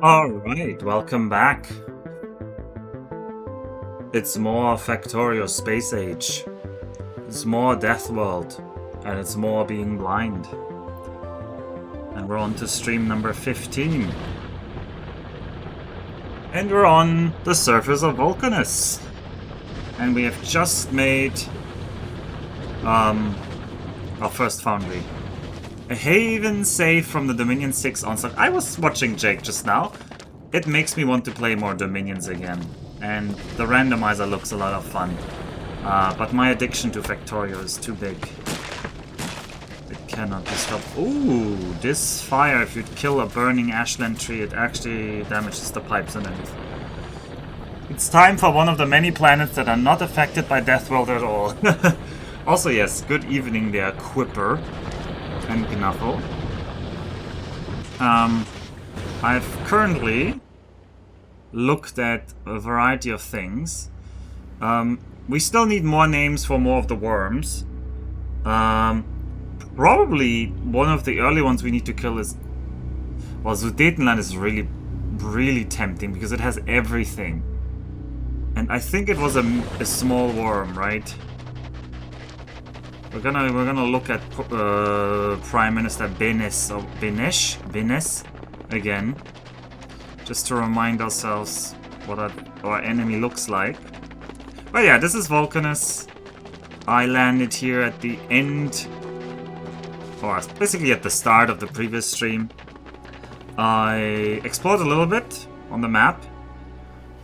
Alright, welcome back. It's more Factorio Space Age. It's more Death World. And it's more being blind. And we're on to stream number 15. And we're on the surface of Vulcanus. And we have just made our first foundry. A haven safe from the Dominion 6 onslaught. I was watching Jake just now. It makes me want to play more Dominions again. And the randomizer looks a lot of fun. But my addiction to Factorio is too big. It cannot be stopped. Ooh, this fire, if you kill a burning ashland tree, it actually damages the pipes underneath. It's time for one of the many planets that are not affected by Death World at all. Also, yes, good evening there, Quipper and Gnuffle. I've currently looked at a variety of things. We still need more names for more of the worms. Probably one of the early ones we need to kill is... Well, Sudetenland is really tempting because it has everything. And I think it was a small worm, right? We're gonna look at Prime Minister Benes again, just to remind ourselves what our enemy looks like. But yeah, this is Vulcanus. I landed here at the end, or basically at the start of the previous stream. I explored a little bit on the map.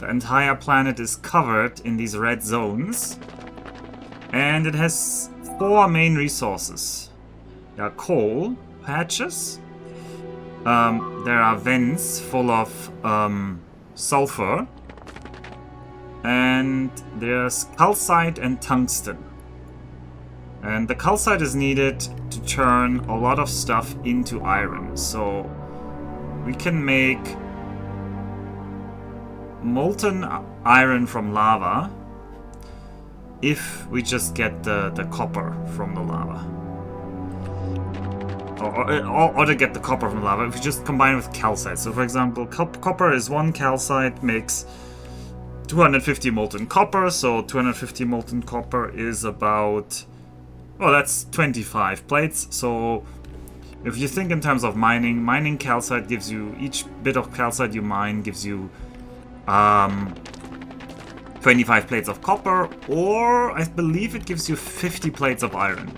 The entire planet is covered in these red zones, and it has 4 main resources. There are coal patches, there are vents full of sulfur, and there's calcite and tungsten. And the calcite is needed to turn a lot of stuff into iron, so we can make molten iron from lava if we just get the copper from the lava. Or to get the copper from the lava, if we just combine it with calcite. So for example, copper is 1 calcite makes 250 molten copper, so 250 molten copper is about... well, that's 25 plates. So if you think in terms of mining calcite gives you... each bit of calcite you mine gives you 25 plates of copper, or I believe it gives you 50 plates of iron.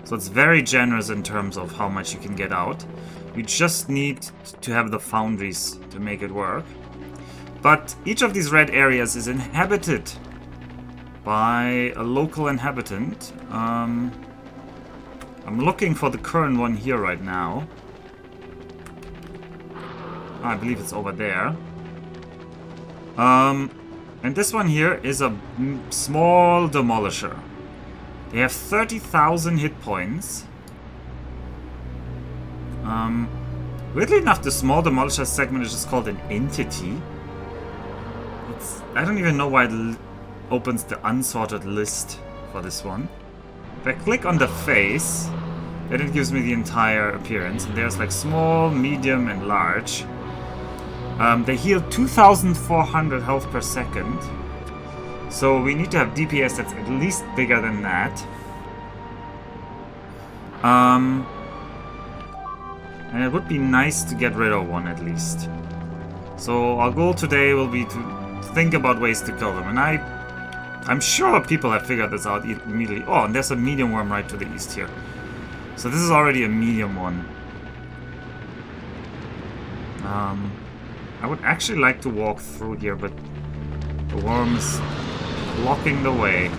So it's very generous in terms of how much you can get out. You just need to have the foundries to make it work. But each of these red areas is inhabited by a local inhabitant. I'm looking for the current one here right now. I believe it's over there. And this one here is a small demolisher. They have 30,000 hit points. Weirdly enough, the small demolisher segment is just called an entity. I don't even know why it opens the unsorted list for this one. If I click on the face, then it gives me the entire appearance. And there's like small, medium, and large. They heal 2,400 health per second. So we need to have DPS that's at least bigger than that. And it would be nice to get rid of one at least. So our goal today will be to think about ways to kill them. And I'm sure people have figured this out immediately. Oh, and there's a medium worm right to the east here. So this is already a medium one. I would actually like to walk through here, but the worm is blocking the way.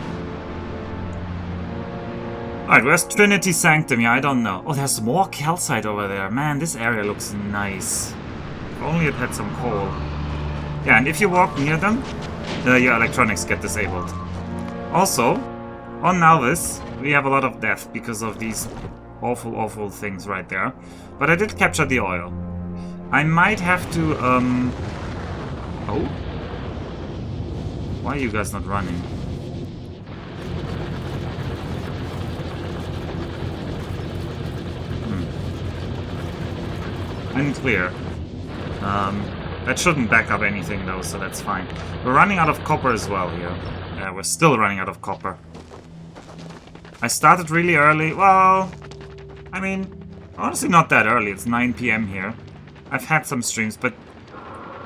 Alright, where's Trinity Sanctum? Yeah, I don't know. Oh, there's more calcite over there. Man, this area looks nice. If only it had some coal. Yeah, and if you walk near them, your electronics get disabled. Also, on Nalvis, we have a lot of death because of these awful, awful things right there. But I did capture the oil. I might have to, Oh? Why are you guys not running? Unclear. That shouldn't back up anything though, so that's fine. We're running out of copper as well here. Yeah, we're still running out of copper. I started really early. Well, I mean, honestly not that early. It's 9 PM here. I've had some streams, but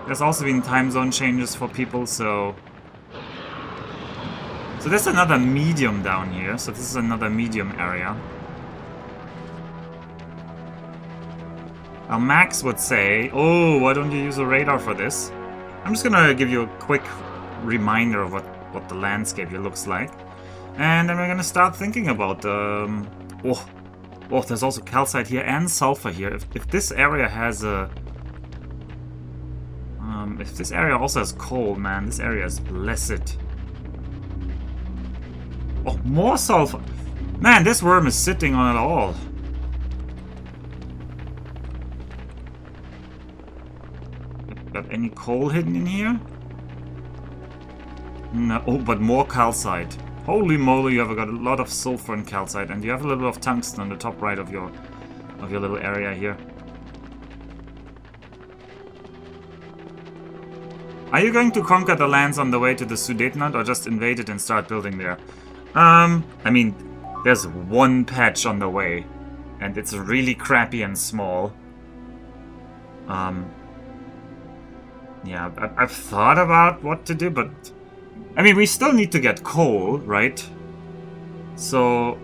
there's also been time zone changes for people, so... So there's another medium down here, so this is another medium area. Now Max would say, oh, why don't you use a radar for this? I'm just gonna give you a quick reminder of what the landscape here looks like. And then we're gonna start thinking about, oh, there's also calcite here and sulfur here. If this area has a... if this area also has coal, man, this area is blessed. Oh, more sulfur! Man, this worm is sitting on it all. Got any coal hidden in here? No. Oh, but more calcite. Holy moly, you have got a lot of sulfur and calcite, and you have a little bit of tungsten on the top right of your little area here. Are you going to conquer the lands on the way to the Sudetenland, or just invade it and start building there? I mean, there's one patch on the way, and it's really crappy and small. Yeah, I've thought about what to do, but... I mean, we still need to get coal, right? So,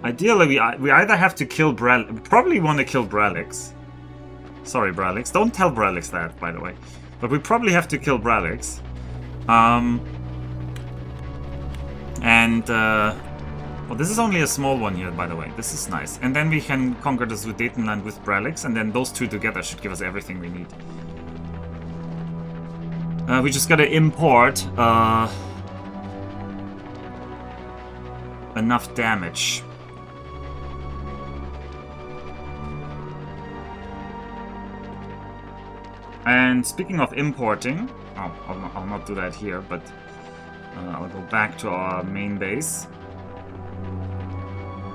ideally, we either have to kill Bralix... We probably want to kill Bralix. Sorry, Bralix. Don't tell Bralix that, by the way. But we probably have to kill Bralix. Well, this is only a small one here, by the way. This is nice. And then we can conquer the Sudetenland with Bralix, and then those two together should give us everything we need. We just gotta import enough damage. And speaking of importing, I'll not do that here, but I'll go back to our main base.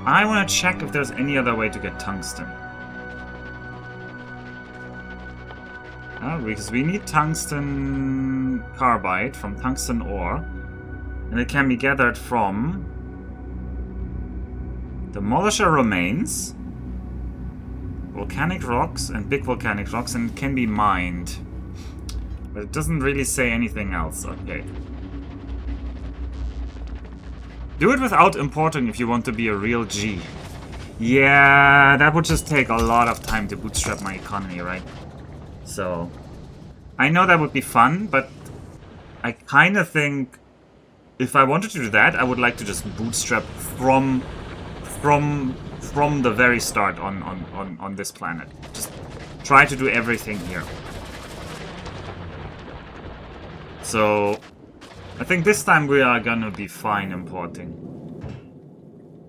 I want to check if there's any other way to get tungsten. Because we need tungsten carbide from tungsten ore, and it can be gathered from demolisher remains, volcanic rocks, and big volcanic rocks, and it can be mined. But it doesn't really say anything else. Okay. Do it without importing if you want to be a real G. Yeah, that would just take a lot of time to bootstrap my economy, right? So, I know that would be fun, but I kind of think if I wanted to do that, I would like to just bootstrap from the very start on this planet. Just try to do everything here. So, I think this time we are gonna be fine importing.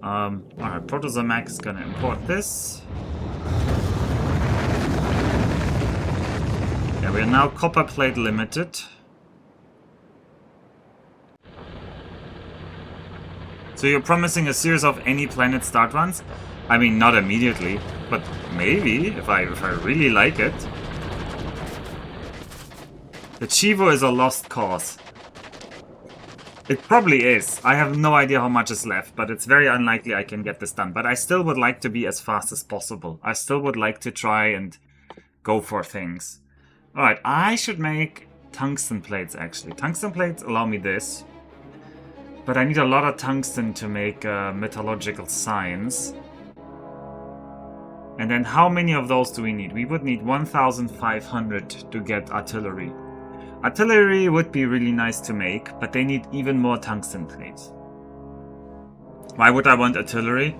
Alright, Protozamax is gonna import this. Yeah, we are now copper plate limited. So you're promising a series of any planet start runs? I mean, not immediately, but maybe, if I really like it. The Chivo is a lost cause. It probably is. I have no idea how much is left, but it's very unlikely I can get this done. But I still would like to be as fast as possible. I still would like to try and go for things. Alright, I should make tungsten plates, actually. Tungsten plates allow me this. But I need a lot of tungsten to make metallurgical signs. And then how many of those do we need? We would need 1,500 to get artillery. Artillery would be really nice to make, but they need even more tungsten plates. Why would I want artillery?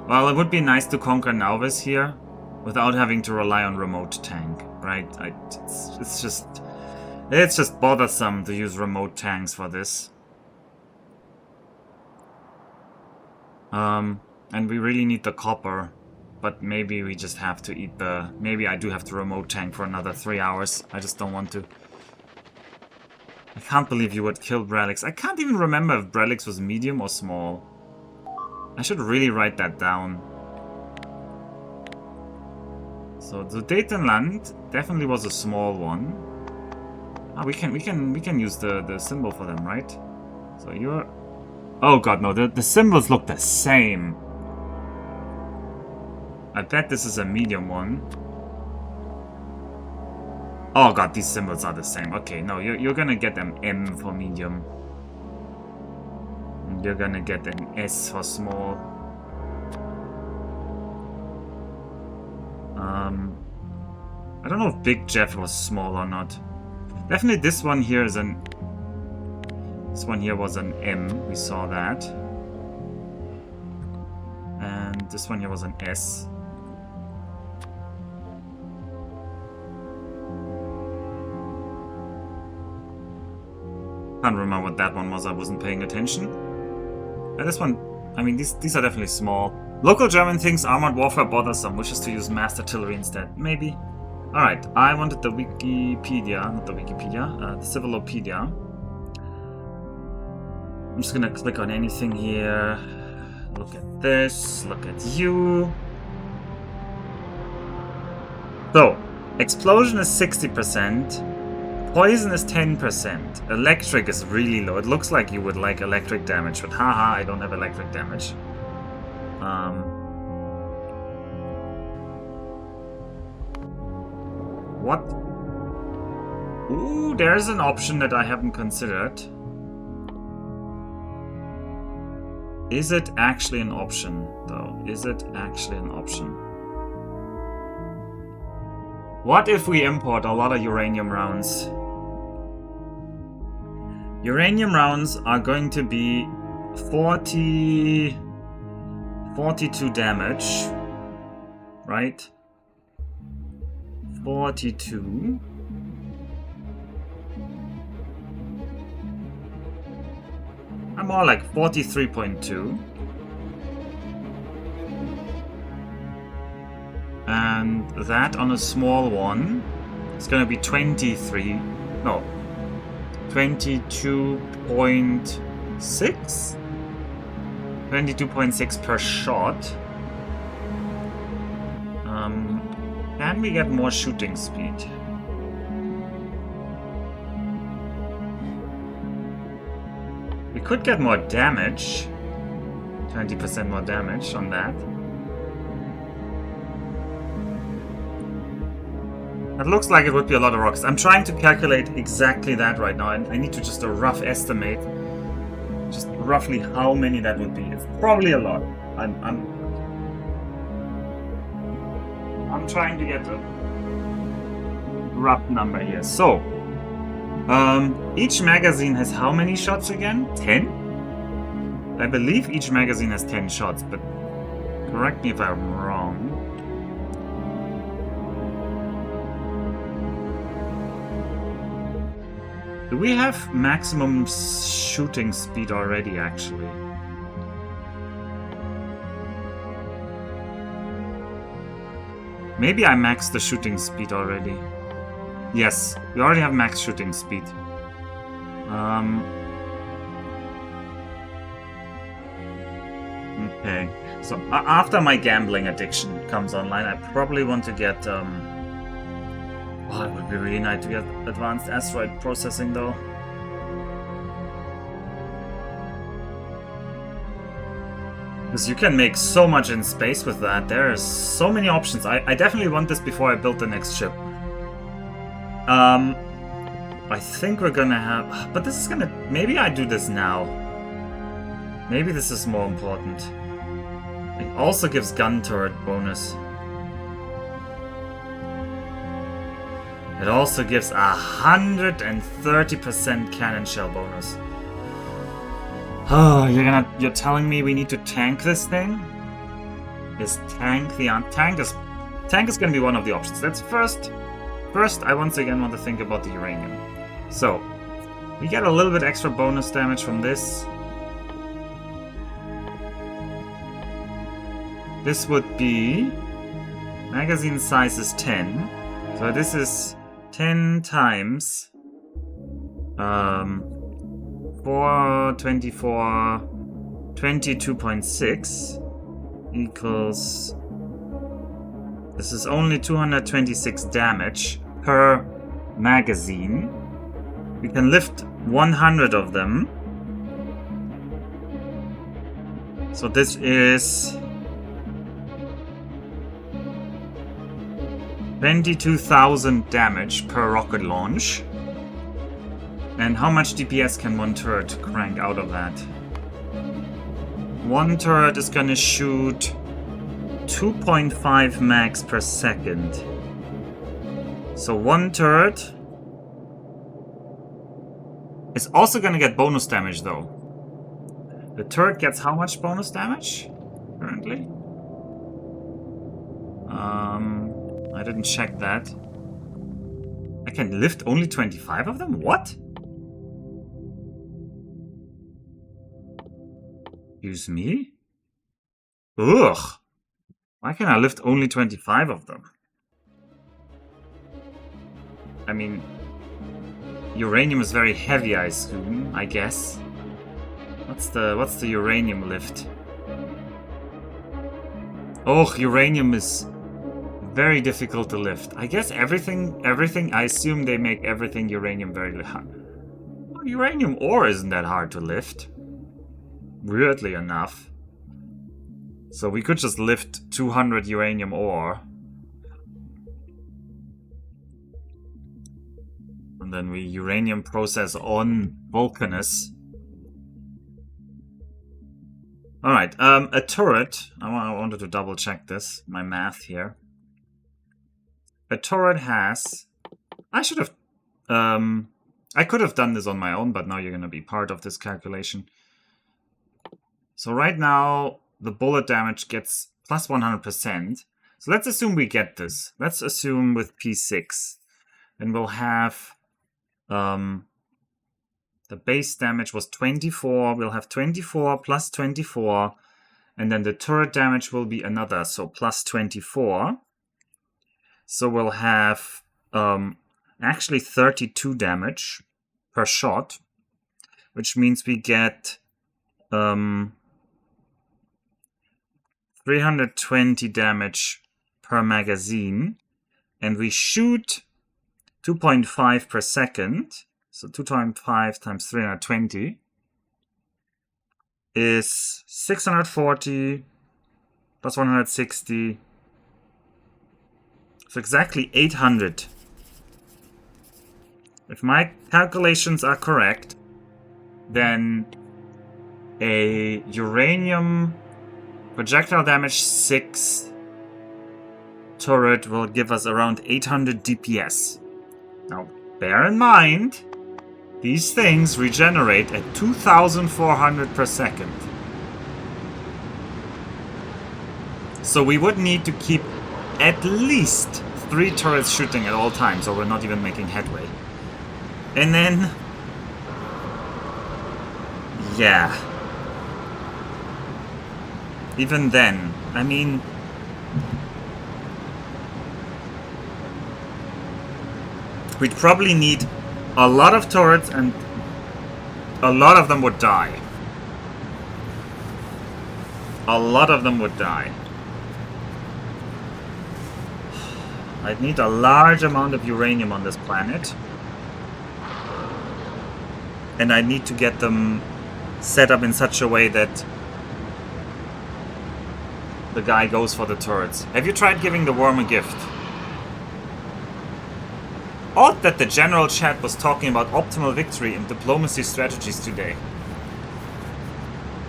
Well, it would be nice to conquer Nauvis here without having to rely on remote tank, right? It's just bothersome to use remote tanks for this. And we really need the copper. But maybe we just have to eat the... Maybe I do have to remote tank for another 3 hours. I just don't want to. I can't believe you would kill Brelix. I can't even remember if Brelix was medium or small. I should really write that down. So Sudetenland definitely was a small one. Ah, we can use the symbol for them, right? So you're... Oh god, no, the symbols look the same. I bet this is a medium one. Oh god, these symbols are the same. Okay, no, you're gonna get an M for medium. And you're gonna get an S for small. I don't know if Big Jeff was small or not. Definitely this one here is an... This one here was an M, we saw that. And this one here was an S. Can't remember what that one was, I wasn't paying attention. And this one, I mean, these are definitely small. Local German thinks armored warfare bothersome, wishes to use massed artillery instead. Maybe. Alright, I wanted the Wikipedia, not the Wikipedia, the Civilopedia. I'm just gonna click on anything here. Look at this, look at you. So, explosion is 60%. Poison is 10%. Electric is really low. It looks like you would like electric damage, but haha, I don't have electric damage. What? Ooh, there's an option that I haven't considered. Is it actually an option, though? Is it actually an option? What if we import a lot of uranium rounds? Uranium rounds are going to be 42 damage, right? 42. I'm more like 43.2. And that on a small one is going to be 23. No. 22.6? 22.6 per shot. Can we get more shooting speed? We could get more damage. 20% more damage on that. It looks like it would be a lot of rocks. I'm trying to calculate exactly that right now, and I need to just a rough estimate. Just roughly how many that would be. It's probably a lot. I'm trying to get a rough number here. So, each magazine has how many shots again? 10? I believe each magazine has 10 shots, but correct me if I'm wrong. Do we have maximum shooting speed already, actually? Maybe I maxed the shooting speed already. Yes, we already have max shooting speed. Okay, so after my gambling addiction comes online, I probably want to get... Oh, it would be really nice to get advanced asteroid processing, though. Because you can make so much in space with that. There are so many options. I definitely want this before I build the next ship. I think we're gonna have... But this is gonna... Maybe I do this now. Maybe this is more important. It also gives gun turret bonus. It also gives 130% cannon shell bonus. Oh, you're telling me we need to tank this thing? Is tank the tank is gonna be one of the options. Let's first I once again want to think about the uranium. So we get a little bit extra bonus damage from this. This would be magazine size is 10. So this is 10 times 424 22.6 equals, this is only 226 damage per magazine. We can lift 100 of them. So this is 22,000 damage per rocket launch. And how much DPS can one turret crank out of that? One turret is gonna shoot 2.5 mags per second. So one turret is also gonna get bonus damage though. The turret gets how much bonus damage currently? I didn't check that. I can lift only 25 of them? What? Excuse me? Ugh! Why can I lift only 25 of them? I mean, uranium is very heavy, I assume, I guess. What's the uranium lift? Oh, uranium is very difficult to lift. I guess everything, I assume they make everything uranium very hard. Well, uranium ore isn't that hard to lift. Weirdly enough. So we could just lift 200 uranium ore. And then we uranium process on Vulcanus. Alright, a turret. I wanted to double check this, my math here. A turret has... I should have... I could have done this on my own, but now you're going to be part of this calculation. So right now, the bullet damage gets plus 100%. So let's assume we get this. Let's assume with P6. And we'll have... the base damage was 24. We'll have 24 plus 24. And then the turret damage will be another, so plus 24. So we'll have actually 32 damage per shot, which means we get 320 damage per magazine, and we shoot 2.5 per second. So 2.5 times 320 is 640 plus 160. So exactly 800. If my calculations are correct, then a uranium projectile damage 6 turret will give us around 800 DPS. Now, bear in mind, these things regenerate at 2,400 per second. So we would need to keep at least 3 turrets shooting at all times, or we're not even making headway. And then... yeah. Even then, I mean... we'd probably need a lot of turrets, and a lot of them would die. A lot of them would die. I'd need a large amount of uranium on this planet. And I need to get them set up in such a way that the guy goes for the turrets. Have you tried giving the worm a gift? Odd that the general chat was talking about optimal victory and diplomacy strategies today.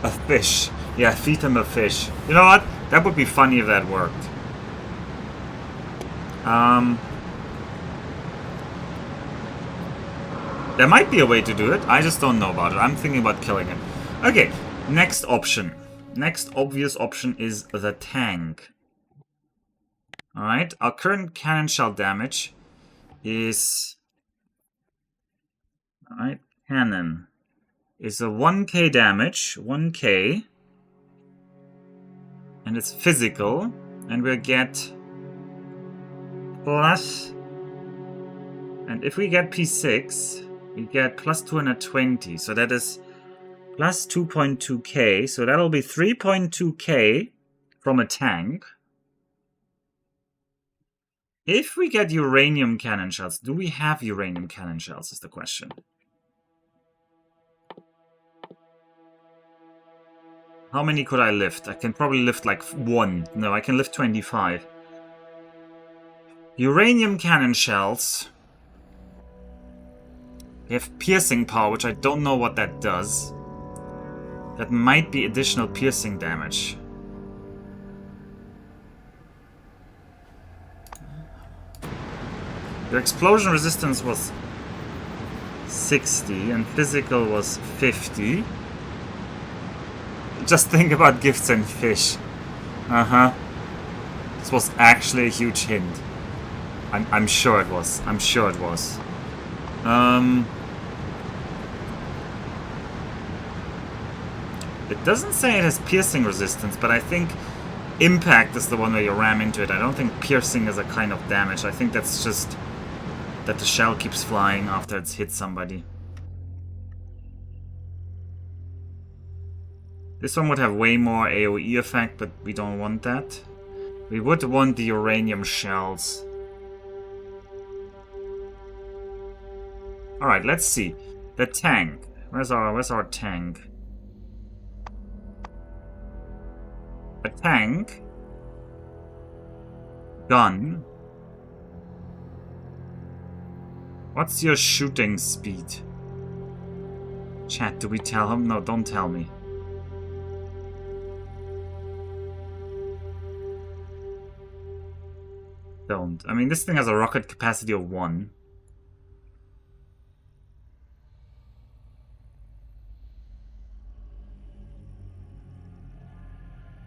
A fish. Yeah, feed him a fish. You know what? That would be funny if that worked. There might be a way to do it. I just don't know about it. I'm thinking about killing it. Okay, next option. Next obvious option is the tank. Alright, our current cannon shell damage is... Alright, cannon is a 1k damage, 1k. And it's physical. And we'll get plus... And if we get P6, we get plus 220. So that is plus 2.2k. So that'll be 3.2k from a tank. If we get uranium cannon shells, do we have uranium cannon shells is the question. How many could I lift? I can probably lift like 1. No, I can lift 25. Uranium cannon shells. They have piercing power, which I don't know what that does. That might be additional piercing damage. Their explosion resistance was 60 and physical was 50. Just think about gifts and fish. This was actually a huge hint. I'm sure it was. I'm sure it was. It doesn't say it has piercing resistance, but I think impact is the one where you ram into it. I don't think piercing is a kind of damage. I think that's just that the shell keeps flying after it's hit somebody. This one would have way more AoE effect, but we don't want that. We would want the uranium shells. Alright, let's see. The tank. Where's our tank? A tank. Gun. What's your shooting speed? Chat, do we tell him? No, don't tell me. Don't. I mean, this thing has a rocket capacity of 1.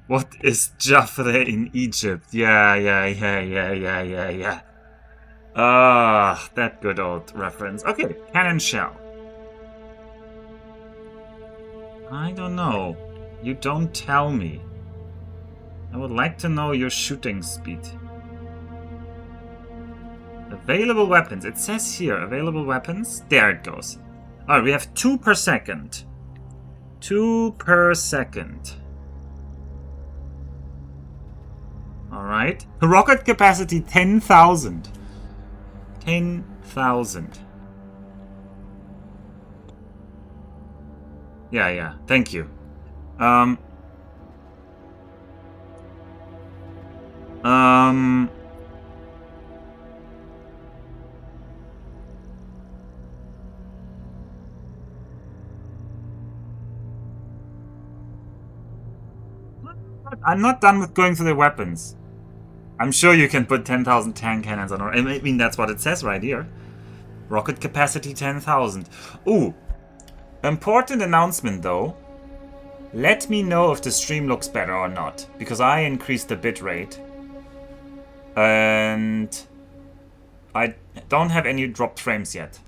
What is Jafre in Egypt? Yeah. Ah, that good old reference. Okay, cannon shell. I don't know. You don't tell me. I would like to know your shooting speed. Available weapons. It says here, available weapons. There it goes. Alright, we have 2 per second. 2 per second. Alright. Rocket capacity 10,000. 10,000. Yeah. Thank you. I'm not done with going through the weapons. I'm sure you can put 10,000 tank cannons on. I mean, that's what it says right here. Rocket capacity 10,000. Ooh. Important announcement, though. Let me know if the stream looks better or not. Because I increased the bitrate. And I don't have any dropped frames yet.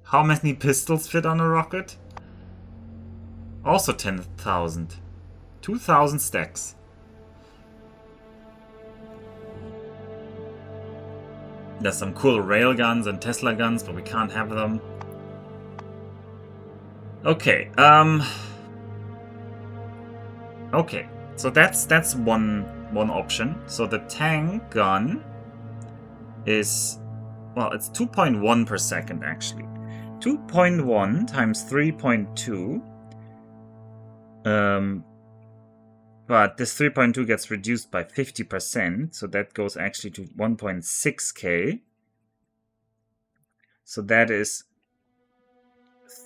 How many pistols fit on a rocket? Also 10,000. 2,000 stacks. There's some cool railguns and Tesla guns, but we can't have them. Okay, okay, so that's one option. So the tank gun is, well, it's 2.1 per second actually. 2.1 times 3.2. But this 3.2 gets reduced by 50%, so that goes actually to 1.6k. So that is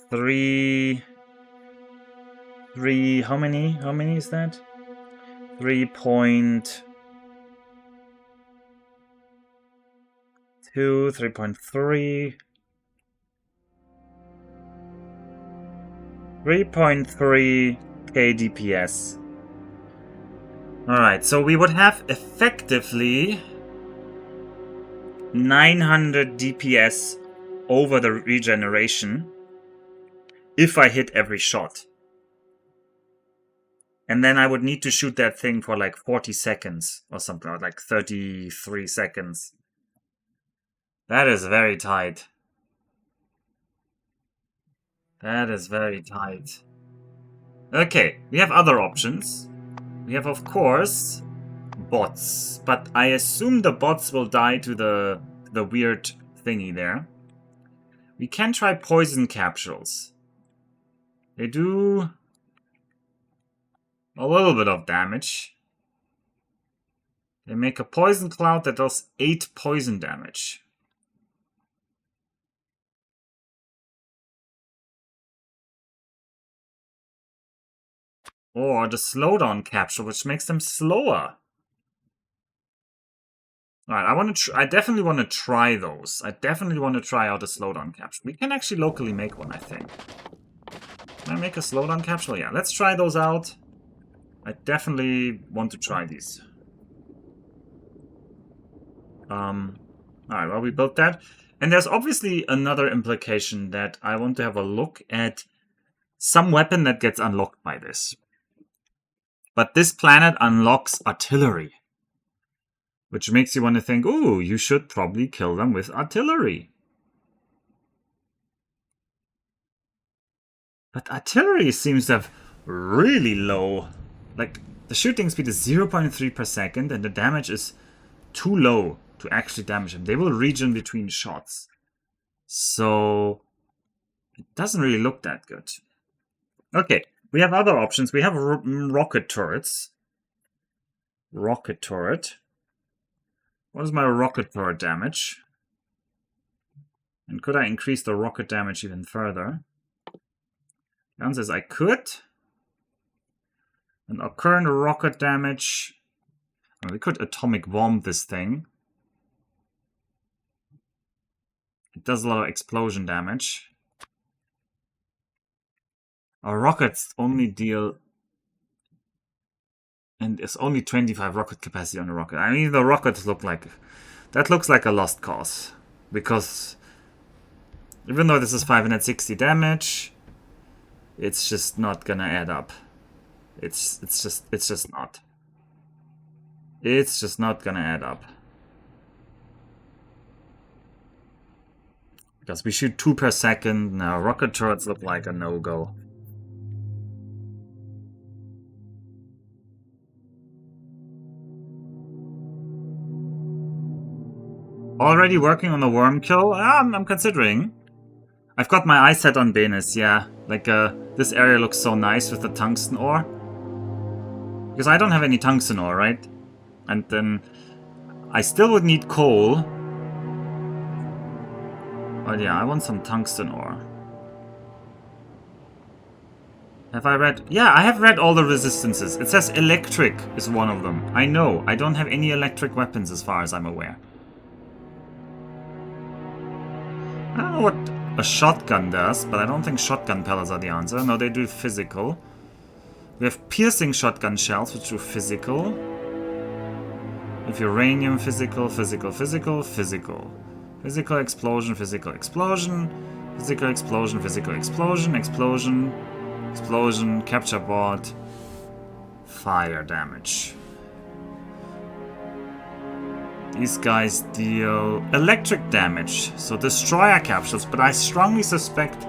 3, how many? How many is that? 3.2, 3.3. 3.3 kdps. Alright, so we would have effectively 900 DPS over the regeneration if I hit every shot. And then I would need to shoot that thing for like 40 seconds or something, or like 33 seconds. That is very tight. That is very tight. Okay, we have other options. We have, of course, bots. But I assume the bots will die to the weird thingy there. We can try poison capsules. They do a little bit of damage. They make a poison cloud that does 8 poison damage. Or the slowdown capsule, which makes them slower. Alright, I definitely want to try those. I definitely want to try out a slowdown capsule. We can actually locally make one, I think. Can I make a slowdown capsule? Yeah, let's try those out. I definitely want to try these. Alright, well, we built that. And there's obviously another implication that I want to have a look at some weapon that gets unlocked by this. But this planet unlocks artillery. Which makes you want to think, ooh, you should probably kill them with artillery. But artillery seems to have really low. Like, the shooting speed is 0.3 per second, and the damage is too low to actually damage them. They will regen between shots. So, it doesn't really look that good. Okay, we have other options. We have rocket turrets. Rocket turret. What is my rocket turret damage? And could I increase the rocket damage even further? The answer is I could. And our current rocket damage... Well, we could atomic bomb this thing. It does a lot of explosion damage. Our rockets only deal... And it's only 25 rocket capacity on the rocket. I mean, the rockets look like... That looks like a lost cause. Because... Even though this is 560 damage... It's just not gonna add up. It's just not. It's just not gonna add up. Because we shoot 2 per second. Now, rocket turrets look like a no-go. Already working on the worm kill? I'm considering. I've got my eyes set on Venus, yeah. Like, this area looks so nice with the tungsten ore. Because I don't have any tungsten ore, right? And then I still would need coal. But yeah, I want some tungsten ore. Have I read? Yeah, I have read all the resistances. It says electric is one of them. I know. I don't have any electric weapons as far as I'm aware. I don't know what a shotgun does, but I don't think shotgun pellets are the answer. No, they do physical. We have piercing shotgun shells, which do physical. We have uranium, physical, physical, physical, physical. Physical explosion, physical explosion. Physical explosion, physical explosion, explosion, explosion, capture board, fire damage. These guys deal electric damage, so destroyer capsules, but I strongly suspect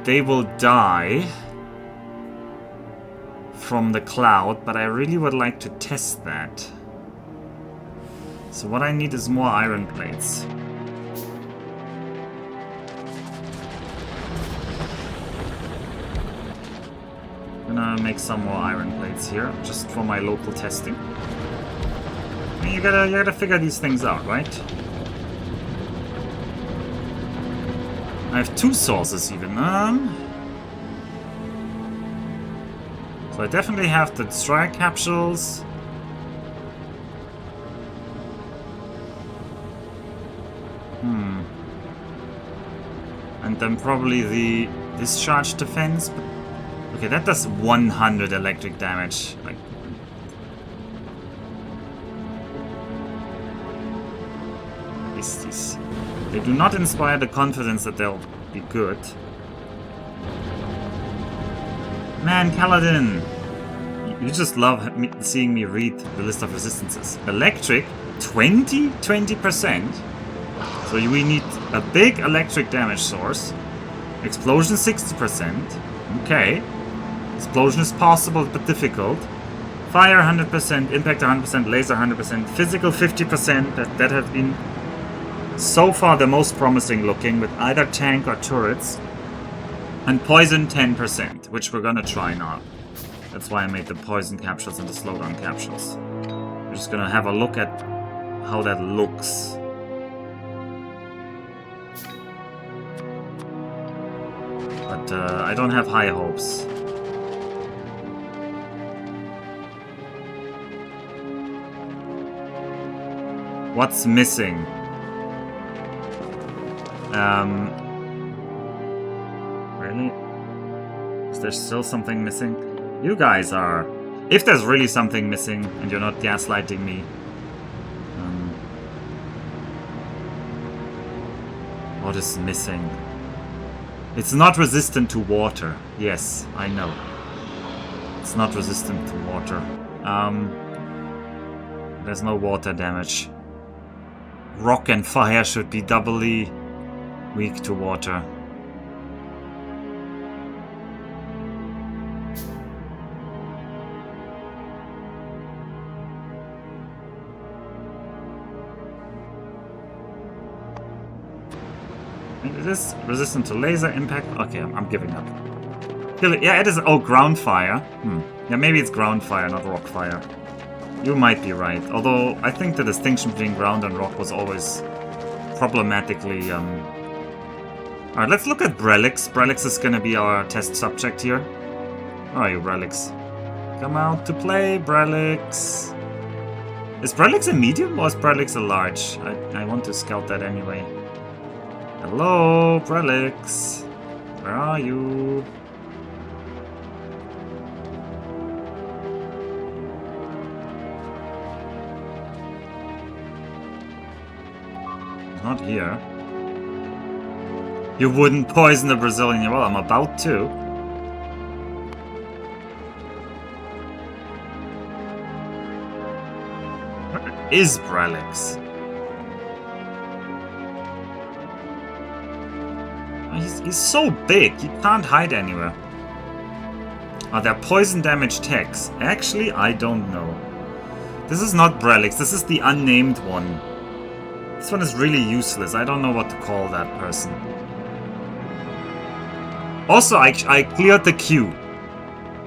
they will die from the cloud, but I really would like to test that. So what I need is more iron plates. I'm gonna make some more iron plates here, just for my local testing. I mean, you gotta figure these things out, right? I have 2 sources even. So I definitely have the destroyer capsules. And then probably the discharge defense, but Okay, that does 100 electric damage. Like, these, they do not inspire the confidence that they'll be good. Man, Kaladin! You just love seeing me read the list of resistances. Electric, 20%. So we need a big electric damage source. Explosion, 60%. Okay. Explosion is possible but difficult. Fire, 100%. Impact, 100%. Laser, 100%. Physical, 50%. That has been so far the most promising looking with either tank or turrets. And poison, 10%, which we're gonna try now. That's why I made the poison capsules and the slowdown capsules. We're just gonna have a look at how that looks. But I don't have high hopes. What's missing? Really? Is there still something missing? You guys are... If there's really something missing and you're not gaslighting me... what is missing? It's not resistant to water. Yes, I know. It's not resistant to water. There's no water damage. Rock and fire should be doubly weak to water. Is this resistant to laser impact? Okay, I'm giving up. Yeah, it is. Oh, ground fire. Yeah, maybe it's ground fire, not rock fire. You might be right. Although I think the distinction between ground and rock was always problematically. Alright, let's look at Brelix. Brelix is gonna be our test subject here. Where are you, Brelix? Come out to play, Brelix. Is Brelix a medium or is Brelix a large? I want to scout that anyway. Hello, Brelix. Where are you? Not here. You wouldn't poison the Brazilian. Well, I'm about to. Where is Brelix? He's so big, he can't hide anywhere. Are there poison damage techs? Actually, I don't know. This is not Brelix, this is the unnamed one. This one is really useless, I don't know what to call that person. Also, I cleared the queue.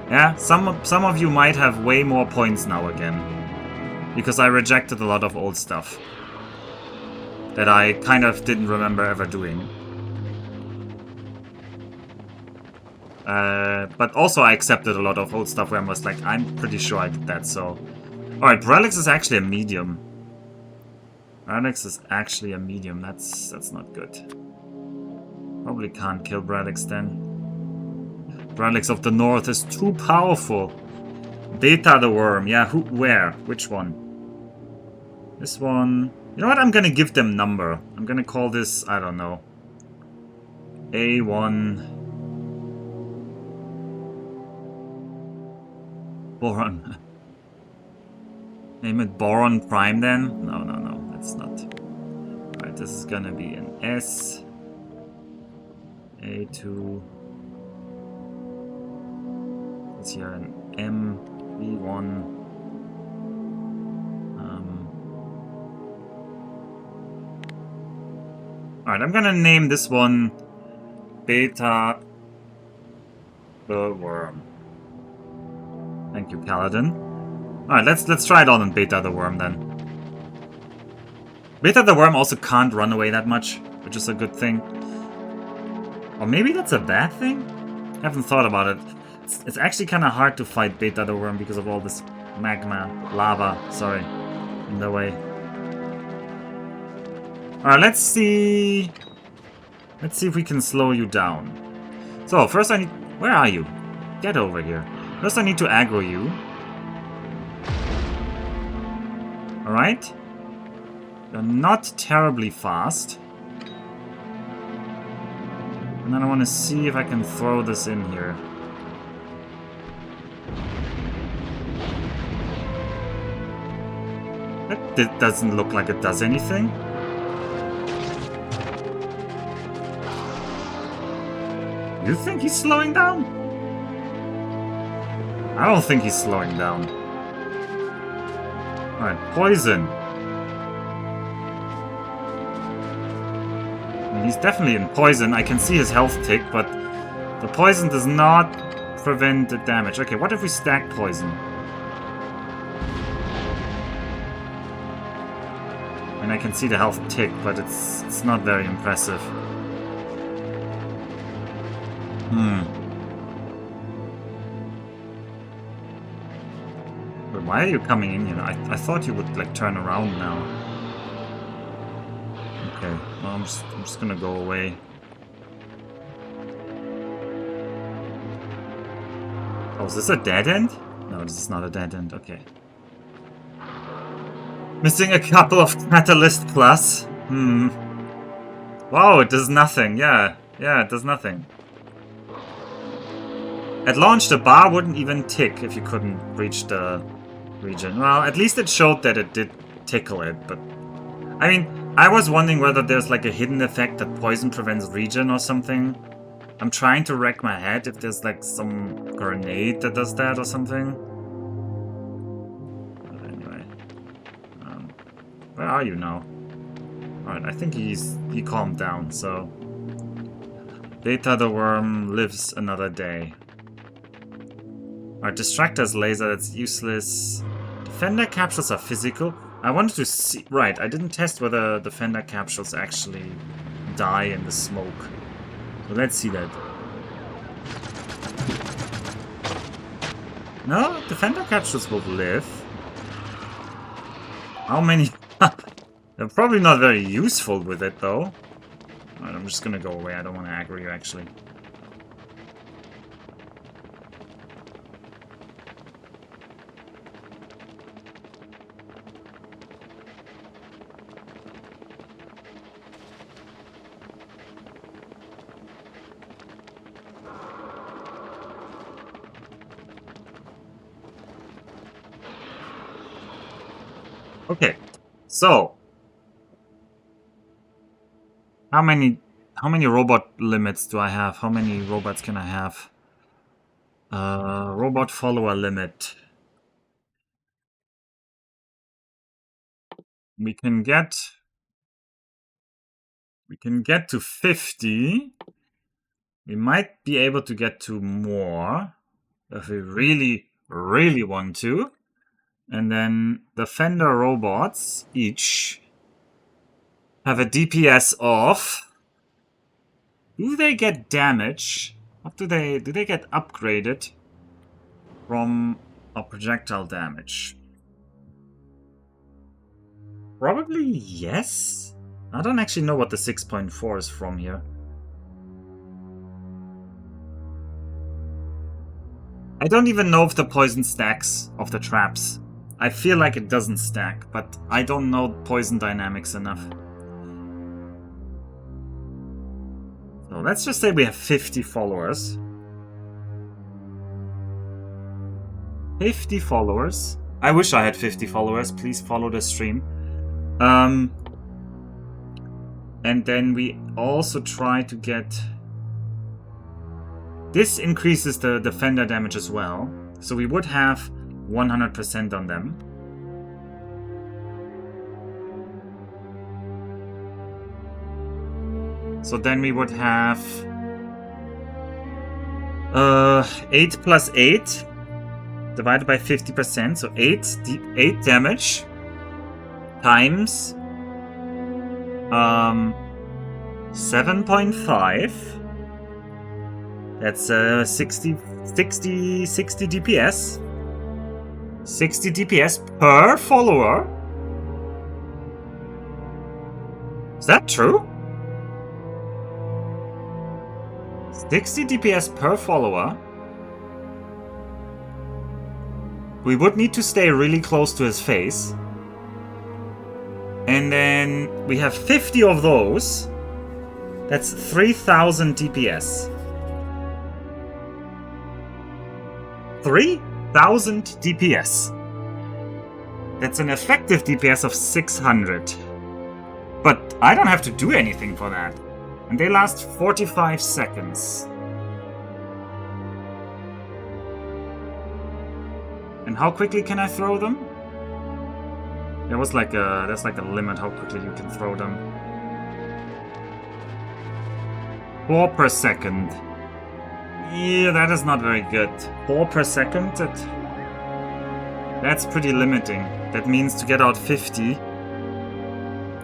Yeah, some of you might have way more points now again. Because I rejected a lot of old stuff. That I kind of didn't remember ever doing. But also I accepted a lot of old stuff where I was like, I'm pretty sure I did that, so... Alright, Brelix is actually a medium. Brelix is actually a medium, that's not good. Probably can't kill Brelix then. Brelix of the North is too powerful. Beta the Worm, yeah, where? Which one? This one... You know what, I'm gonna give them number. I'm gonna call this, I don't know. A1... Boron. Name it Boron Prime then? No, that's not. Alright, this is gonna be an S. A2. It's here an M. B1. Alright, I'm gonna name this one Beta the Worm. Thank you, Paladin. Alright, let's try it on Beta the Worm then. Beta the Worm also can't run away that much, which is a good thing. Or maybe that's a bad thing? I haven't thought about it. It's actually kind of hard to fight Beta the Worm because of all this lava, in the way. Alright, let's see... Let's see if we can slow you down. So, first I need... Where are you? Get over here. First I need to aggro you. Alright. You're not terribly fast. And then I want to see if I can throw this in here. That doesn't look like it does anything. You think he's slowing down? I don't think he's slowing down. Alright, poison. He's definitely in poison. I can see his health tick, but the poison does not prevent the damage. Okay, what if we stack poison? And I can see the health tick, but it's not very impressive. But why are you coming in here? I thought you would like turn around now. Okay, well, I'm just gonna go away. Oh, is this a dead end? No, this is not a dead end. Okay. Missing a couple of Catalyst Plus. Wow, it does nothing. Yeah, it does nothing. At launch, the bar wouldn't even tick if you couldn't reach the region. Well, at least it showed that it did tickle it, but... I mean, I was wondering whether there's like a hidden effect that poison prevents regen or something. I'm trying to rack my head if there's like some grenade that does that or something. But anyway. Where are you now? Alright, I think he calmed down, so... Data the worm lives another day. Alright, Distractor's laser, that's useless. Defender capsules are physical. I wanted to see... Right, I didn't test whether Defender capsules actually die in the smoke. So let's see that. No, Defender capsules will live. How many... They're probably not very useful with it, though. Alright, I'm just gonna go away. I don't want to aggro you, actually. Okay, so how many robot limits do I have? How many robots can I have? Robot follower limit. We can get to 50. We might be able to get to more if we really, really want to. And then the Fender robots each have a DPS of... Do they get damage? What do they get upgraded from a projectile damage? Probably yes. I don't actually know what the 6.4 is from here. I don't even know if the poison stacks of the traps. I feel like it doesn't stack, but I don't know poison dynamics enough. So let's just say we have 50 followers. 50 followers. I wish I had 50 followers. Please follow the stream. And then we also try to get... This increases the defender damage as well. So we would have 100% on them. So then we would have 8 plus 8 divided by 50%. So 8 damage times 7.5. That's 60 DPS. 60 DPS per follower. Is that true? 60 DPS per follower. We would need to stay really close to his face. And then we have 50 of those. That's 3,000 DPS. 3,000 DPS. That's an effective DPS of 600. But I don't have to do anything for that. And they last 45 seconds. And how quickly can I throw them? There's like a limit how quickly you can throw them. 4 per second. Yeah, that is not very good. 4 per second? That's pretty limiting. That means to get out 50,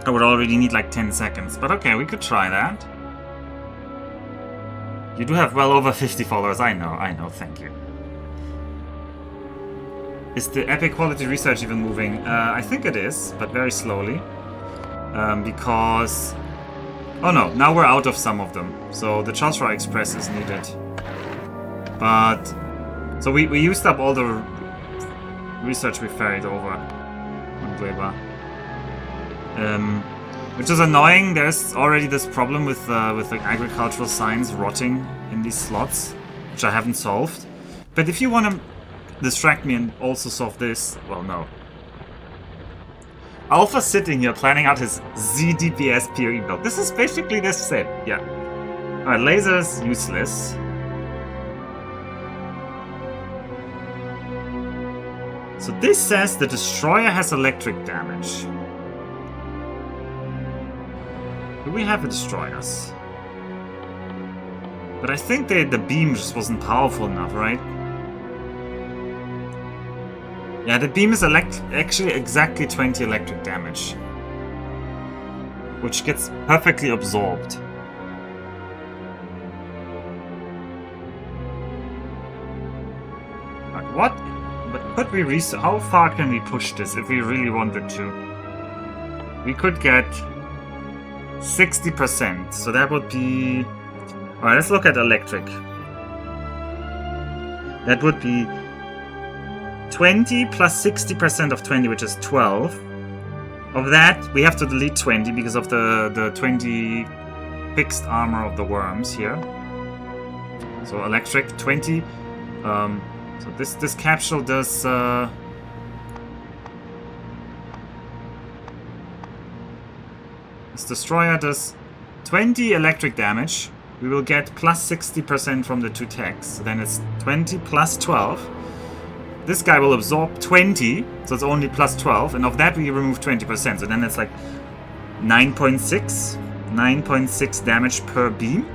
I would already need like 10 seconds. But okay, we could try that. You do have well over 50 followers. I know, thank you. Is the epic quality research even moving? I think it is, but very slowly. Because... Oh no, now we're out of some of them. So the Chosra Express is needed. But... So we used up all the research we ferried over on Gleba. Which is annoying. There's already this problem with the agricultural science rotting in these slots, which I haven't solved. But if you want to distract me and also solve this, well, no. Alpha's sitting here planning out his ZDPS PoE build. This is basically this set, yeah. Alright, laser's useless. So this says the destroyer has electric damage. Do we have a destroyers? But I think the beam just wasn't powerful enough, right? Yeah, the beam is actually exactly 20 electric damage. Which gets perfectly absorbed. But what? But could we how far can we push this if we really wanted to? We could get 60%, so that would be... Alright, let's look at electric. That would be 20 plus 60% of 20, which is 12. Of that, we have to delete 20 because of the 20 fixed armor of the worms here. So electric, 20. So this capsule does... This destroyer does 20 electric damage. We will get plus 60% from the two techs. So then it's 20 plus 12. This guy will absorb 20, so it's only plus 12. And of that we remove 20%. So then it's like 9.6 damage per beam.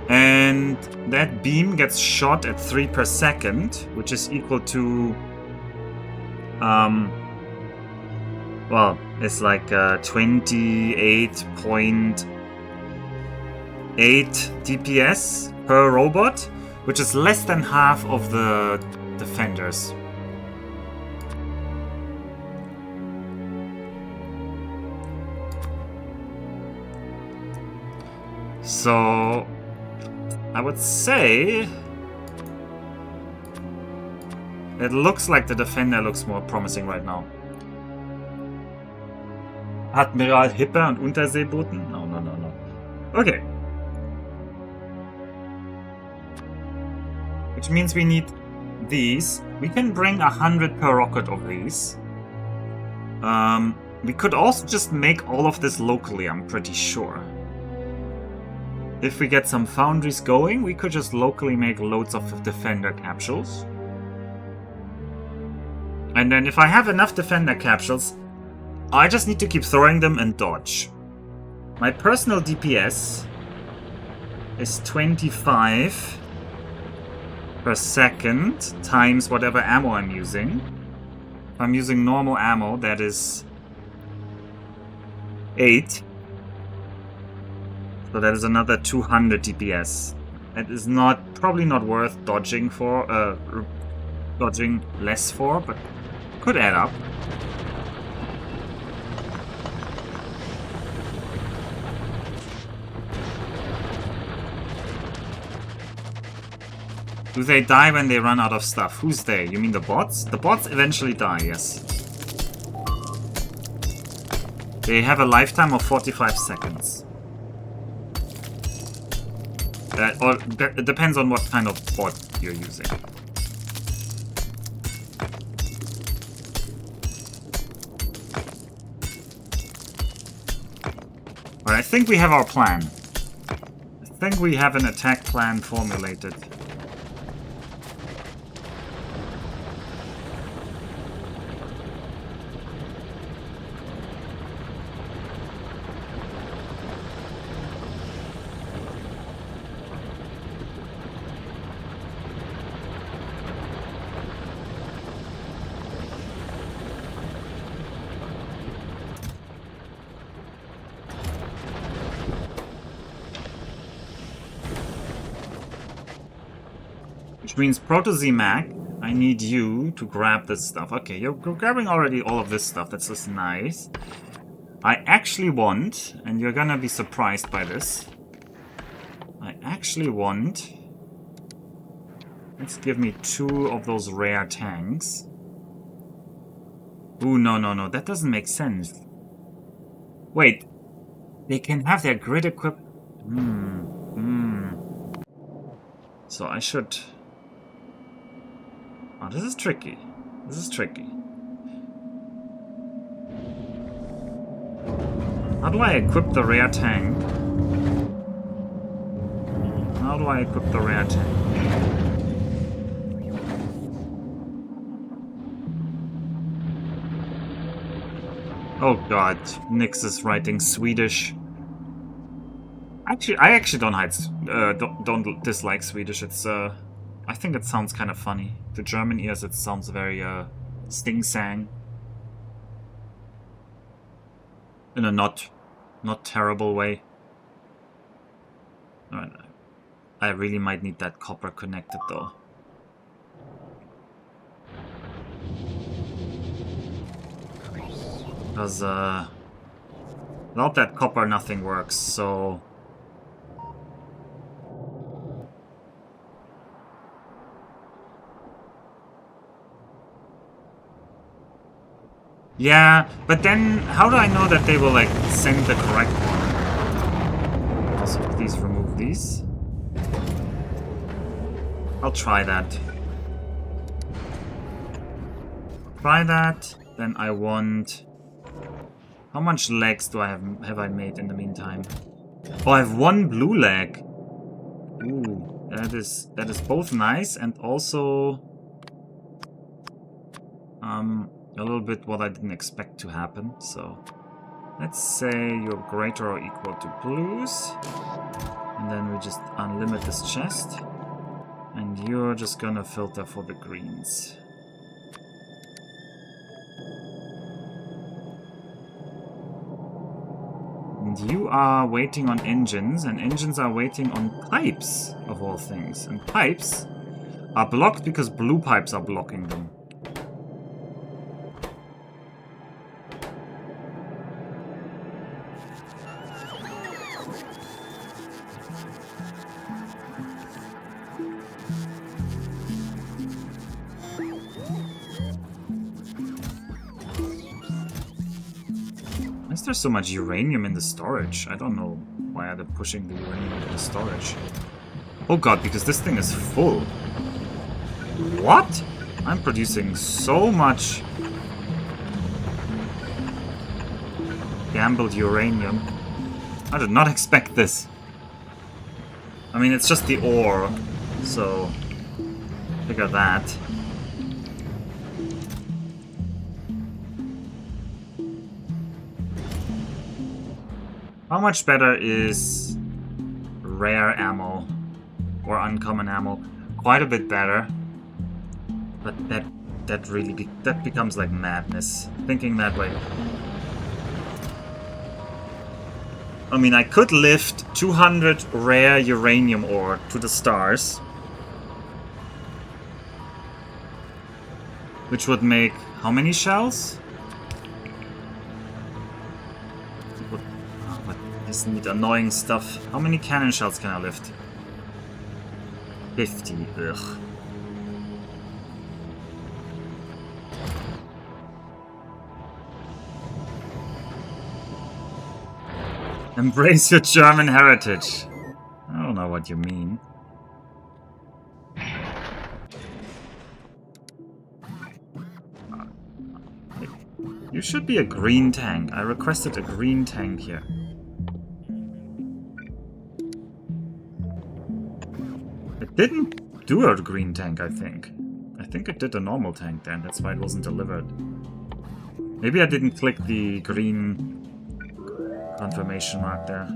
And that beam gets shot at 3 per second, which is equal to... well, it's like 28.8 DPS per robot, which is less than half of the defenders. So, I would say it looks like the defender looks more promising right now. Admiral Hipper und Unterseebooten? No. Okay. Which means we need these. We can bring 100 per rocket of these. We could also just make all of this locally, I'm pretty sure. If we get some foundries going, we could just locally make loads of defender capsules. And then if I have enough defender capsules, I just need to keep throwing them and dodge. My personal DPS is 25 per second times whatever ammo I'm using. If I'm using normal ammo, that is 8. So that is another 200 DPS. That is probably not worth dodging for, dodging less for, but could add up. Do they die when they run out of stuff? Who's they? You mean the bots? The bots eventually die, yes. They have a lifetime of 45 seconds. It depends on what kind of bot you're using. Alright, I think we have our plan. I think we have an attack plan formulated. Which means Proto-Z-Mac, I need you to grab this stuff. Okay, you're grabbing already all of this stuff. That's just nice. I actually want, and you're gonna be surprised by this, I actually want... Let's give me 2 of those rare tanks. Ooh, no, that doesn't make sense. Wait, they can have their grid equipped... So I should... Oh, this is tricky. This is tricky. How do I equip the rare tank? How do I equip the rare tank? Oh god, Nyx is writing Swedish. Actually, I actually don't dislike Swedish. It's I think it sounds kind of funny. To German ears, it sounds very sting-sang. In a not terrible way. Alright, I really might need that copper connected though. Because without that copper nothing works, so... Yeah, but then how do I know that they will like send the correct one? Also, please remove these. I'll try that. Try that. Then I want... How much legs do I have I made in the meantime? Oh, I have 1 blue leg. Ooh, that is both nice and also a little bit what I didn't expect to happen. So let's say you're greater or equal to blues, and then we just unlimit this chest, and you're just gonna filter for the greens. And you are waiting on engines, and engines are waiting on pipes, of all things. And pipes are blocked because blue pipes are blocking them. There's so much uranium in the storage. I don't know why they're pushing the uranium into the storage. Oh god, because this thing is full. What? I'm producing so much gambled uranium. I did not expect this. I mean, it's just the ore, so figure that. How much better is rare ammo or uncommon ammo? Quite a bit better, but that really becomes like madness thinking that way. I mean, I could lift 200 rare uranium ore to the stars, which would make how many shells? This need annoying stuff. How many cannon shells can I lift? 50. Ugh. Embrace your German heritage. I don't know what you mean. You should be a green tank. I requested a green tank here. It didn't do a green tank, I think. I think it did a normal tank then. That's why it wasn't delivered. Maybe I didn't click the green confirmation mark there.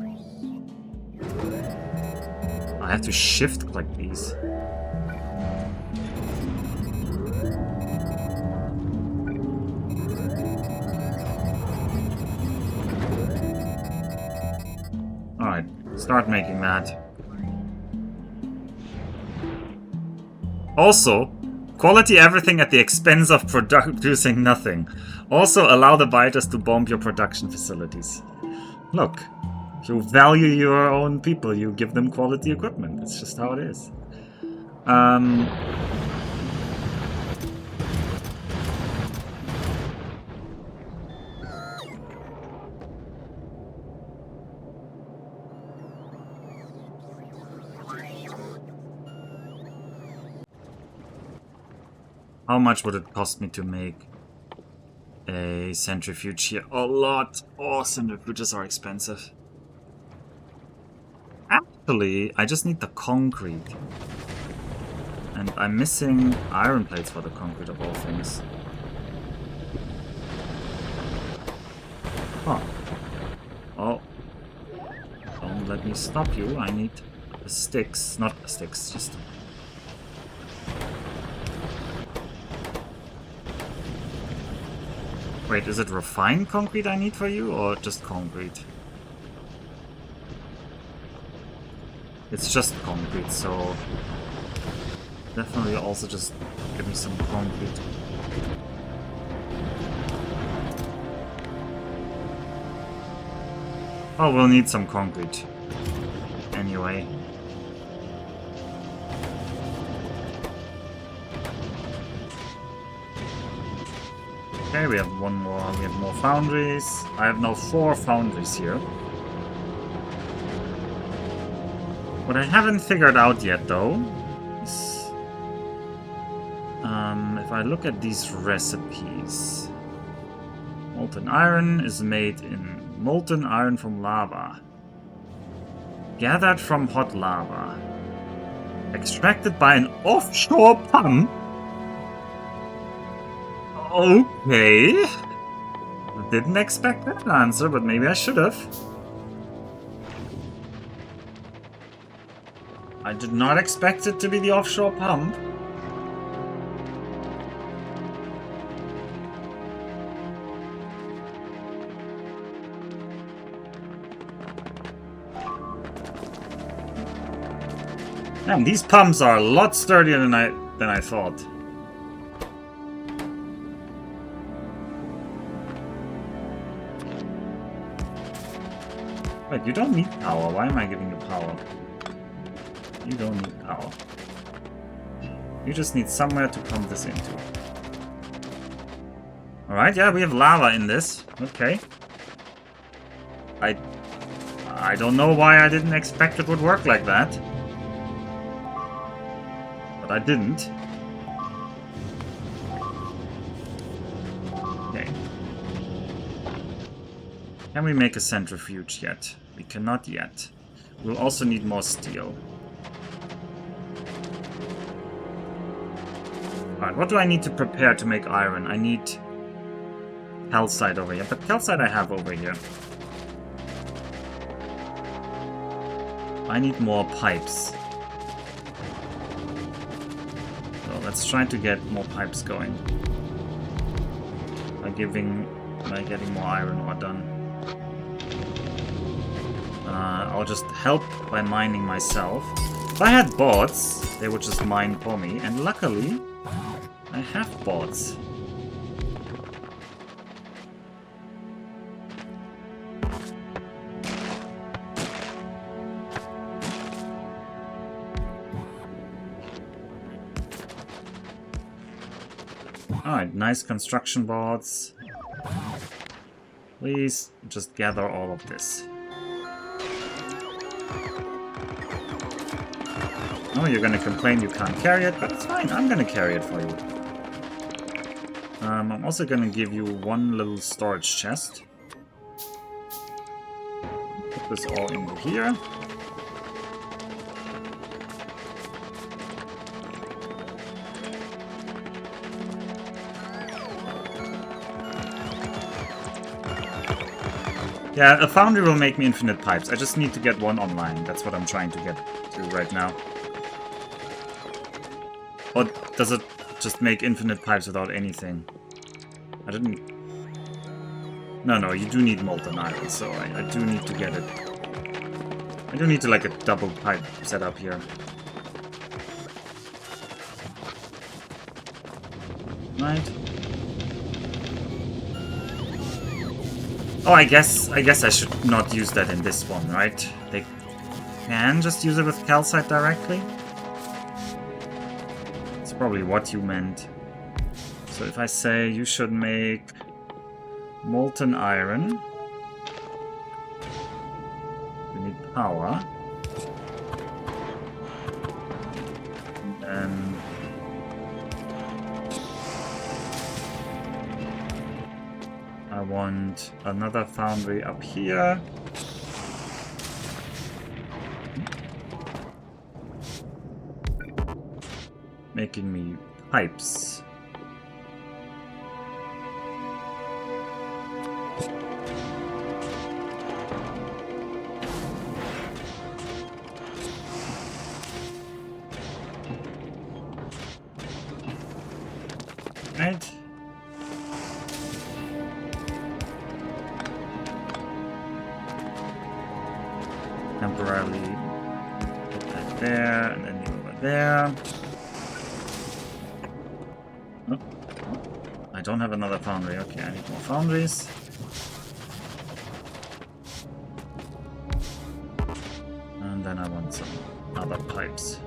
I have to shift click these. Alright, start making that. Also, quality everything at the expense of producing nothing. Also, allow the biters to bomb your production facilities. Look, you value your own people, you give them quality equipment. That's just how it is. How much would it cost me to make a centrifuge here? A lot. Oh, centrifuges are expensive. Actually, I just need the concrete. And I'm missing iron plates for the concrete of all things. Huh. Oh. Don't let me stop you. I need sticks. Not sticks, just... Wait, is it refined concrete I need for you, or just concrete? It's just concrete, so... Definitely also just give me some concrete. Oh, we'll need some concrete. Anyway. Okay, we have one more. We have more foundries. I have now 4 foundries here. What I haven't figured out yet, though, is if I look at these recipes, molten iron is made in molten iron from lava, gathered from hot lava, extracted by an offshore pump. Okay. Didn't expect that answer, but maybe I should have. I did not expect it to be the offshore pump. Damn, these pumps are a lot sturdier than I thought. Wait, you don't need power. Why am I giving you power? You don't need power. You just need somewhere to pump this into. Alright, yeah, we have lava in this. Okay. I don't know why I didn't expect it would work like that. But I didn't. Okay. Can we make a centrifuge yet? We cannot yet. We'll also need more steel. Alright, what do I need to prepare to make iron? I need calcite over here, but calcite I have over here. I need more pipes. So let's try to get more pipes going. By getting more iron ore done. I'll just help by mining myself. If I had bots, they would just mine for me, and luckily, I have bots. Alright, nice construction bots. Please just gather all of this. Oh, you're gonna complain you can't carry it, but it's fine. I'm gonna carry it for you. I'm also gonna give you one little storage chest. Put this all in here. Yeah, a foundry will make me infinite pipes. I just need to get one online. That's what I'm trying to get to right now. Or does it just make infinite pipes without anything? I didn't... No, you do need molten iron, so I do need to get it. I do need to, like, a double pipe setup here. Right. Oh, I guess I should not use that in this one, right? They can just use it with calcite directly? That's probably what you meant. So if I say you should make molten iron, we need power. And then I want another foundry up here. Making me pipes. Right. Temporarily put that there, and then you over there. Oh. I don't have another foundry. Okay, I need more foundries. And then I want some other pipes.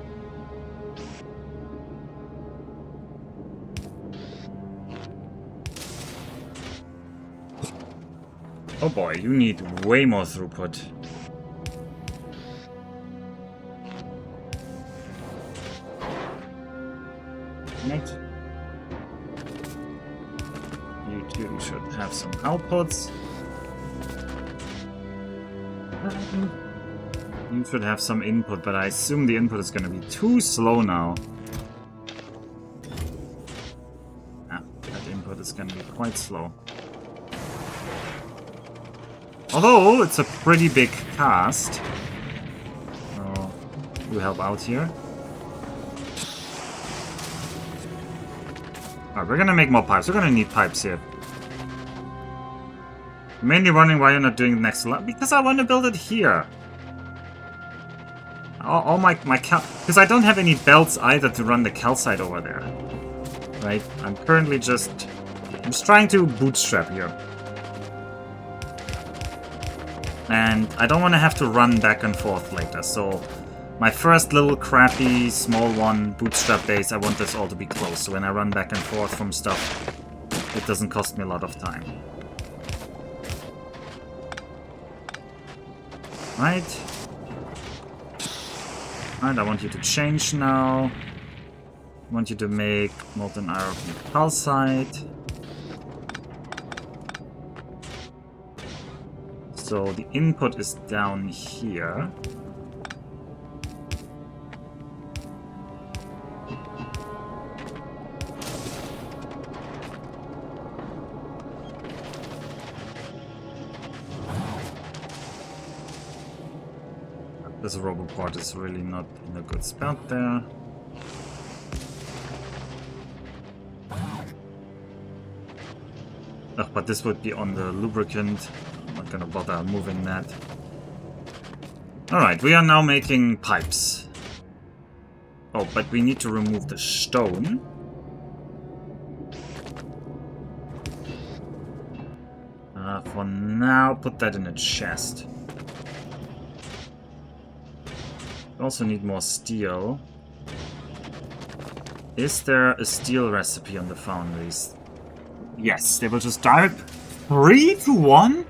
Oh boy, you need way more throughput. Next. You two should have some outputs. You should have some input, but I assume the input is going to be too slow now. Ah, that input is going to be quite slow. Although, it's a pretty big cast. So, you help out here. Alright, we're gonna make more pipes. We're gonna need pipes here. I'm mainly wondering why you're not doing the next lot. Because I want to build it here. All my because I don't have any belts either to run the calcite over there. Right? I'm currently just... I'm just trying to bootstrap here. And I don't want to have to run back and forth later, so my first little crappy small one bootstrap base, I want this all to be close, so when I run back and forth from stuff, it doesn't cost me a lot of time. Right? Right, I want you to change now. I want you to make molten iron from calcite. So the input is down here. This roboport is really not in a good spot there. Oh, but this would be on the lubricant. I'm not gonna bother moving that. Alright, we are now making pipes. Oh, but we need to remove the stone. For now, put that in a chest. We also need more steel. Is there a steel recipe on the foundries? Yes, they will just direct 3 to 1?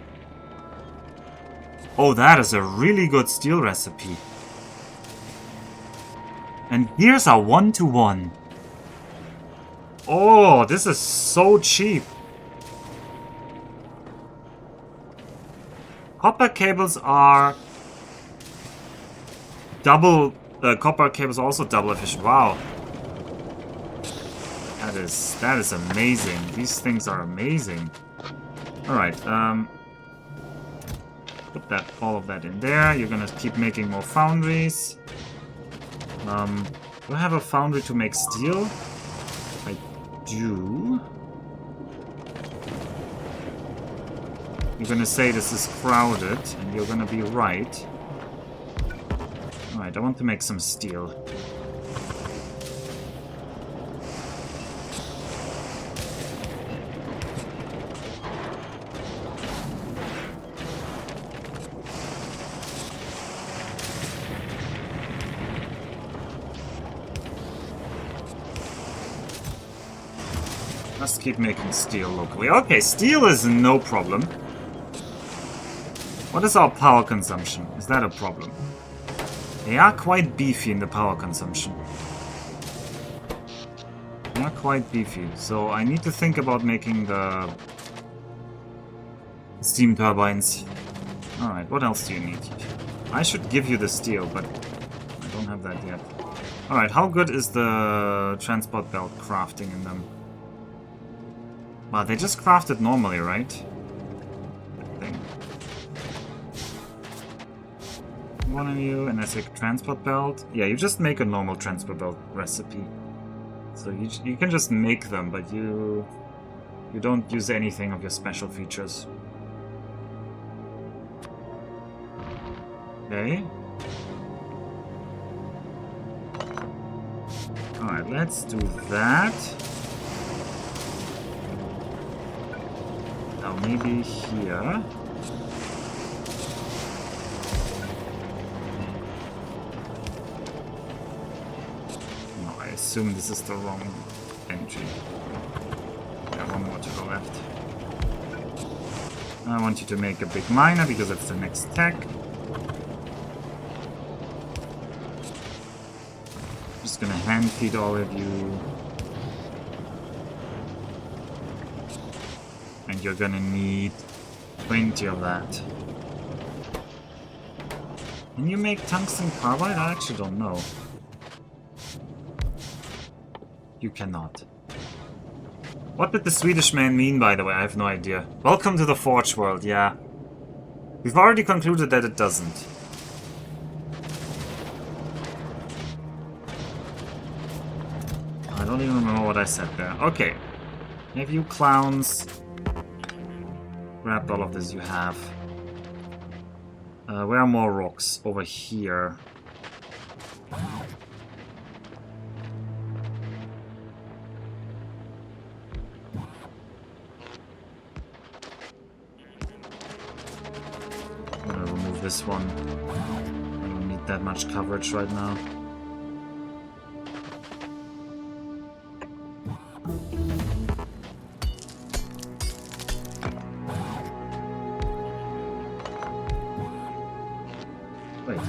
Oh, that is a really good steel recipe. And here's our 1-to-1. Oh, this is so cheap. Copper cables are double. Copper cables are also double efficient. Wow, that is amazing. These things are amazing. All right, put all of that in there. You're gonna keep making more foundries. Do I have a foundry to make steel? I do. You're gonna say this is crowded, and you're gonna be right. Alright, I want to make some steel. Let's keep making steel locally. Okay, steel is no problem. What is our power consumption? Is that a problem? They are quite beefy in the power consumption. They are quite beefy, so I need to think about making the steam turbines. Alright, what else do you need? I should give you the steel, but I don't have that yet. Alright, how good is the transport belt crafting in them? Wow, they just crafted normally, right? One of you, and I say transport belt. Yeah, you just make a normal transport belt recipe. So you can just make them, but you don't use anything of your special features. Okay. Alright, let's do that. Now maybe here. I assume this is the wrong entry. Yeah, one more to the left. I want you to make a big miner because that's the next tech. Just gonna hand feed all of you. And you're gonna need 20 of that. Can you make tungsten carbide? I actually don't know. You cannot. What did the Swedish man mean, by the way? I have no idea. Welcome to the Forge world, yeah. We've already concluded that it doesn't. I don't even remember what I said there. Okay. Have you clowns grabbed all of this you have? Where are more rocks? Over here. This one. I don't need that much coverage right now. Wait.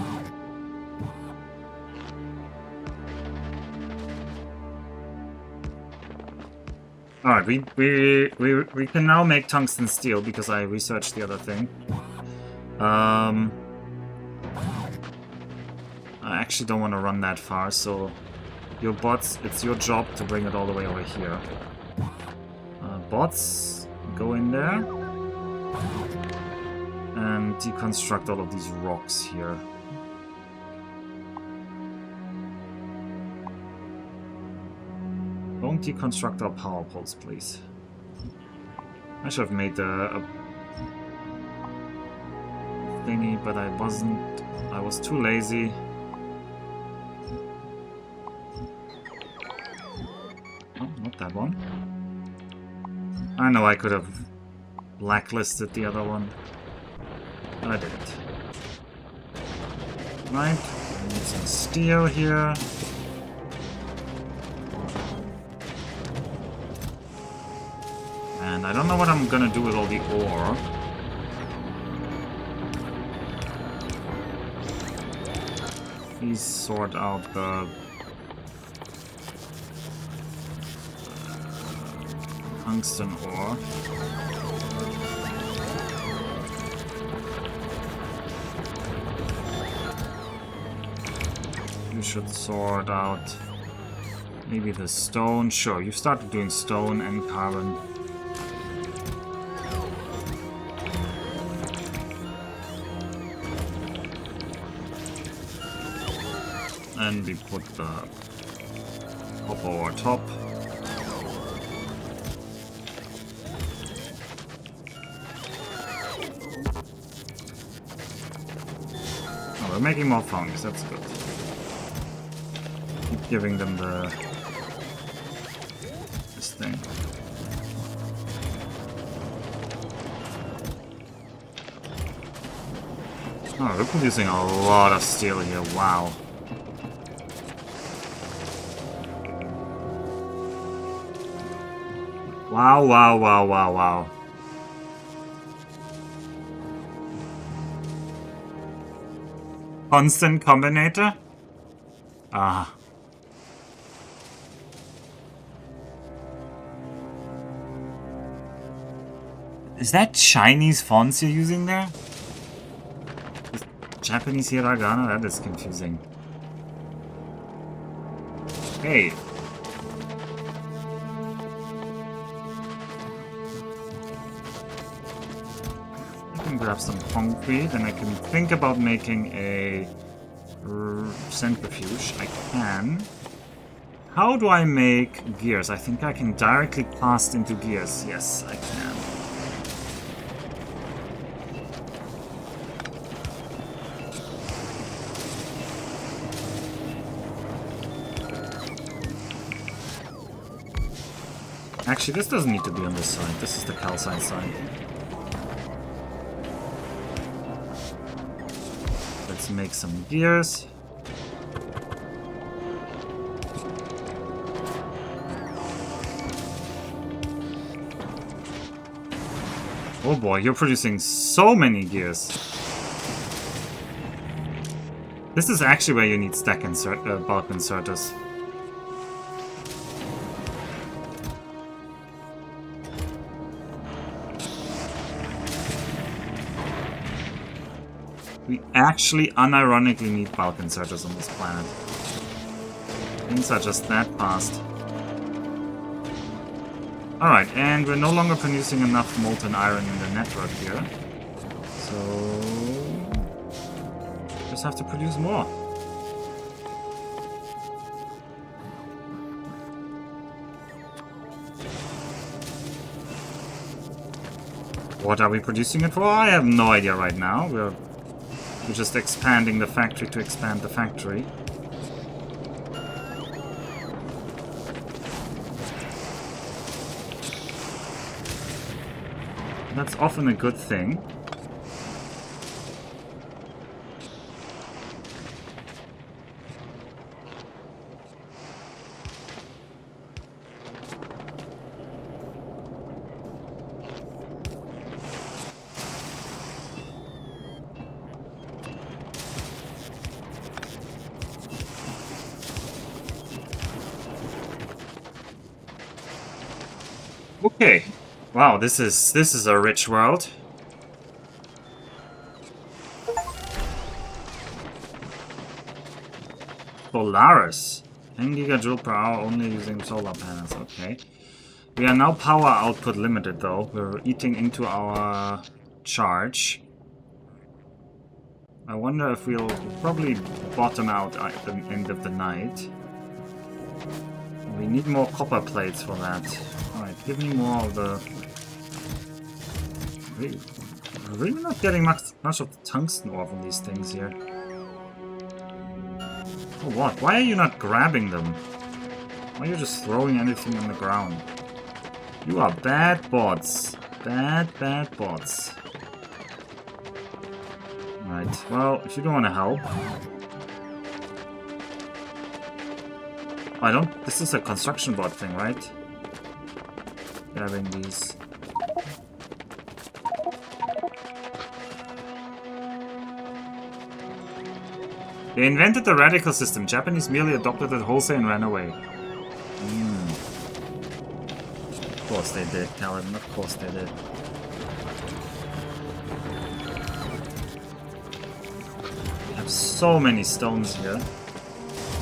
Alright, we can now make tungsten steel because I researched the other thing. I actually don't want to run that far, so your bots, it's your job to bring it all the way over here. Bots, go in there and deconstruct all of these rocks here. Don't deconstruct our power poles, please. I should have made a thingy, but I wasn't. I was too lazy. Oh, not that one. I know I could have blacklisted the other one. But I didn't. Right, I need some steel here. And I don't know what I'm gonna do with all the ore. Please sort out the tungsten ore. You should sort out maybe the stone. Sure, you've started doing stone and carbon. And we put the copper ore top. Oh, we're making more foundries, that's good. Keep giving them this thing. Oh, we're producing a lot of steel here, wow. Wow, wow, wow, wow, wow. Constant combinator? Ah. Is that Chinese fonts you're using there? Japanese hiragana? That is confusing. Hey. Grab some concrete, and I can think about making a centrifuge. I can. How do I make gears? I think I can directly cast into gears. Yes, I can. Actually, this doesn't need to be on this side. This is the calcine side. Let's make some gears. Oh boy, you're producing so many gears. This is actually where you need stack bulk inserters. We actually unironically need bulk inserters on this planet. Things are just that fast. Alright, and we're no longer producing enough molten iron in the network here. So just have to produce more. What are we producing it for? I have no idea right now. We're just expanding the factory to expand the factory. That's often a good thing. Okay. Wow, this is a rich world. Polaris. 10 gigajoule per hour only using solar panels. Okay. We are now power output limited though. We're eating into our charge. I wonder if we'll probably bottom out at the end of the night. We need more copper plates for that. Alright, give me more of the... We're really not getting much of the tungsten ore from these things here. Oh, what? Why are you not grabbing them? Why are you just throwing anything on the ground? You are bad bots. Bad bots. Right, well, if you don't want to help... I don't... This is a construction bot thing, right? Grabbing these. They invented the radical system. Japanese merely adopted it wholesale and ran away. Of course they did, Kaladin. Of course they did. We have so many stones here.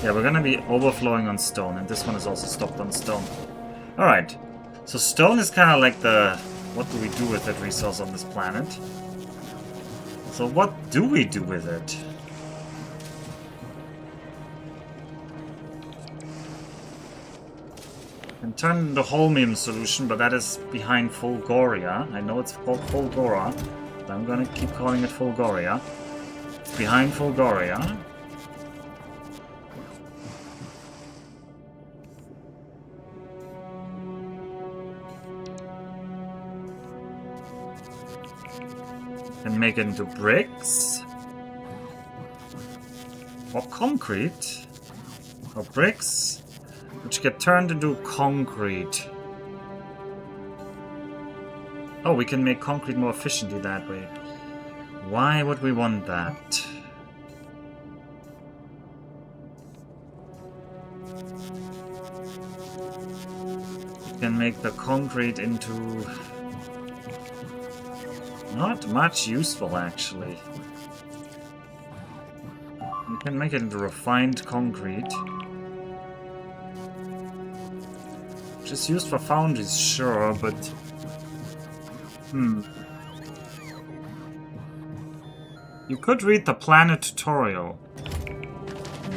Yeah, we're gonna be overflowing on stone, and this one is also stopped on stone. Alright. So stone is kind of like the... What do we do with that resource on this planet? So what do we do with it? Can turn into holmium solution, but that is behind Fulgoria. I know it's called Fulgora, but I'm gonna keep calling it Fulgoria. It's behind Fulgoria. Can make it into bricks. Or concrete. Or bricks. Which get turned into concrete. Oh, we can make concrete more efficiently that way. Why would we want that? We can make the concrete into... Not much useful, actually. We can make it into refined concrete. Which is used for foundries, sure, but... You could read the planet tutorial.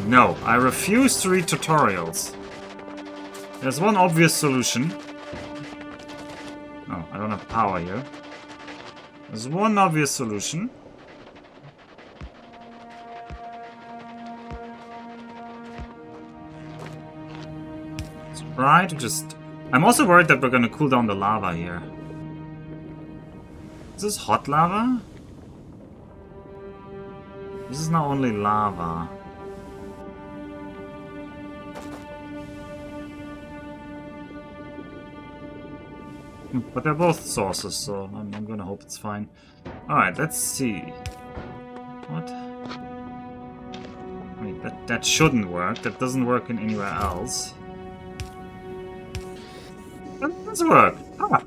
No, I refuse to read tutorials. There's one obvious solution. Oh, I don't have power here. There's one obvious solution. Let's try to just... I'm also worried that we're gonna cool down the lava here. Is this hot lava? This is not only lava. But they're both sources, so I'm gonna hope it's fine. Alright, let's see. What? Wait, that shouldn't work. That doesn't work in anywhere else. That does work. Ah!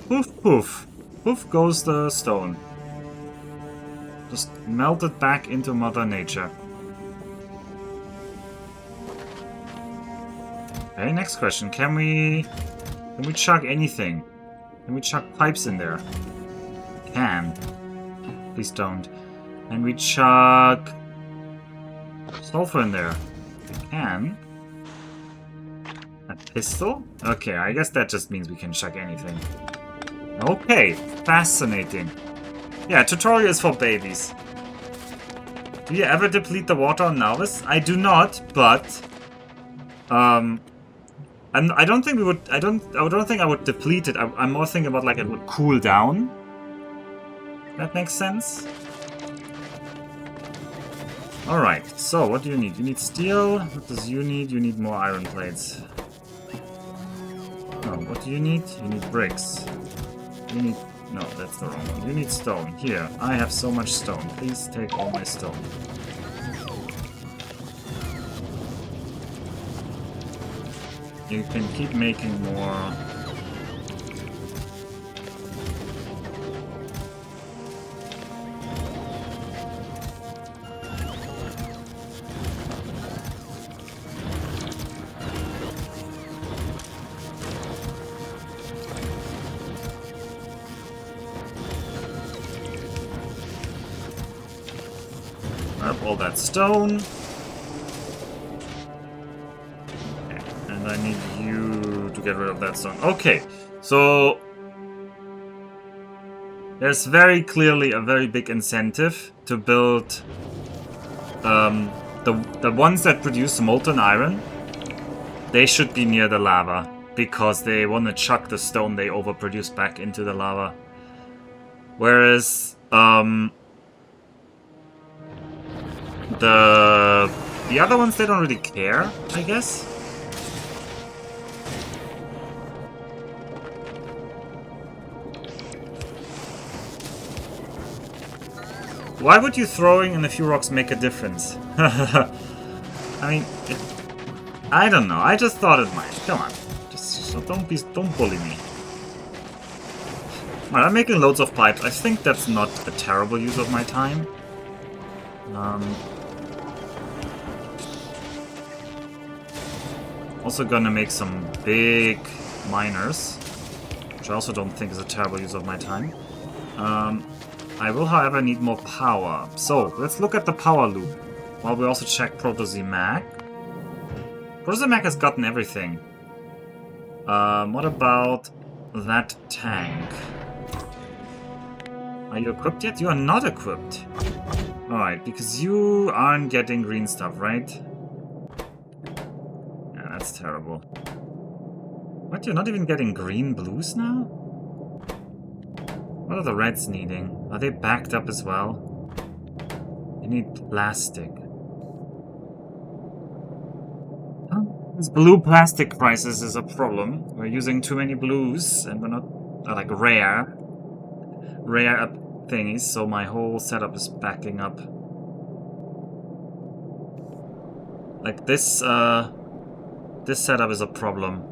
Poof, poof. Poof goes the stone. Just melt it back into Mother Nature. Okay, next question. Can we chuck anything? Can we chuck pipes in there? Can. Please don't. Can we chuck sulfur in there? We can. A pistol? Okay, I guess that just means we can chuck anything. Okay, fascinating. Yeah, tutorial is for babies. Do you ever deplete the water on Nauvis? I do not, but I don't think we would. I don't think I would deplete it. I'm more thinking about like it would cool down. That makes sense. All right. So what do you need? You need steel. What does you need? You need more iron plates. Oh, what do you need? You need bricks. You need... No, that's the wrong one. You need stone. Here, I have so much stone. Please take all my stone. You can keep making more... all that stone. Okay. And I need you to get rid of that stone. Okay, so there's very clearly a very big incentive to build the ones that produce molten iron. They should be near the lava because they want to chuck the stone they overproduce back into the lava. Whereas the other ones, they don't really care, I guess. Why would you throwing in a few rocks make a difference? I mean, I don't know. I just thought it might. Come on. Just So don't bully me. Alright, I'm making loads of pipes. I think that's not a terrible use of my time. Also gonna make some big miners, which I also don't think is a terrible use of my time. I will, however, need more power. So, let's look at the power loop, while we also check Proto-Z-Mag. Proto-Z-Mag has gotten everything. What about that tank? Are you equipped yet? You are not equipped. Alright, because you aren't getting green stuff, right? Yeah, that's terrible. What, you're not even getting green blues now? What are the reds needing? Are they backed up as well? You need plastic. Huh? This blue plastic crisis is a problem. We're using too many blues, and we're not... like, rare thingies, so my whole setup is backing up. Like, this setup is a problem.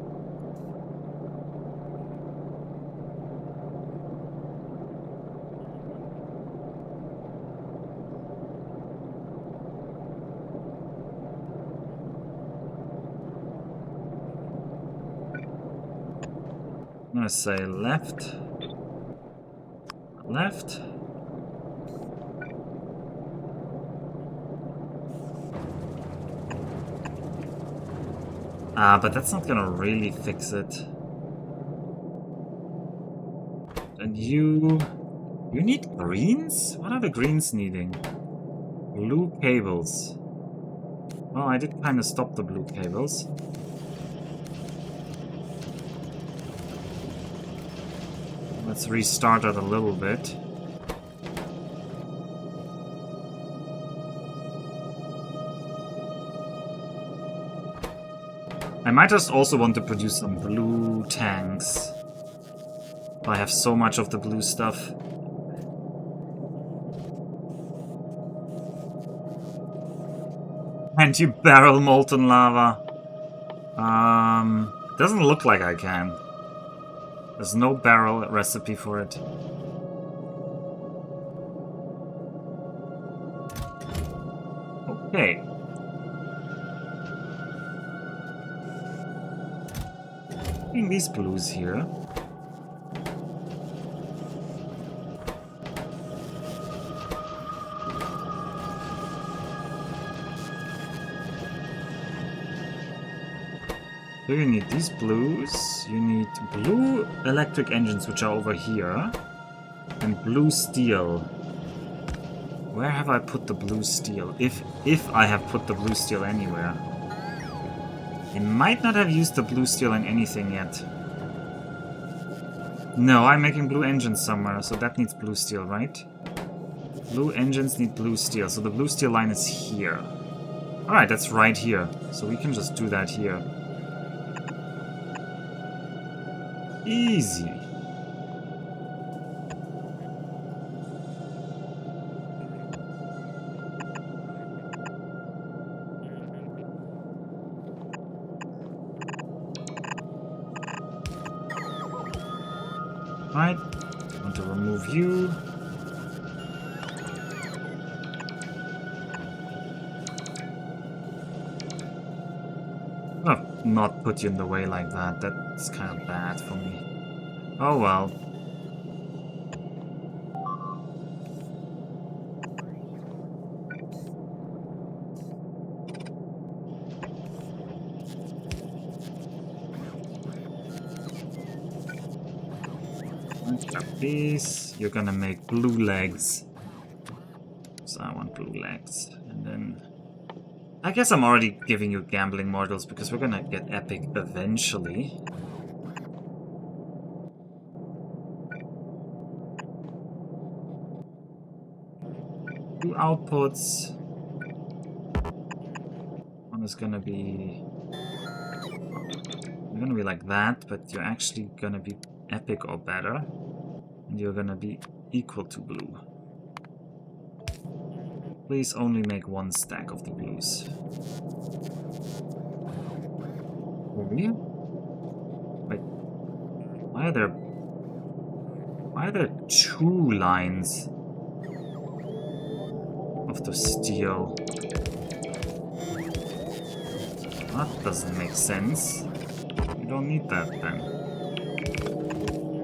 I'm gonna say left. Left. But that's not gonna really fix it. And you need greens? What are the greens needing? Blue cables. Well, I did kind of stop the blue cables. Let's restart it a little bit. I might just also want to produce some blue tanks. I have so much of the blue stuff. And you barrel molten lava. Doesn't look like I can. There's no barrel recipe for it. Okay. Putting these blues here. So you need these blues, you need blue electric engines, which are over here, and blue steel. Where have I put the blue steel? If I have put the blue steel anywhere. I might not have used the blue steel in anything yet. No, I'm making blue engines somewhere, so that needs blue steel, right? Blue engines need blue steel, so the blue steel line is here. Alright, that's right here, so we can just do that here. Easy. Right. I want to remove you. Oh, not put you in the way like that. That's kind of bad for me. Oh well. These, you're gonna make blue legs. So I want blue legs. And then I guess I'm already giving you gambling models because we're gonna get epic eventually. Two outputs. One is gonna be... You're gonna be like that, but you're actually gonna be epic or better. And you're gonna be equal to blue. Please only make one stack of the blues. Really? Wait, Why are there 2 lines of the steel? That doesn't make sense. You don't need that then.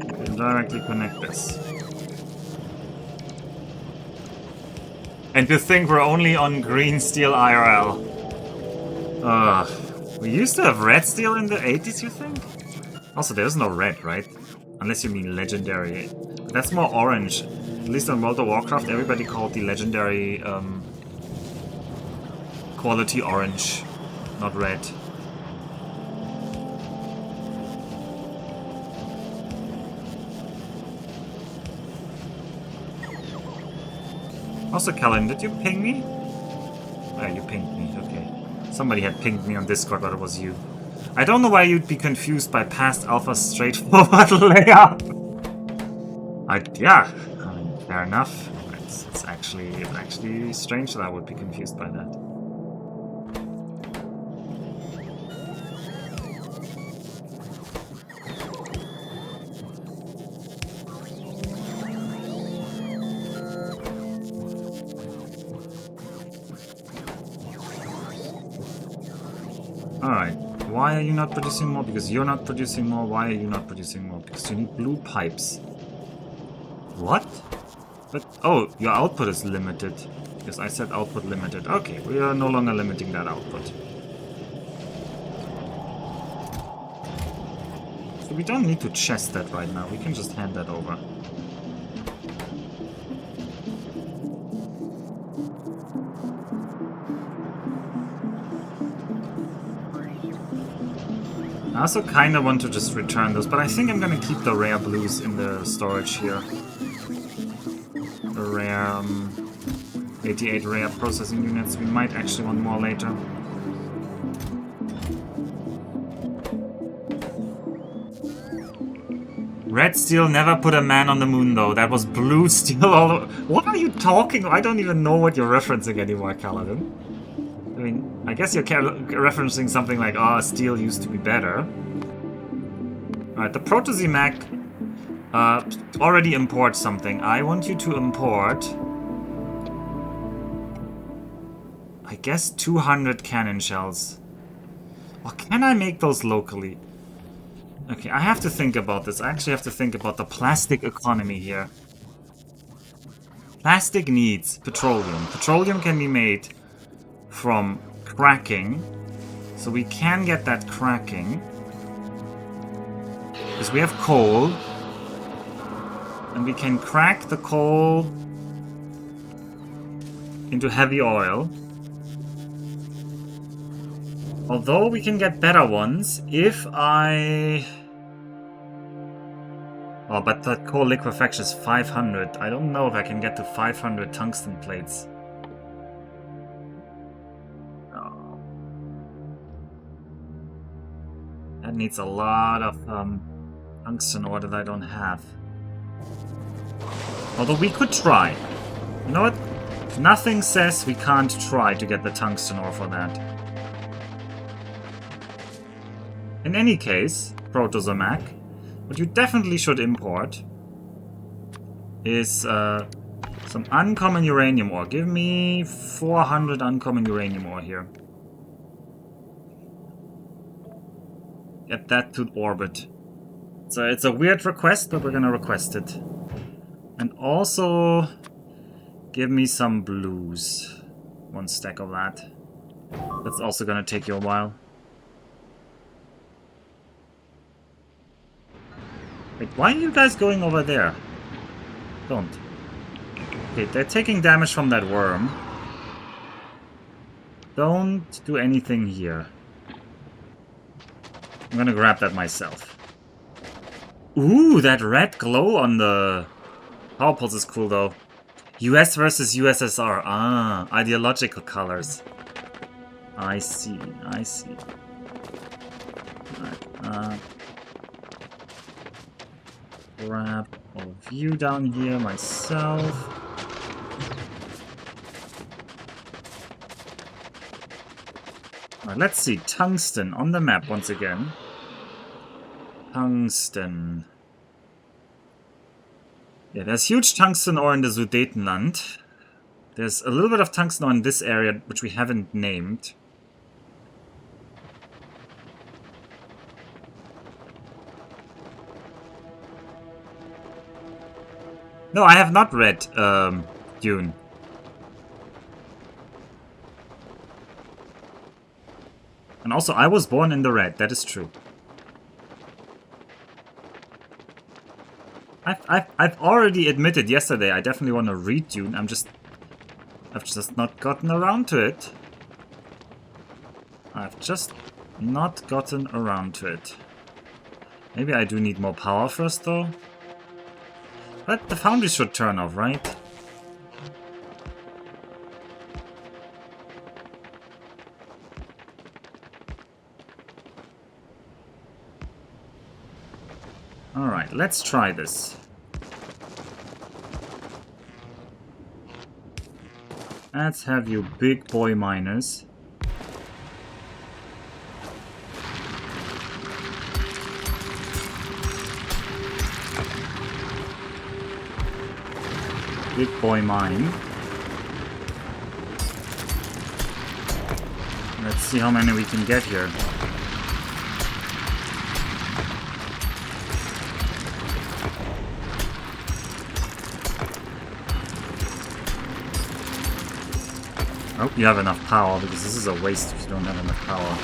You can directly connect this. And to think we're only on green steel IRL. We used to have red steel in the 80s, you think? Also, there's no red, right? Unless you mean legendary. That's more orange. At least on World of Warcraft, everybody called the legendary quality orange, not red. Also, Callum, did you ping me? Oh, you pinged me, okay. Somebody had pinged me on Discord, but it was you. I don't know why you'd be confused by past alpha's straightforward layout. Yeah, I mean, fair enough. It's actually strange that I would be confused by that. Alright, why are you not producing more? Because you're not producing more. Why are you not producing more? Because you need blue pipes. What? But, oh, your output is limited. Yes, I said output limited. Okay, we are no longer limiting that output. So we don't need to chest that right now. We can just hand that over. I also kind of want to just return those, but I think I'm gonna keep the rare blues in the storage here. The rare 88 rare processing units. We might actually want more later. Red steel never put a man on the moon, though. That was blue steel all over. What are you talking? I don't even know what you're referencing anymore, Kaladin. I mean, I guess you're referencing something like, oh, steel used to be better. Alright, the Protozemac already imports something. I want you to import, I guess, 200 cannon shells. Or can I make those locally? Okay, I have to think about this. I actually have to think about the plastic economy here. Plastic needs petroleum. Petroleum can be made from cracking, so we can get that cracking because we have coal, and we can crack the coal into heavy oil. Although we can get better ones if I... Oh, but that coal liquefaction is 500. I don't know if I can get to 500 tungsten plates. That needs a lot of tungsten ore that I don't have. Although we could try. You know what? Nothing says we can't try to get the tungsten ore for that. In any case, Protozemac, what you definitely should import is some uncommon uranium ore. Give me 400 uncommon uranium ore here. Get that to orbit. So it's a weird request, but we're gonna request it. And also give me some blues. 1 stack of that. That's also gonna take you a while. Wait, why are you guys going over there? Don't. Okay, they're taking damage from that worm. Don't do anything here. I'm gonna grab that myself. Ooh, that red glow on the power pulse is cool though. US versus USSR. Ah, ideological colors. I see, I see. Right, grab all of you down here myself. Alright, let's see. Tungsten on the map once again. Tungsten. Yeah, there's huge tungsten ore in the Sudetenland. There's a little bit of tungsten ore in this area, which we haven't named. No, I have not read Dune. And also, I was born in the red. That is true. I've already admitted yesterday I definitely want to read Dune. I've just not gotten around to it. I've just not gotten around to it. Maybe I do need more power first, though. But the foundry should turn off, right? Alright, let's try this. Let's have you big boy miners. Big boy mine. Let's see how many we can get here. I hope you have enough power, because this is a waste if you don't have enough power.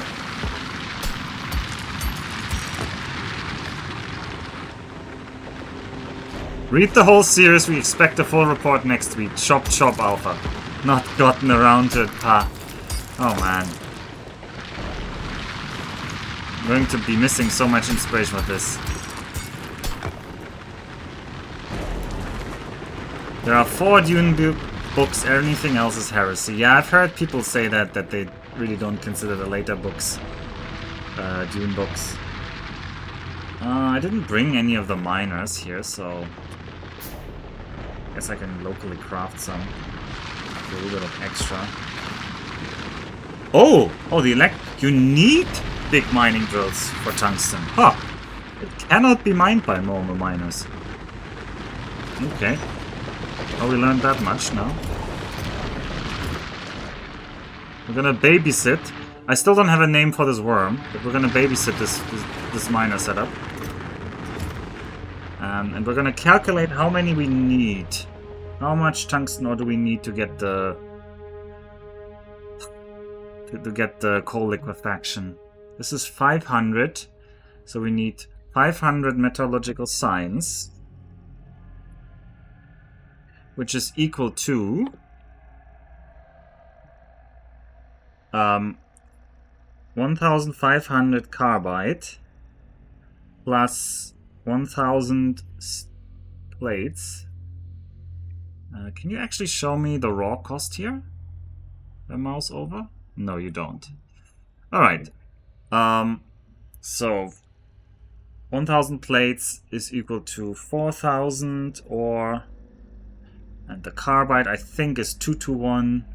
Read the whole series, we expect a full report next week. Chop chop alpha. Not gotten around to it, pa. Oh man. I'm going to be missing so much inspiration with this. There are 4 Dune books, anything else is heresy. Yeah, I've heard people say that they really don't consider the later books Dune books. I didn't bring any of the miners here, so I guess I can locally craft some. A little bit of extra. Oh, the you need big mining drills for tungsten. Huh. It cannot be mined by normal miners. Okay. Oh, we learned that much now. We're gonna babysit. I still don't have a name for this worm, but we're gonna babysit this miner setup. And we're gonna calculate how many we need. How much tungsten ore do we need to get the coal liquefaction? This is 500, so we need 500 metallurgical science, which is equal to 1,500 carbide plus 1,000 plates. Can you actually show me the raw cost here? The mouse over? No, you don't. Alright. So 1,000 plates is equal to 4,000 ore. And the carbide, I think, is 221.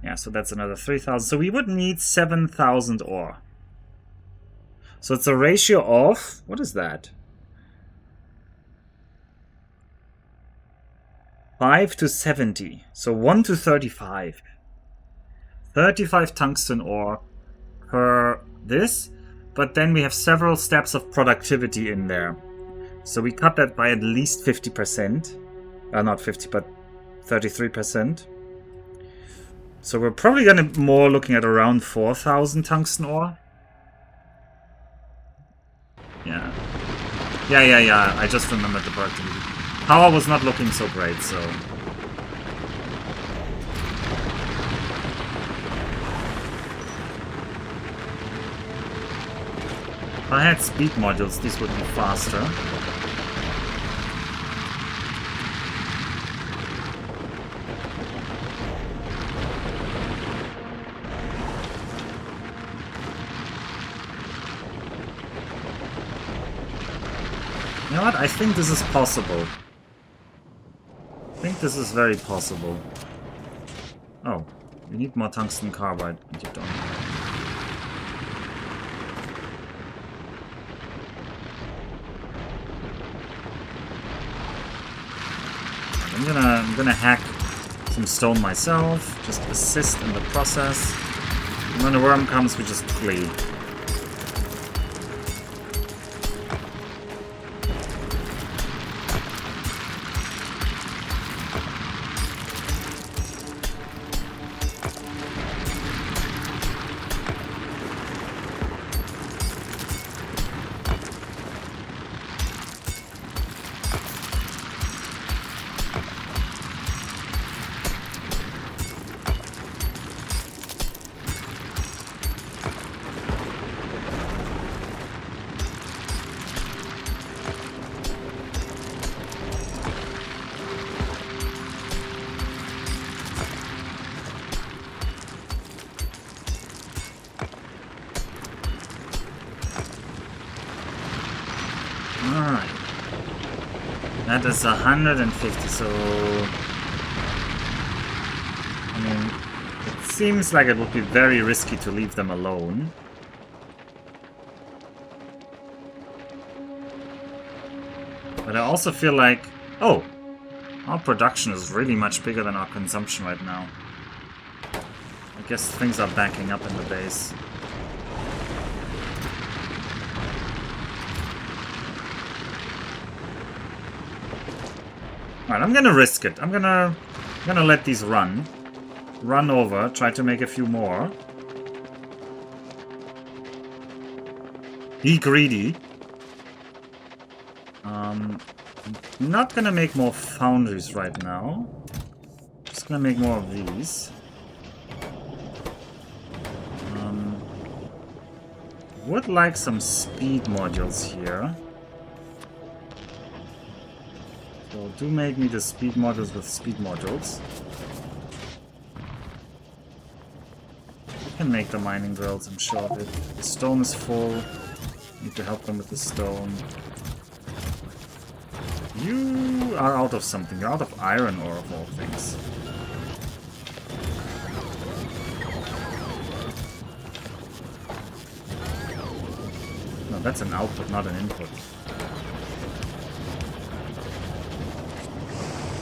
Yeah, so that's another 3,000. So we would need 7,000 ore. So it's a ratio of... what is that? 5 to 70. So 1 to 35. 35 tungsten ore per this. But then we have several steps of productivity in there. So we cut that by at least 50%. Not 50, but 33%. So we're probably going to more looking at around 4,000 tungsten ore. Yeah. Yeah. I just remembered the productivity. Power was not looking so great, so... if I had speed modules, this would be faster. You know what? I think this is possible. I think this is very possible. Oh, we need more tungsten carbide, and you don't. I'm gonna hack some stone myself, just assist in the process. And when the worm comes, we just flee. Alright. That is 150, so... I mean, it seems like it would be very risky to leave them alone. But I also feel like... Oh! Our production is really much bigger than our consumption right now. I guess things are backing up in the base. Alright, I'm gonna risk it. I'm gonna let these run. Run over, try to make a few more. Be greedy. I'm not gonna make more foundries right now. Just gonna make more of these. Would like some speed modules here. So do make me the speed modules with speed modules. I can make the mining drills, I'm sure of it. The stone is full. Need to help them with the stone. You are out of something. You're out of iron ore of all things. No, that's an output, not an input.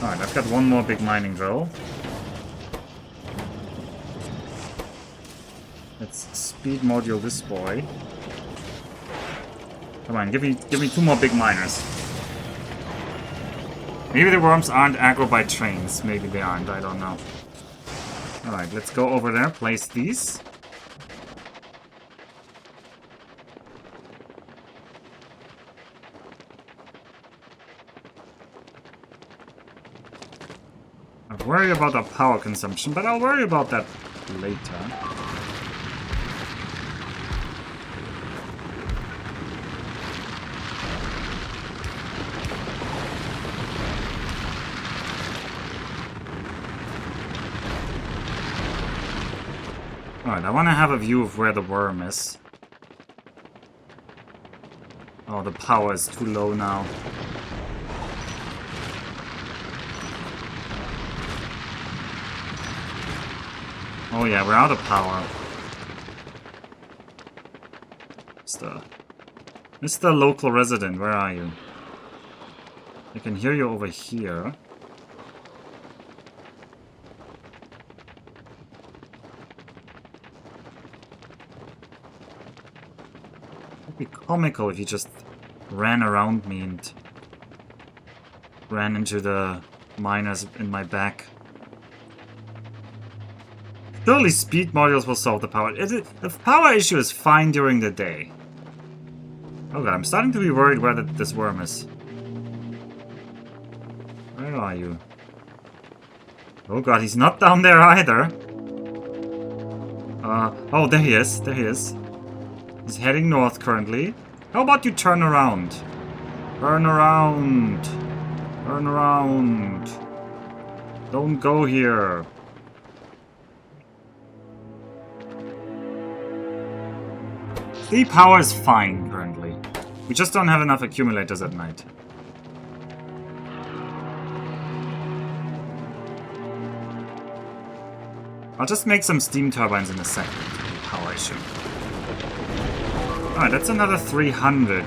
Alright, I've got one more big mining drill. Let's speed module this boy. Come on, give me two more big miners. Maybe the worms aren't aggro by trains. Maybe they aren't, I don't know. Alright, let's go over there, place these. I worry about our power consumption, but I'll worry about that later. Alright, I want to have a view of where the worm is. Oh, the power is too low now. Oh yeah, we're out of power. Mr. Local Resident, where are you? I can hear you over here. It'd be comical if you just ran around me and ran into the miners in my back. Surely speed modules will solve the power. The power issue is fine during the day. Oh god, I'm starting to be worried where this worm is. Where are you? Oh god, he's not down there either. Oh, there he is. There he is. He's heading north currently. How about you turn around? Turn around. Turn around. Don't go here. The power is fine currently. We just don't have enough accumulators at night. I'll just make some steam turbines in a second. Power issue. Alright, that's another 300.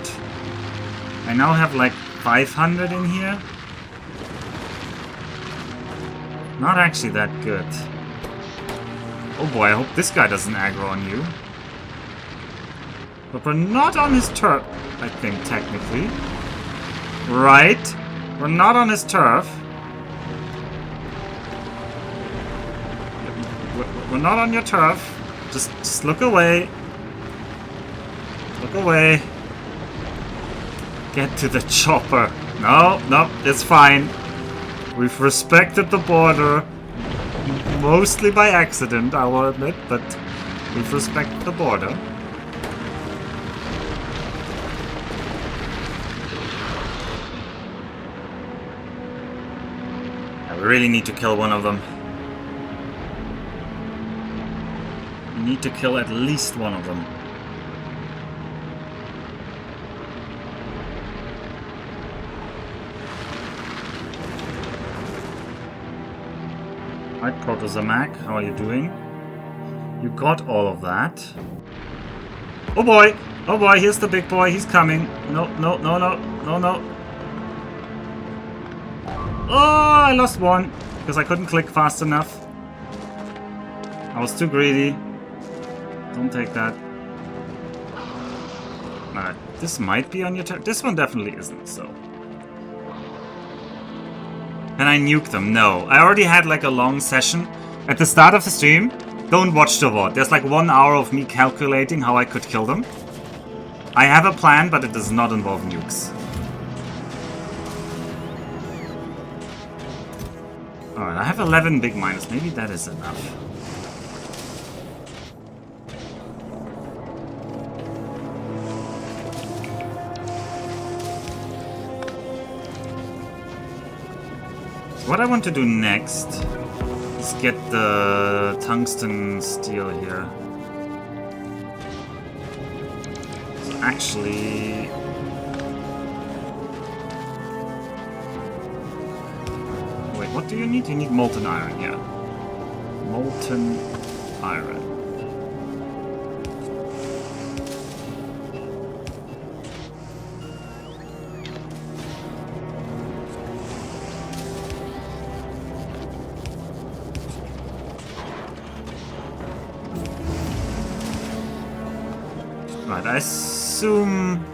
I now have like 500 in here. Not actually that good. Oh boy, I hope this guy doesn't aggro on you. But we're not on his turf, I think, technically. Right? We're not on his turf. We're not on your turf. Just look away. Look away. Get to the chopper. No, it's fine. We've respected the border. Mostly by accident, I will admit, but we've respected the border. I really need to kill one of them. We need to kill at least one of them. Right, Protozomac, how are you doing? You got all of that. Oh boy! Oh boy, here's the big boy, he's coming. No. Oh, I lost one, because I couldn't click fast enough. I was too greedy. Don't take that. Alright, this might be on your turn. This one definitely isn't, so... Can I nuke them? No. I already had like a long session. At the start of the stream, don't watch the VOD. There's like 1 hour of me calculating how I could kill them. I have a plan, but it does not involve nukes. Alright, I have 11 big miners. Maybe that is enough. What I want to do next is get the tungsten steel here. So actually... Wait, what do you need? You need molten iron, yeah. Molten iron. I assume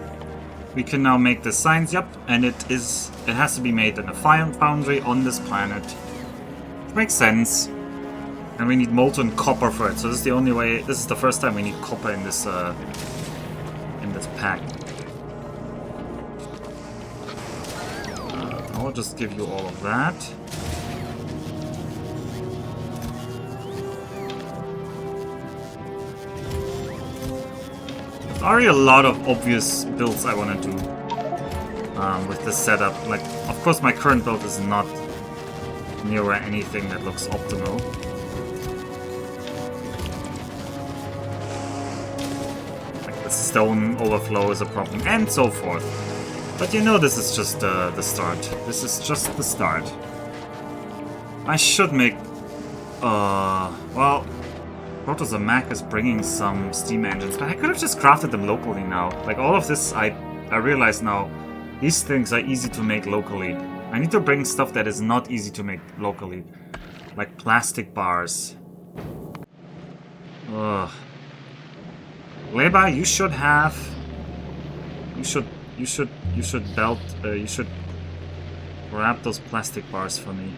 we can now make the signs, yep, and it has to be made in a foundry on this planet. Which makes sense. And we need molten copper for it, so this is the only way, this is the first time we need copper in this pack. I'll just give you all of that. There are a lot of obvious builds I want to do with this setup. Like, of course, my current build is not near anything that looks optimal. Like, the stone overflow is a problem, and so forth. But you know, this is just the start. This is just the start. I should make... well... Protozomac is bringing some steam engines, but I could have just crafted them locally now. Like, all of this, I realize now, these things are easy to make locally. I need to bring stuff that is not easy to make locally. Like plastic bars. Ugh. Leba, you should have... You should belt... you should grab those plastic bars for me.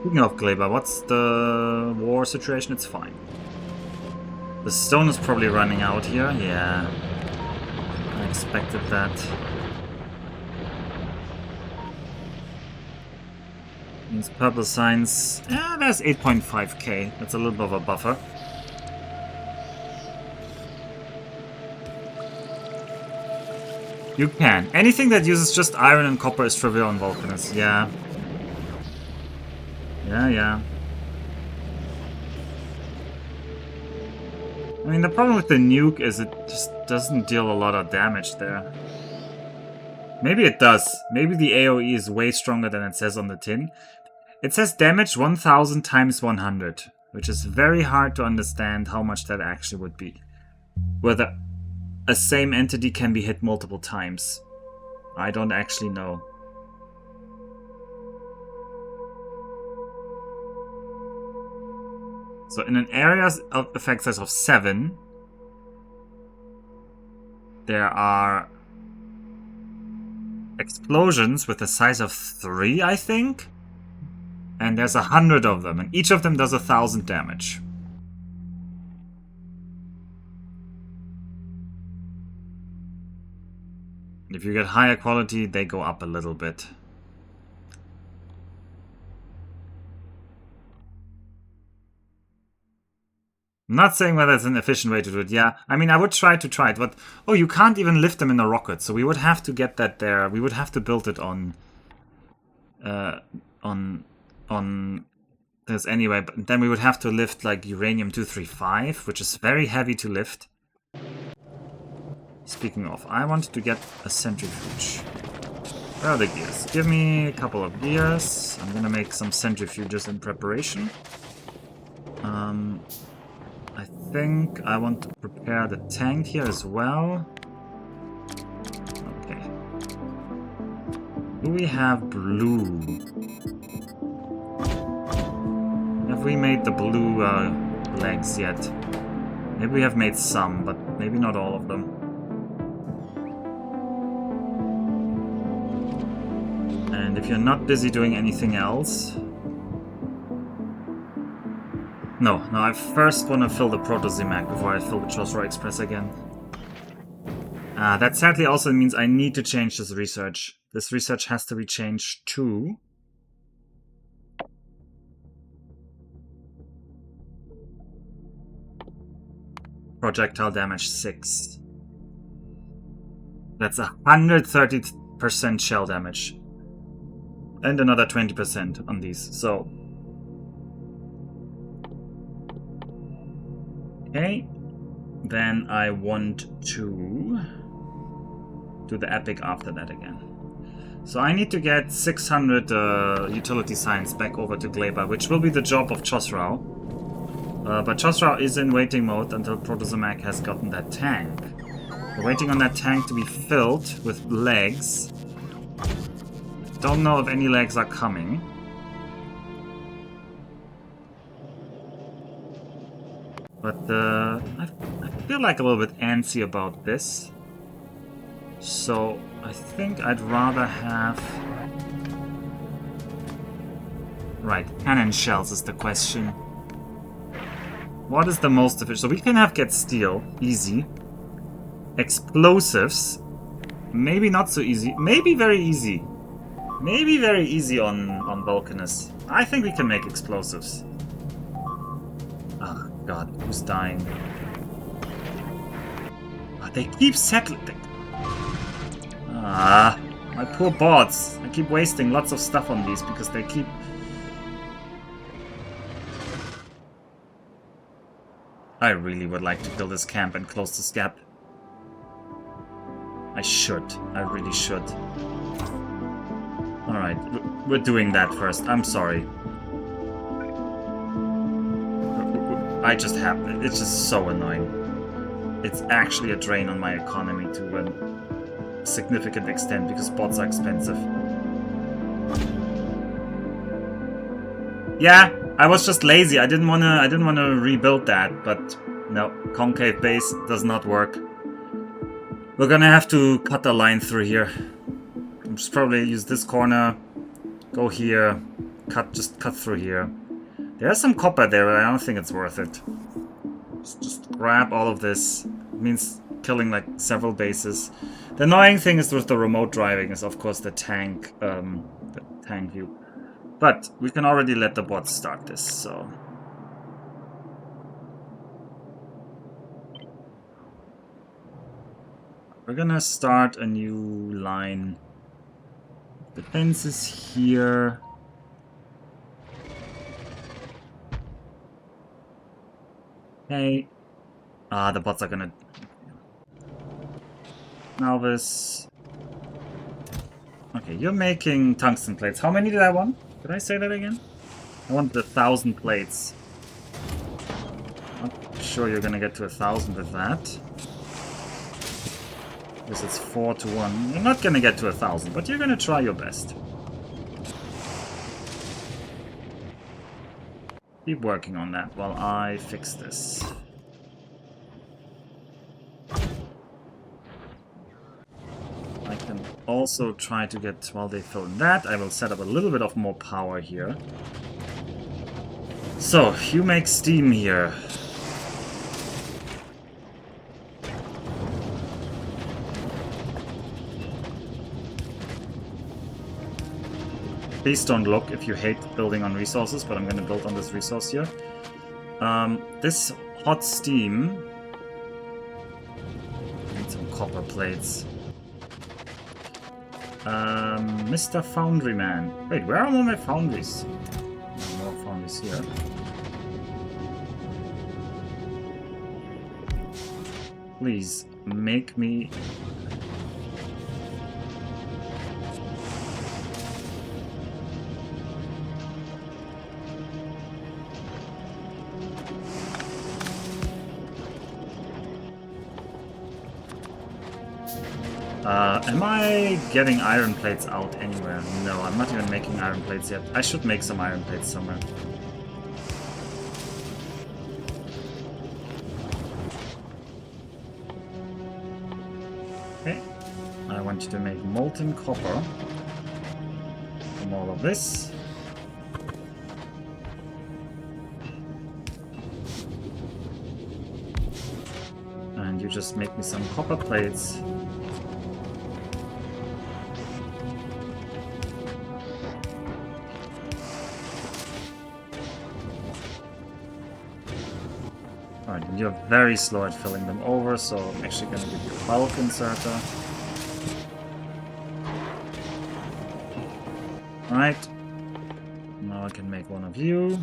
Speaking of Gleba, what's the war situation? It's fine. The stone is probably running out here. Yeah. I expected that. Means purple signs. Yeah, there's 8.5k. That's a little bit of a buffer. You can. Anything that uses just iron and copper is trivial on Vulcanus. Yeah. Yeah. I mean, the problem with the nuke is it just doesn't deal a lot of damage there. Maybe it does. Maybe the AoE is way stronger than it says on the tin. It says damage 1000 times 100, which is very hard to understand how much that actually would be. Whether a same entity can be hit multiple times. I don't actually know. So in an area of effect size of 7, there are explosions with a size of 3, I think? And there's 100 of them, and each of them does 1000 damage. If you get higher quality, they go up a little bit. I'm not saying whether it's an efficient way to do it. Yeah, I mean, I would try it, but... Oh, you can't even lift them in a rocket, so we would have to get that there. We would have to build it on this anyway, but then we would have to lift, like, uranium-235, which is very heavy to lift. Speaking of, I want to get a centrifuge. Where are the gears? Give me a couple of gears. I'm gonna make some centrifuges in preparation. I think I want to prepare the tank here as well. Okay. Do we have blue? Have we made the blue legs yet? Maybe we have made some, but maybe not all of them. And if you're not busy doing anything else... No, I first want to fill the Proto-Zimac before I fill the Chosrow Express again. That sadly also means I need to change this research. This research has to be changed to... projectile damage 6. That's 130% shell damage. And another 20% on these, so... Okay, then I want to do the epic after that again. So I need to get 600 utility science back over to Gleba, which will be the job of Chosrow. But Chosrow is in waiting mode until Proto-Zimac has gotten that tank. We're waiting on that tank to be filled with legs. Don't know if any legs are coming. But I feel like a little bit antsy about this. So I think I'd rather have... Right, cannon shells is the question. What is the most efficient? So we can get steel, easy. Explosives, maybe not so easy. Maybe very easy. Maybe very easy on Vulcanus. I think we can make explosives. Oh god, who's dying? Oh, they keep settling. My poor bots. I keep wasting lots of stuff on these because they keep... I really would like to kill this camp and close this gap. I should. I really should. Alright, we're doing that first. I'm sorry. I just have... It's just so annoying. It's actually a drain on my economy to a significant extent because bots are expensive. Yeah, I was just lazy. I didn't wanna rebuild that, but no, concave base does not work. We're gonna have to cut a line through here. I'll just probably use this corner, go here, just cut through here. There's some copper there, but I don't think it's worth it. Just grab all of this. It means killing like several bases. The annoying thing is with the remote driving is of course the tank view. But we can already let the bots start this, so... We're gonna start a new line. The fence is here. Okay. The bots are gonna... Malvis. Okay, you're making tungsten plates. How many did I want? Did I say that again? I want the 1,000 plates. Not sure you're gonna get to 1,000 with that. Because it's 4 to 1. You're not gonna get to 1,000, but you're gonna try your best. Keep working on that while I fix this. I can also try to get, while they fill in that, I will set up a little bit of more power here. So, you make steam here. Please don't look if you hate building on resources, but I'm going to build on this resource here. This hot steam... Need some copper plates. Mr. Foundry Man. Wait, where are all my foundries? More foundries here. Please, make me... am I getting iron plates out anywhere? No, I'm not even making iron plates yet. I should make some iron plates somewhere. Okay. I want you to make molten copper from all of this. And you just make me some copper plates. Alright, you're very slow at filling them over, so I'm actually going to give you a bulk inserter. Alright. Now I can make one of you.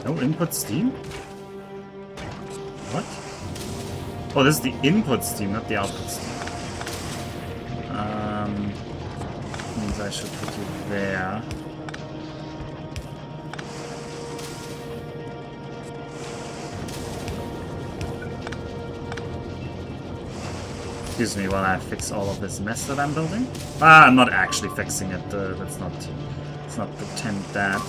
No input steam? What? Oh, this is the input steam, not the output steam. Means I should put you there. Excuse me while I fix all of this mess that I'm building. I'm not actually fixing it. Let's not pretend that.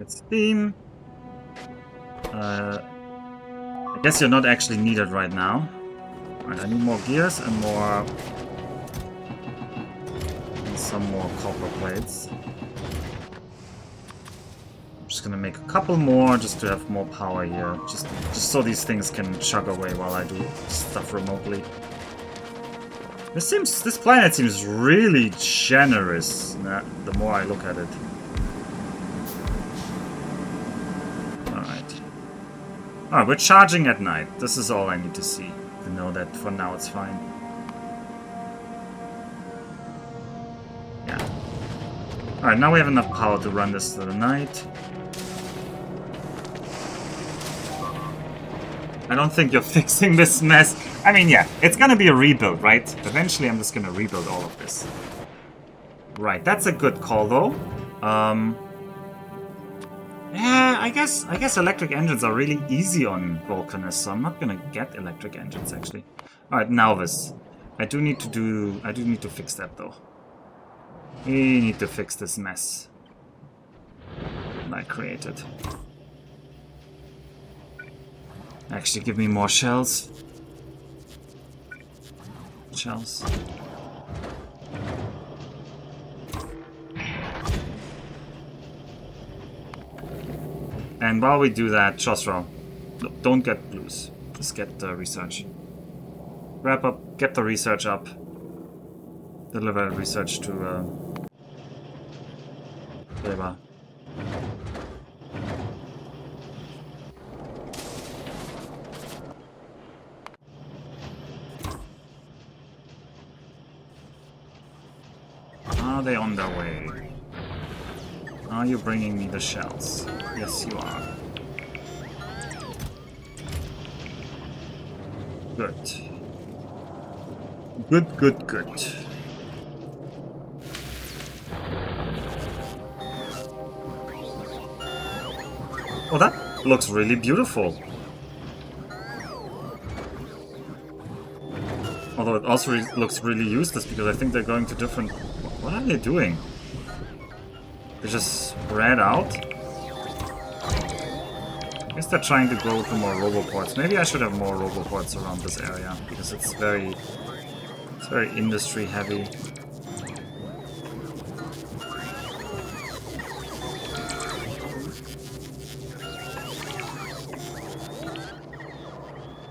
It's steam. I guess you're not actually needed right now. Alright, I need more gears and more... and some more copper plates. I'm just gonna make a couple more just to have more power here. Just so these things can chug away while I do stuff remotely. This planet seems really generous the more I look at it. Alright, we're charging at night. This is all I need to see. To know that for now it's fine. Yeah. Alright, now we have enough power to run this through the night. I don't think you're fixing this mess. I mean, yeah, it's gonna be a rebuild, right? Eventually I'm just gonna rebuild all of this. Right, that's a good call though. Yeah, I guess electric engines are really easy on Vulcanus, so I'm not gonna get electric engines actually. Alright, now this. I do need to fix that though. We need to fix this mess that I created. Actually, give me more shells. Shells. And while we do that, Chosro, don't get blues. Just get the research. Wrap up, get the research up. Deliver research to Weber. Are they on their way? Are you bringing me the shells? Yes, you are. Good. Good, good, good. Oh, that looks really beautiful. Although it also looks really useless because I think they're going to different... What are they doing? They just spread out? I guess they're trying to go to more roboports. Maybe I should have more roboports around this area because it's very industry heavy.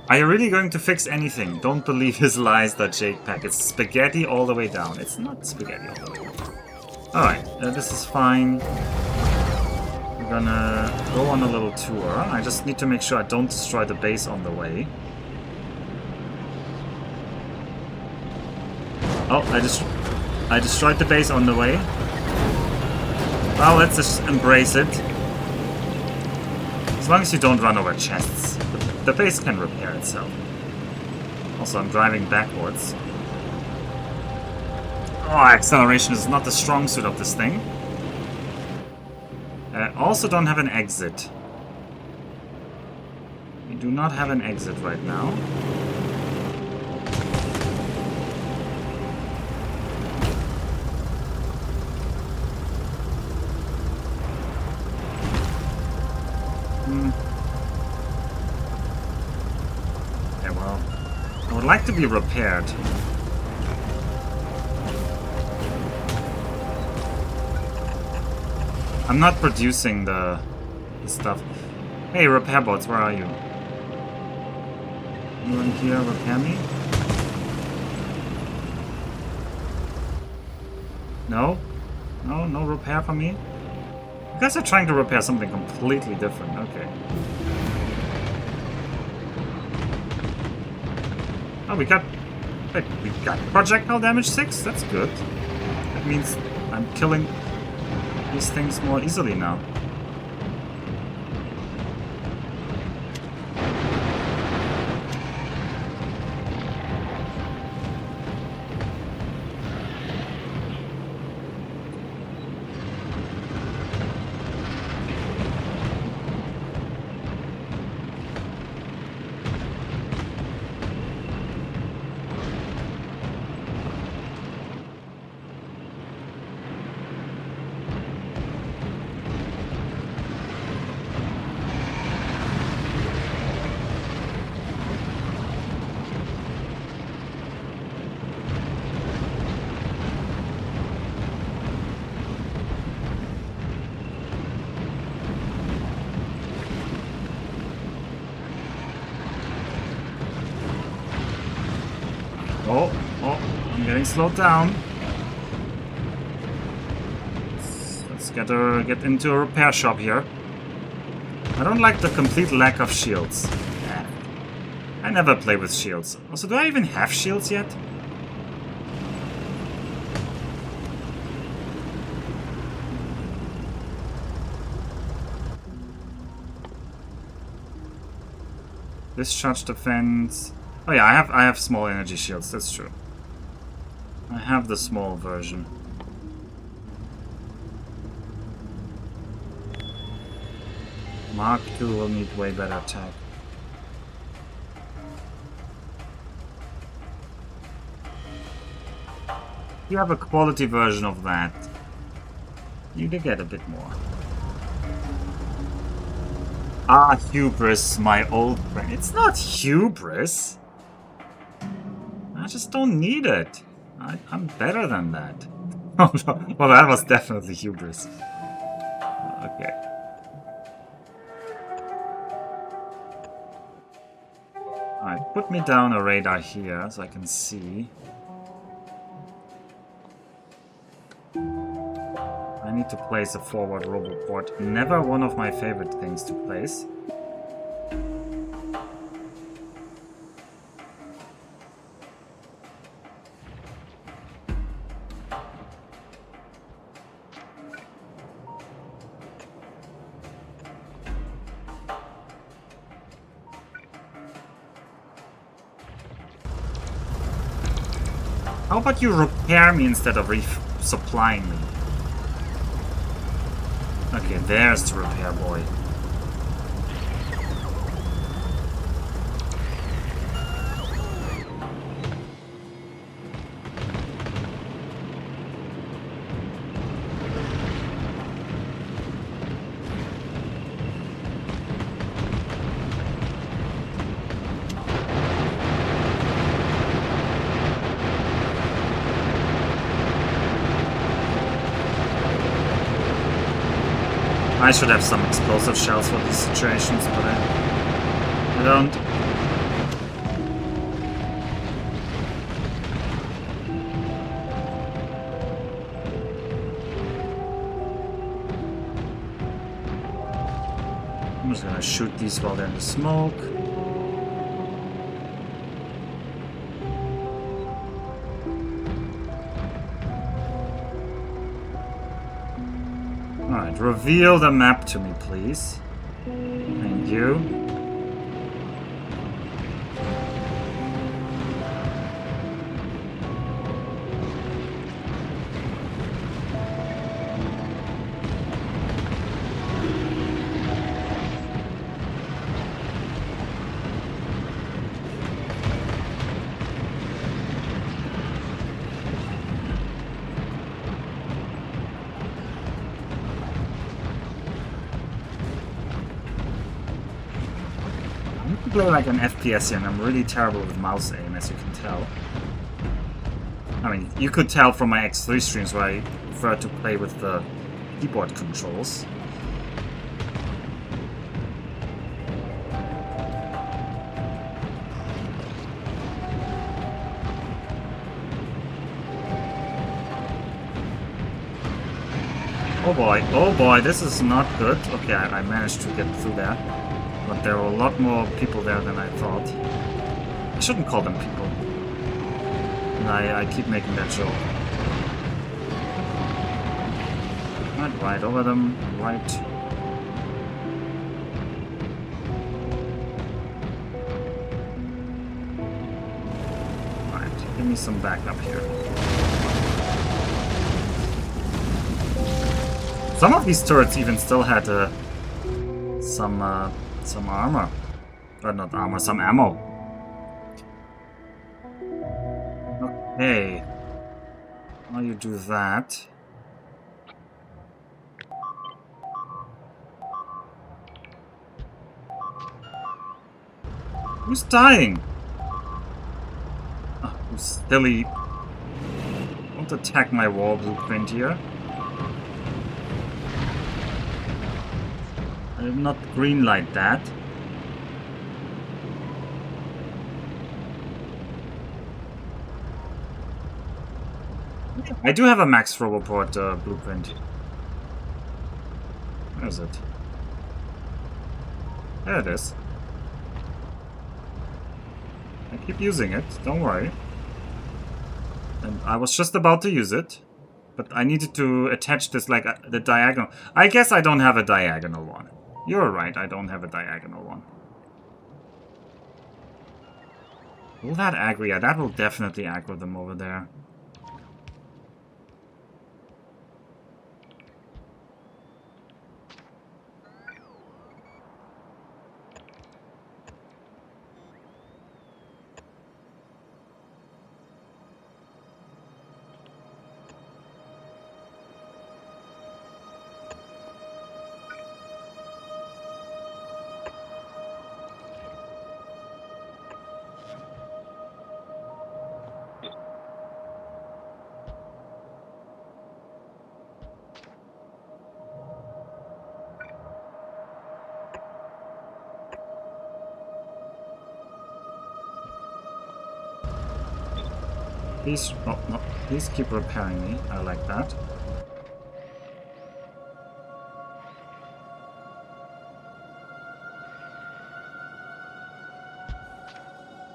Are you really going to fix anything? Don't believe his lies, that Jake Pack. It's spaghetti all the way down. It's not spaghetti all the way down. Alright, this is fine. We're gonna go on a little tour. I just need to make sure I don't destroy the base on the way. Oh, I destroyed the base on the way. Well, let's just embrace it. As long as you don't run over chests. The base can repair itself. Also, I'm driving backwards. Oh, acceleration is not the strong suit of this thing. Also don't have an exit. We do not have an exit right now. Okay, well, I would like to be repaired. I'm not producing the stuff. Hey, repair bots, where are you? Anyone here repair me? No? No? No repair for me? You guys are trying to repair something completely different. Okay. Oh, we got... Wait, we got projectile damage 6? That's good. That means I'm killing these things more easily now. Oh, I'm getting slowed down. Let's get into a repair shop here. I don't like the complete lack of shields. I never play with shields. Also, do I even have shields yet? Discharge defense. Oh yeah, I have small energy shields, that's true. I have the small version. Mark II will need way better attack. You have a quality version of that. You could get a bit more. Ah, hubris, my old friend. It's not hubris. I just don't need it. I'm better than that. Oh, no. Well, that was definitely hubris. Okay. Alright, put me down a radar here so I can see. I need to place a forward roboport. Never one of my favorite things to place. How about you repair me instead of resupplying me? Okay, there's the repair boy. I should have some explosive shells for these situations, but I don't. I'm just gonna shoot these while they're in the smoke. Alright, reveal the map to me, please. Thank you. I play like an FPS here, and I'm really terrible with mouse aim, as you can tell. I mean, you could tell from my X3 streams where I prefer to play with the keyboard controls. Oh boy, this is not good. Okay, I managed to get through that. But there were a lot more people there than I thought. I shouldn't call them people. And I keep making that joke. Right over them, right. Alright, give me some backup here. Some of these turrets even still had some armor. Or not armor, some ammo. Okay. While you do that... Who's dying? Oh, who's silly... Don't attack my wall blueprint here. I did not greenlight that. I do have a Max Roboport blueprint. Where is it? There it is. I keep using it, don't worry. And I was just about to use it. But I needed to attach this like the diagonal. I guess I don't have a diagonal one. You're right, I don't have a diagonal one. Will that aggro? Yeah, that will definitely aggro them over there. Please, oh, no, please keep repairing me. I like that.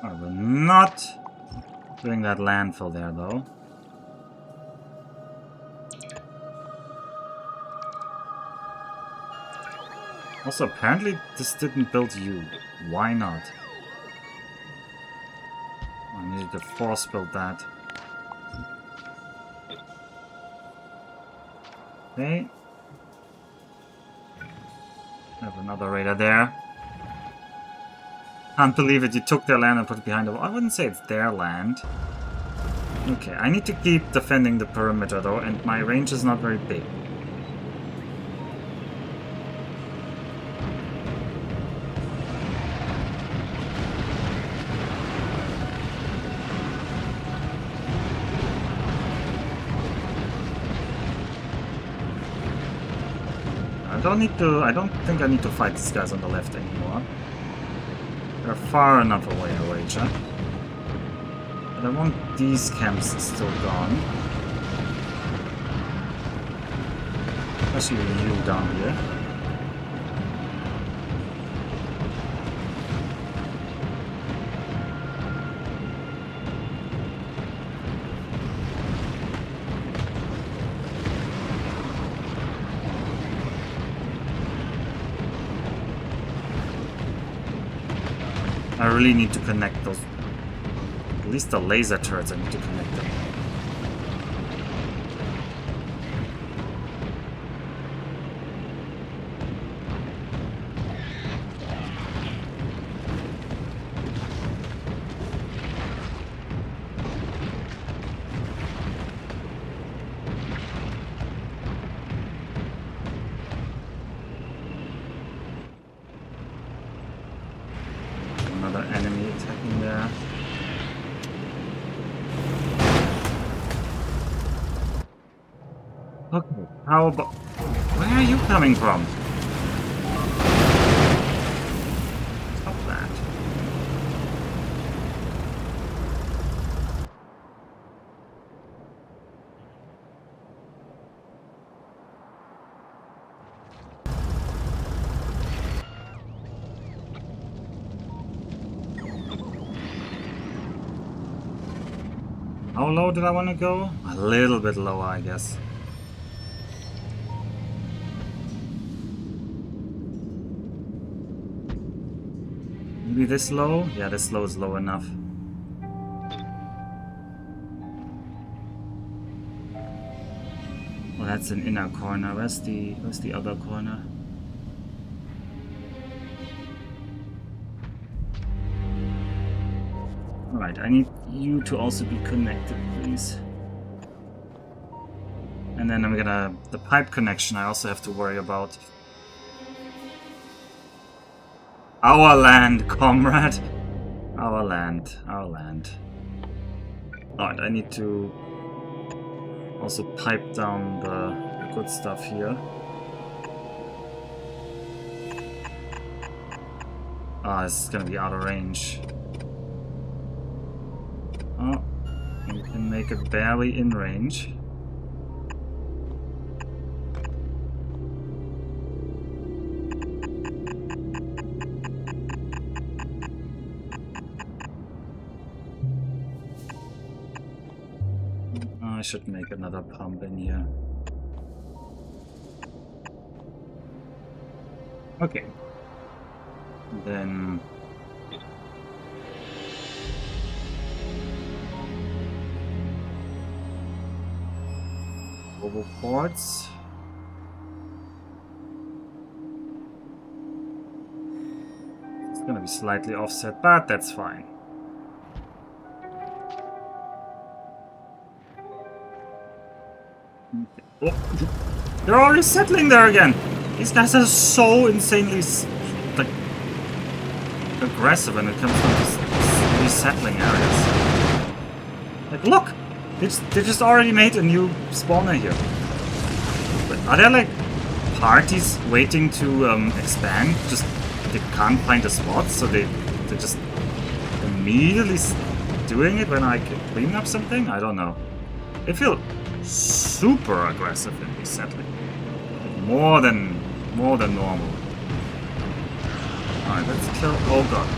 I will not bring that landfill there, though. Also, apparently this didn't build you. Why not? I needed to force build that. Okay. Have another raider there. Can't believe it, you took their land and put it behind the wall. I wouldn't say it's their land. Okay, I need to keep defending the perimeter though, and my range is not very big. I don't think I need to fight these guys on the left anymore. They're far enough away, I wager. But I want these camps still gone. Especially you down here. I really need to connect those. At least the laser turrets, I need to connect them. Another enemy attacking there. Okay, how about... Where are you coming from? Stop that. How low did I want to go? A little bit lower, I guess. Maybe this low? Yeah, this low is low enough. Well, that's an inner corner. Where's the other corner? Alright, I need you to also be connected, please. And then I'm gonna... The pipe connection I also have to worry about. Our land, comrade! Our land, our land. Alright, I need to also pipe down the good stuff here. Ah, this is gonna be out of range. Oh, we can make it barely in range. I should make another pump in here. Okay. Then... Global ports. It's gonna be slightly offset, but that's fine. Oh, they're already settling there again. These guys are so insanely like aggressive when it comes to these resettling areas. Like, look, they just already made a new spawner here. But are there like parties waiting to expand? Just they can't find a spot, so they're just immediately doing it when I clean up something. I don't know. They feel super aggressive in resettling. More than normal. Alright, let's kill... Oh god.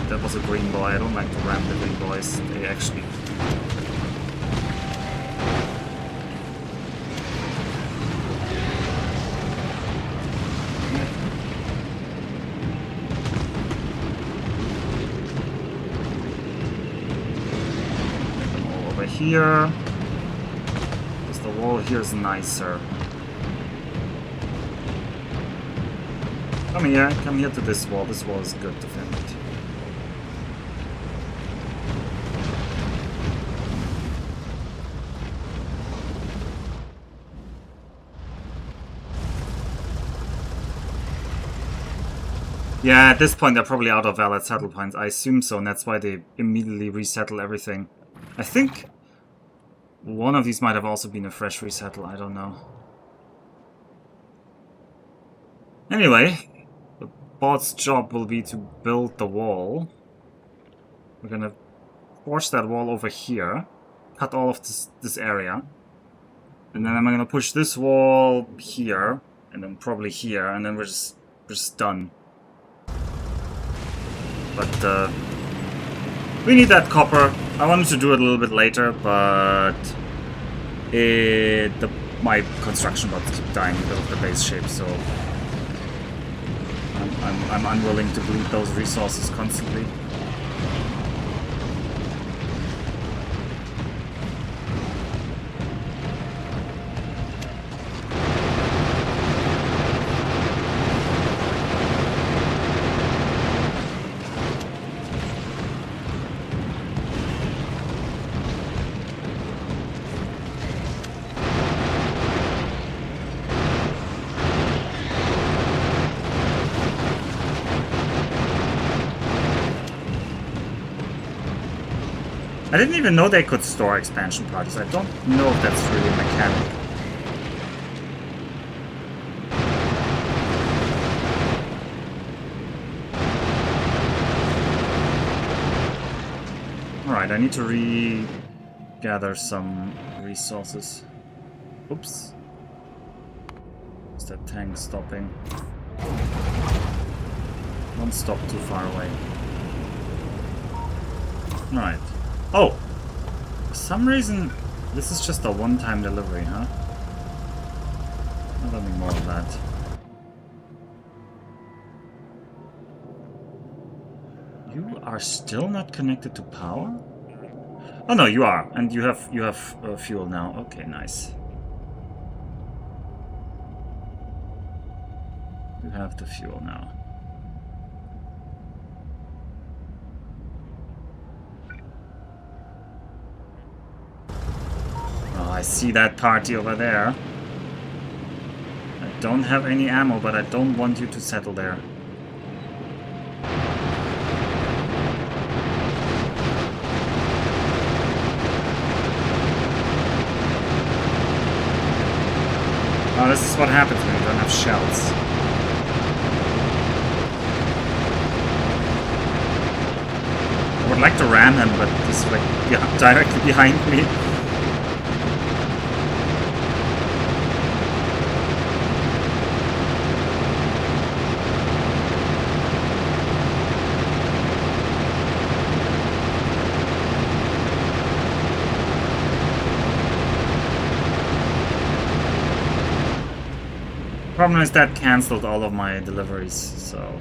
That was a green boy. I don't like to ram the green boys. They actually... Get them all over here. The wall here is nicer. Come here to this wall. This wall is good defended. Yeah, at this point they're probably out of valid settle points. I assume so, and that's why they immediately resettle everything. I think one of these might have also been a fresh resettle, I don't know. Anyway, the bot's job will be to build the wall. We're gonna force that wall over here, cut all of this area, and then I'm gonna push this wall here, and then probably here, and then we're just done. But we need that copper. I wanted to do it a little bit later, but my construction bots keep dying because of the base shape, so I'm unwilling to bleed those resources constantly. I didn't even know they could store expansion parties. I don't know if that's really a mechanic. Alright, I need to regather some resources. Oops. Is that tank stopping? Don't stop too far away. Alright. Oh! For some reason, this is just a one-time delivery, huh? Not any more of that. You are still not connected to power? Oh no, you are, and you have fuel now. Okay, nice. You have the fuel now. Oh, I see that party over there. I don't have any ammo, but I don't want you to settle there. Oh, this is what happens when you don't have shells. I would like to ram him, but he's like directly behind me. Problem is that cancelled all of my deliveries, so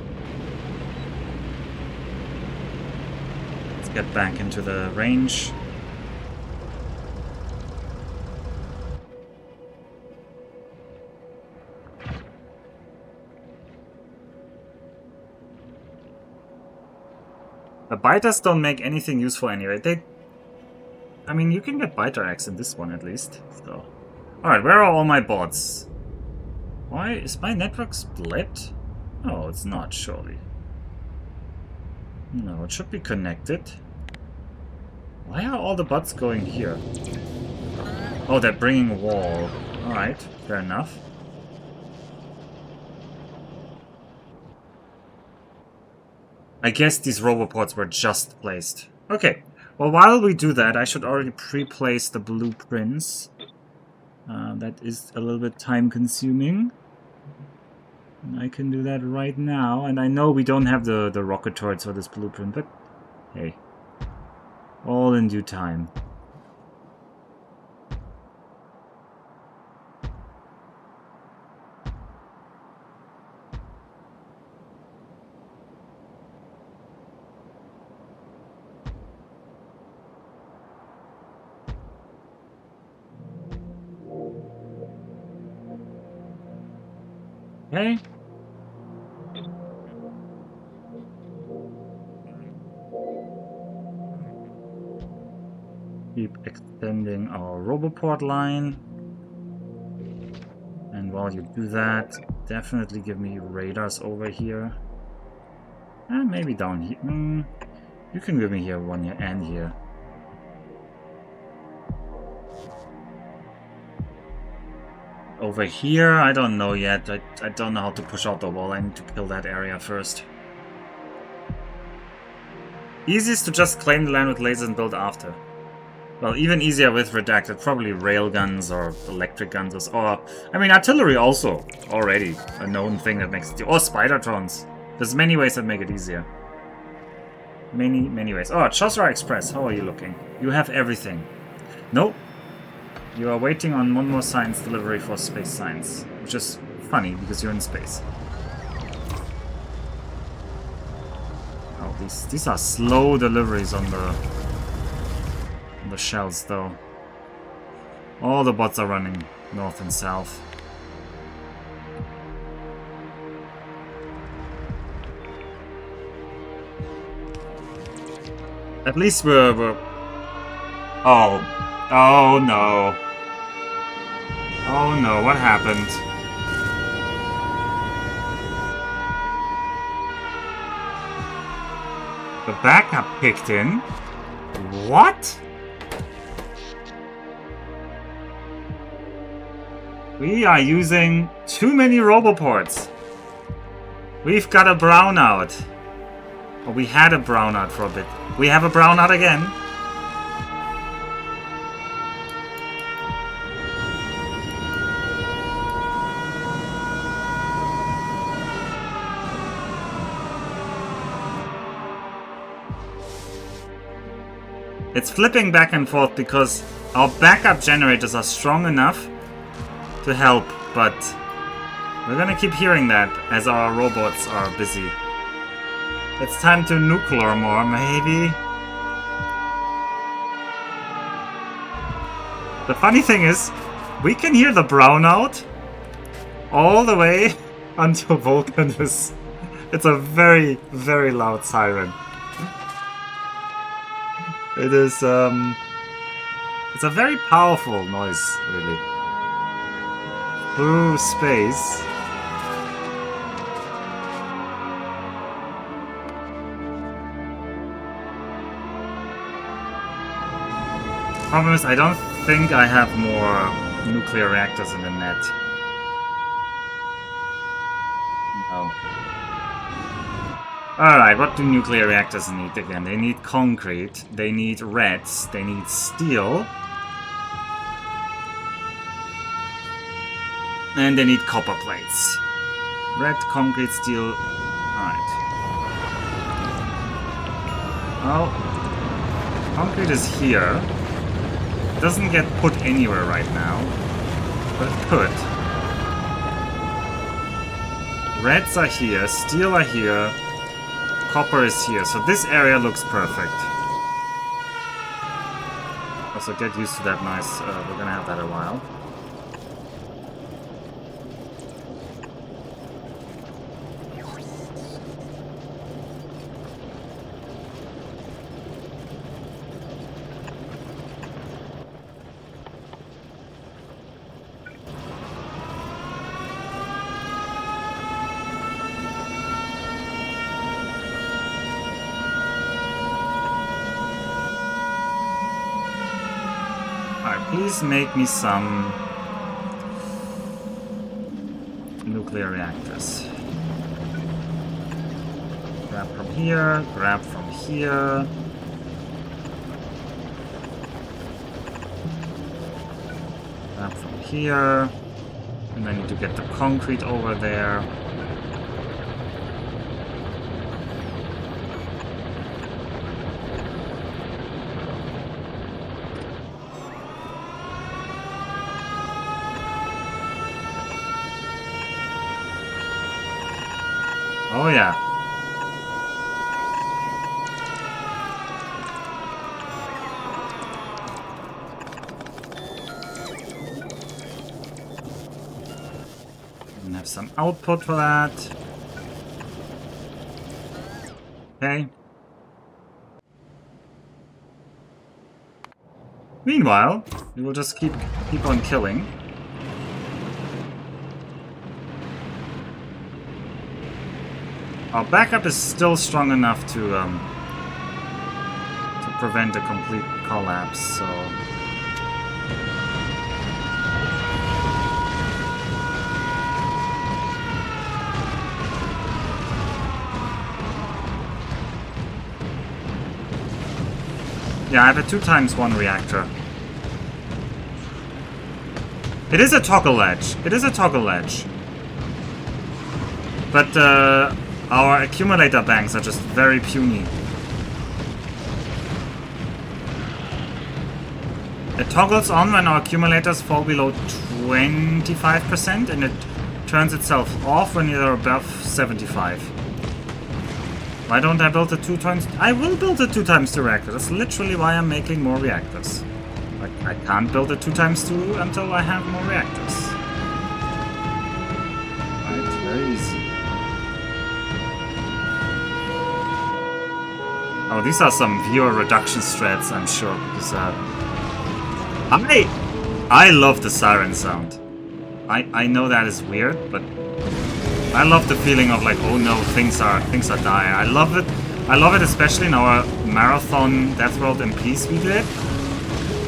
let's get back into the range. The biters don't make anything useful anyway. I mean, you can get biter eggs in this one at least. So, all right, where are all my bots? Why is my network split? Oh, it's not, surely. No, it should be connected. Why are all the bots going here? Oh, they're bringing a wall. Alright, fair enough. I guess these roboports were just placed. Okay, well, while we do that, I should already pre-place the blueprints. That is a little bit time-consuming. I can do that right now, and I know we don't have the rocket turrets for this blueprint, but hey, all in due time. Okay. keep extending our Roboport line. And while you do that, definitely give me radars over here. And maybe down here. You can give me here, one here, and here. Over here, I don't know yet. I don't know how to push out the wall. I need to kill that area first. Easiest to just claim the land with lasers and build after. Well, even easier with redacted. Probably railguns or electric guns or I mean, artillery also already a known thing that makes it. Or Spidertrons. There's many ways that make it easier. Many ways. Oh, Chosra Express. How are you looking? You have everything. Nope. You are waiting on one more science delivery for space science, which is funny because you're in space. Oh, these are slow deliveries on the shells, though. All the bots are running north and south. At least we're... Oh no. Oh no, what happened? The backup kicked in? What? We are using too many roboports. We've got a brownout. Oh, we had a brownout for a bit. We have a brownout again. It's flipping back and forth because our backup generators are strong enough to help, but we're gonna keep hearing that as our robots are busy. It's time to nuclear more, maybe? The funny thing is, we can hear the brownout all the way until Vulcanus. It's a very, very loud siren. It is, it's a very powerful noise, really. Through space. Problem is, I don't think I have more nuclear reactors in the net. No. Alright, what do nuclear reactors need again? They need concrete, they need reds, they need steel, and they need copper plates. Red, concrete, steel. Alright. Well, concrete is here. It doesn't get put anywhere right now, but it could. Reds are here, steel are here. Copper is here, so this area looks perfect. Also, get used to that noise. We're gonna have that a while. Please make me some nuclear reactors. Grab from here, grab from here. Grab from here. And I need to get the concrete over there. Oh yeah. And have some output for that. Okay. Meanwhile, we will just keep on killing. Our backup is still strong enough to prevent a complete collapse, so... Yeah, I have a 2x1 reactor. It is a toggle ledge. It is a toggle ledge. But our accumulator banks are just very puny. It toggles on when our accumulators fall below 25%, and it turns itself off when you're above 75. Why don't I build a 2x... I will build a 2x2 reactor. That's literally why I'm making more reactors. Like, I can't build a 2x2 until I have more reactors. Right, very easy. Oh, these are some viewer reduction strats, I'm sure, because I love the siren sound. I know that is weird, but I love the feeling of like, oh no, things are dire. I love it. I love it especially in our marathon Death World in Peace we did.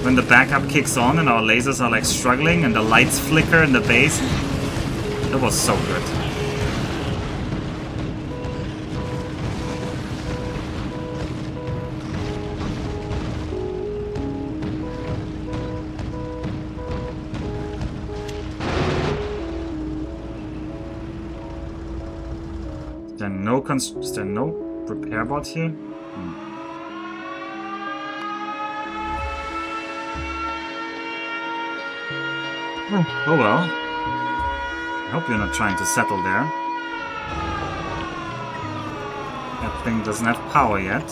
When the backup kicks on and our lasers are like struggling and the lights flicker in the base. It was so good. Is there no repair bot here? Oh well. I hope you're not trying to settle there. That thing doesn't have power yet.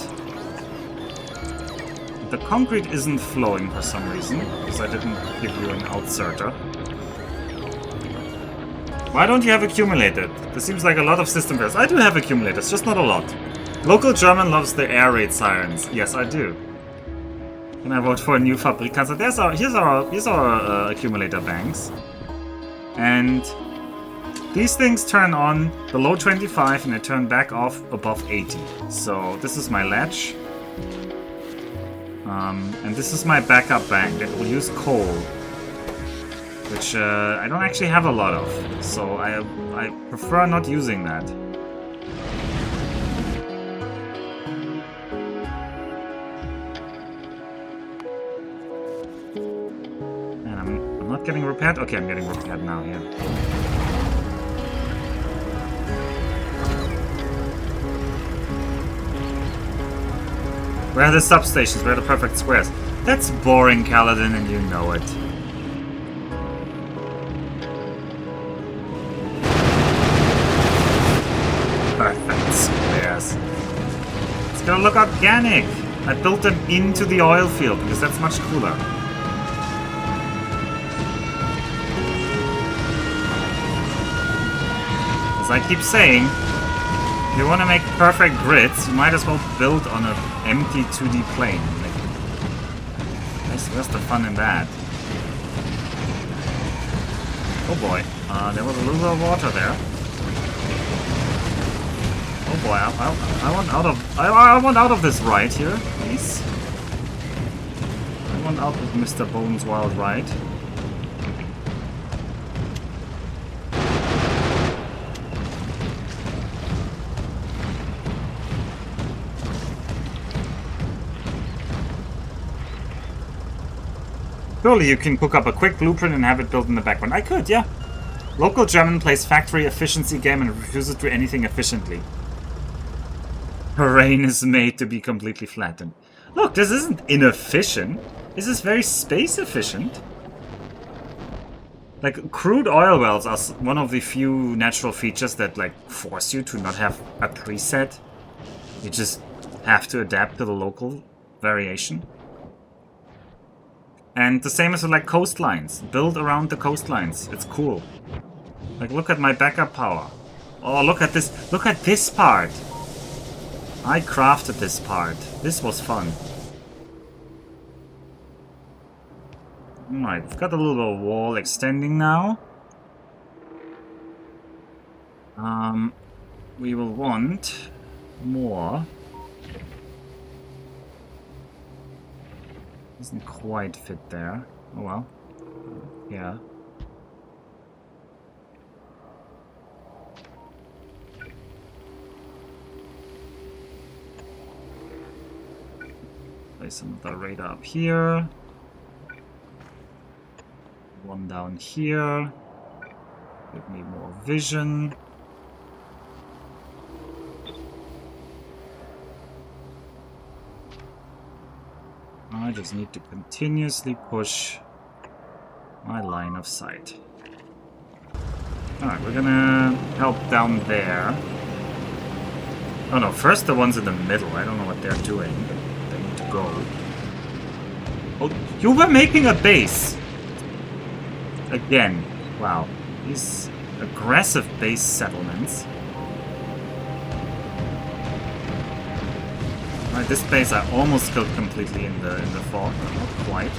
The concrete isn't flowing for some reason, because I didn't give you an outserter. Why don't you have accumulated? There seems like a lot of system failures. I do have accumulators, just not a lot. Local German loves the air raid sirens. Yes, I do. Can I vote for a new Fabrikant? So here's our accumulator banks. And these things turn on below 25 and they turn back off above 80. So this is my ledge. And this is my backup bank that will use coal. Which I don't actually have a lot of, so I prefer not using that. And I'm not getting repaired? Okay, I'm getting repaired now, yeah. Where are the substations? Where are the perfect squares? That's boring, Kaladin, and you know it. Perfect squares. It's gonna look organic. I built them into the oil field because that's much cooler. As I keep saying, if you want to make perfect grids, you might as well build on an empty 2D plane. Like, where's the fun in that? Oh boy, there was a little bit of water there. Oh boy, I want out of this ride here, please. I want out of Mr. Bones' wild ride. Surely you can cook up a quick blueprint and have it built in the background. I could, yeah. Local German plays factory efficiency game and refuses to do anything efficiently. Terrain is made to be completely flattened. Look, this isn't inefficient. This is very space efficient. Like, crude oil wells are one of the few natural features that, like, force you to not have a preset. You just have to adapt to the local variation. And the same as with, like, coastlines. Build around the coastlines. It's cool. Like, look at my backup power. Oh, look at this. Look at this part. I crafted this part. This was fun. Alright, we've got a little wall extending now. We will want more. Doesn't quite fit there. Oh well. Yeah. Place another radar up here. One down here. Give me more vision. I just need to continuously push my line of sight. Alright, we're gonna help down there. Oh no, first the ones in the middle. I don't know what they're doing, but they need to go. Oh, you were making a base! Again. Wow. These aggressive base settlements. Right, this base I almost killed completely in the fog, but not quite.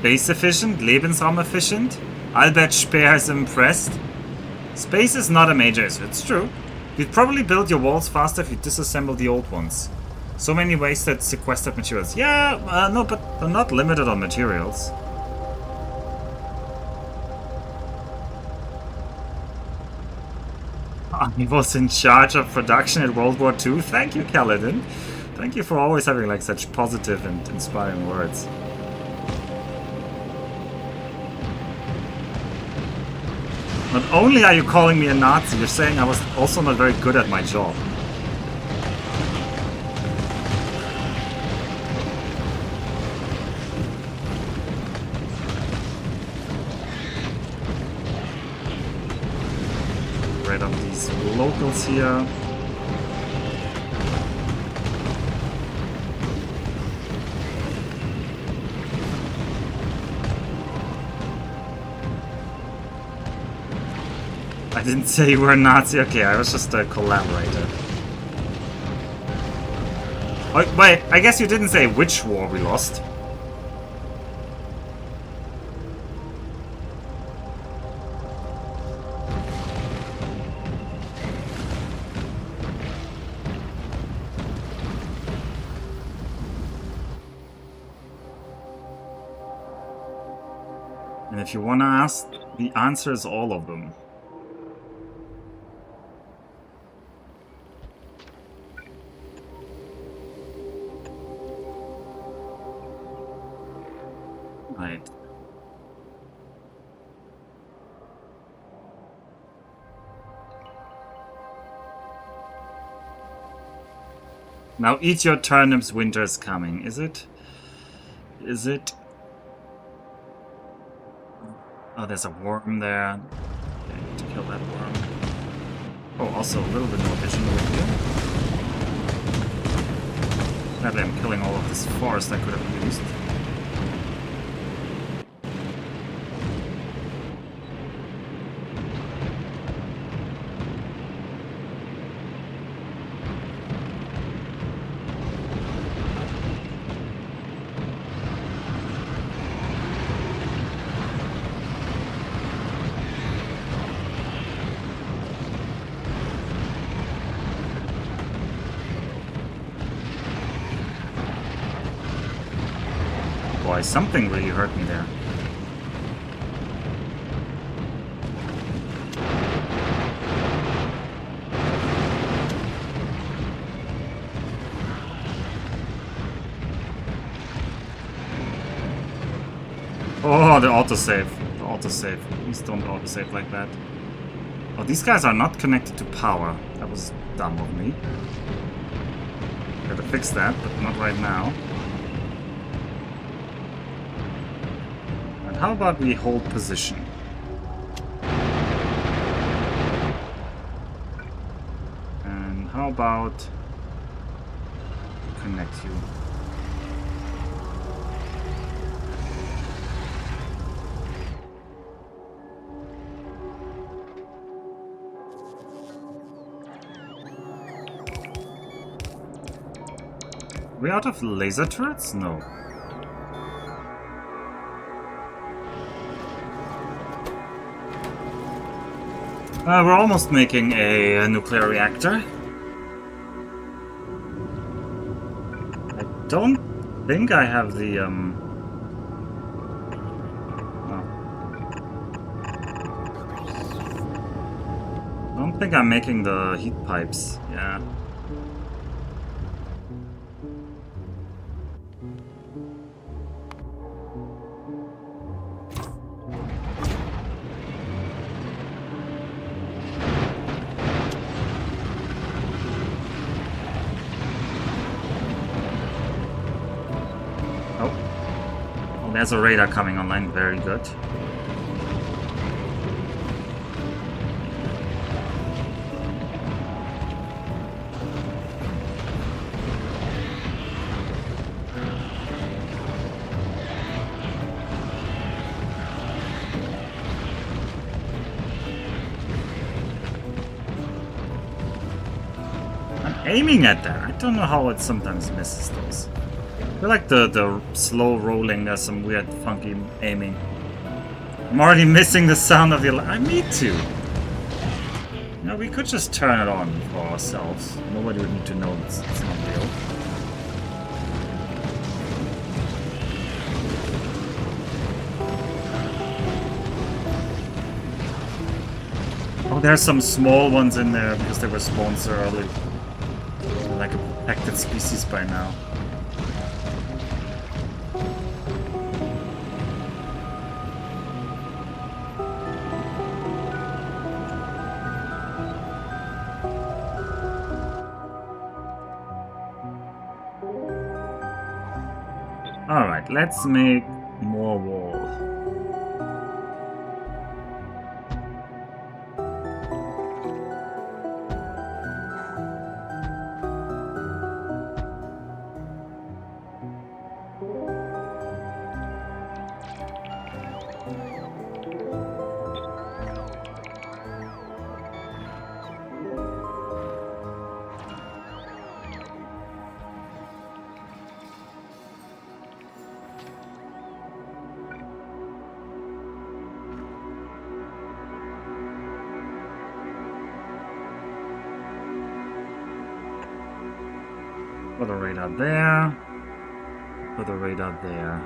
Base efficient, Lebensraum efficient. Albert Speer is impressed. Space is not a major issue, it's true. You'd probably build your walls faster if you disassemble the old ones. So many wasted sequestered materials. Yeah, no, but they're not limited on materials. He was in charge of production in World War II. Thank you, Kaladin. Thank you for always having like such positive and inspiring words. Not only are you calling me a Nazi, you're saying I was also not very good at my job. Right on these locals here. I didn't say you were a Nazi. Okay, I was just a collaborator. Oh, wait, I guess you didn't say which war we lost. And if you want to ask, the answer is all of them. Right. Now eat your turnips, winter is coming. Is it? Is it? Oh, there's a worm there. Okay, I need to kill that worm. Oh, also a little bit more vision over here. Sadly, I'm killing all of this forest I could have used. Boy, something really hurt me there. Oh, the autosave. The autosave. Please don't autosave like that. Oh, these guys are not connected to power. That was dumb of me. Gotta fix that, but not right now. And how about we hold position? And how about connect you? We out of laser turrets? No. We're almost making a nuclear reactor. I don't think I have the, I don't think I'm making the heat pipes, yeah. Oh, there's a radar coming online, very good. Aiming at that. I don't know how it sometimes misses those. I feel like the slow rolling, there's some weird funky aiming. I'm already missing the sound of the me too. You know, we could just turn it on for ourselves. Nobody would need to know it's not real. Oh, there's some small ones in there because they were spawned so early. Like a protected species by now. Alright, let's make more wall. Put a radar there. Put a radar there.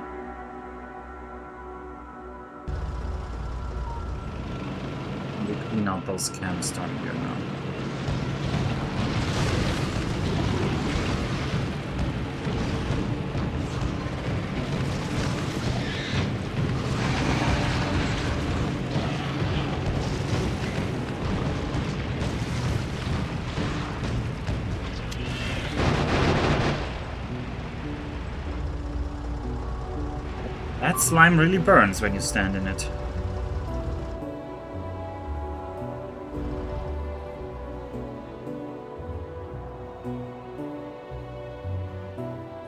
And we clean out those camps down here now. That slime really burns when you stand in it. Is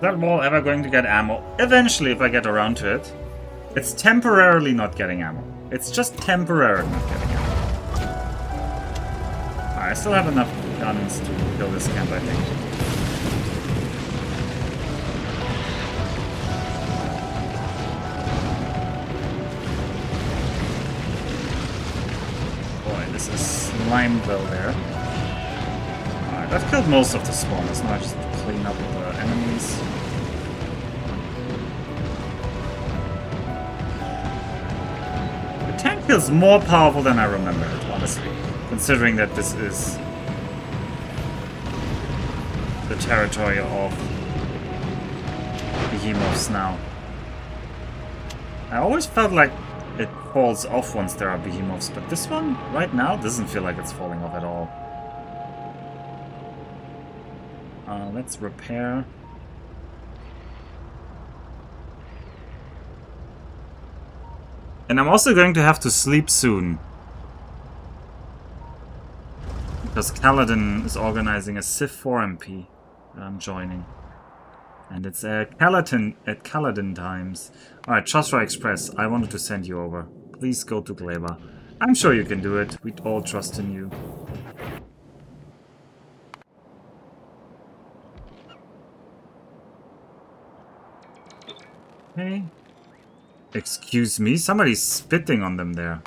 that wall ever going to get ammo? Eventually, if I get around to it. It's temporarily not getting ammo. It's just temporarily not getting ammo. I still have enough guns to kill this camp, I think. Slimeville there. Alright, I've killed most of the spawners, now I just have to clean up the enemies. The tank feels more powerful than I remember it, honestly. Considering that this is the territory of behemoths now. I always felt like it falls off once there are behemoths, but this one, right now, doesn't feel like it's falling off at all. Let's repair. And I'm also going to have to sleep soon. Because Kaladin is organizing a Civ 4 MP that I'm joining. And it's Kaladin times. Alright, Chosra Express, I wanted to send you over. Please go to Gleba. I'm sure you can do it. We all trust in you. Okay. Excuse me? Somebody's spitting on them there.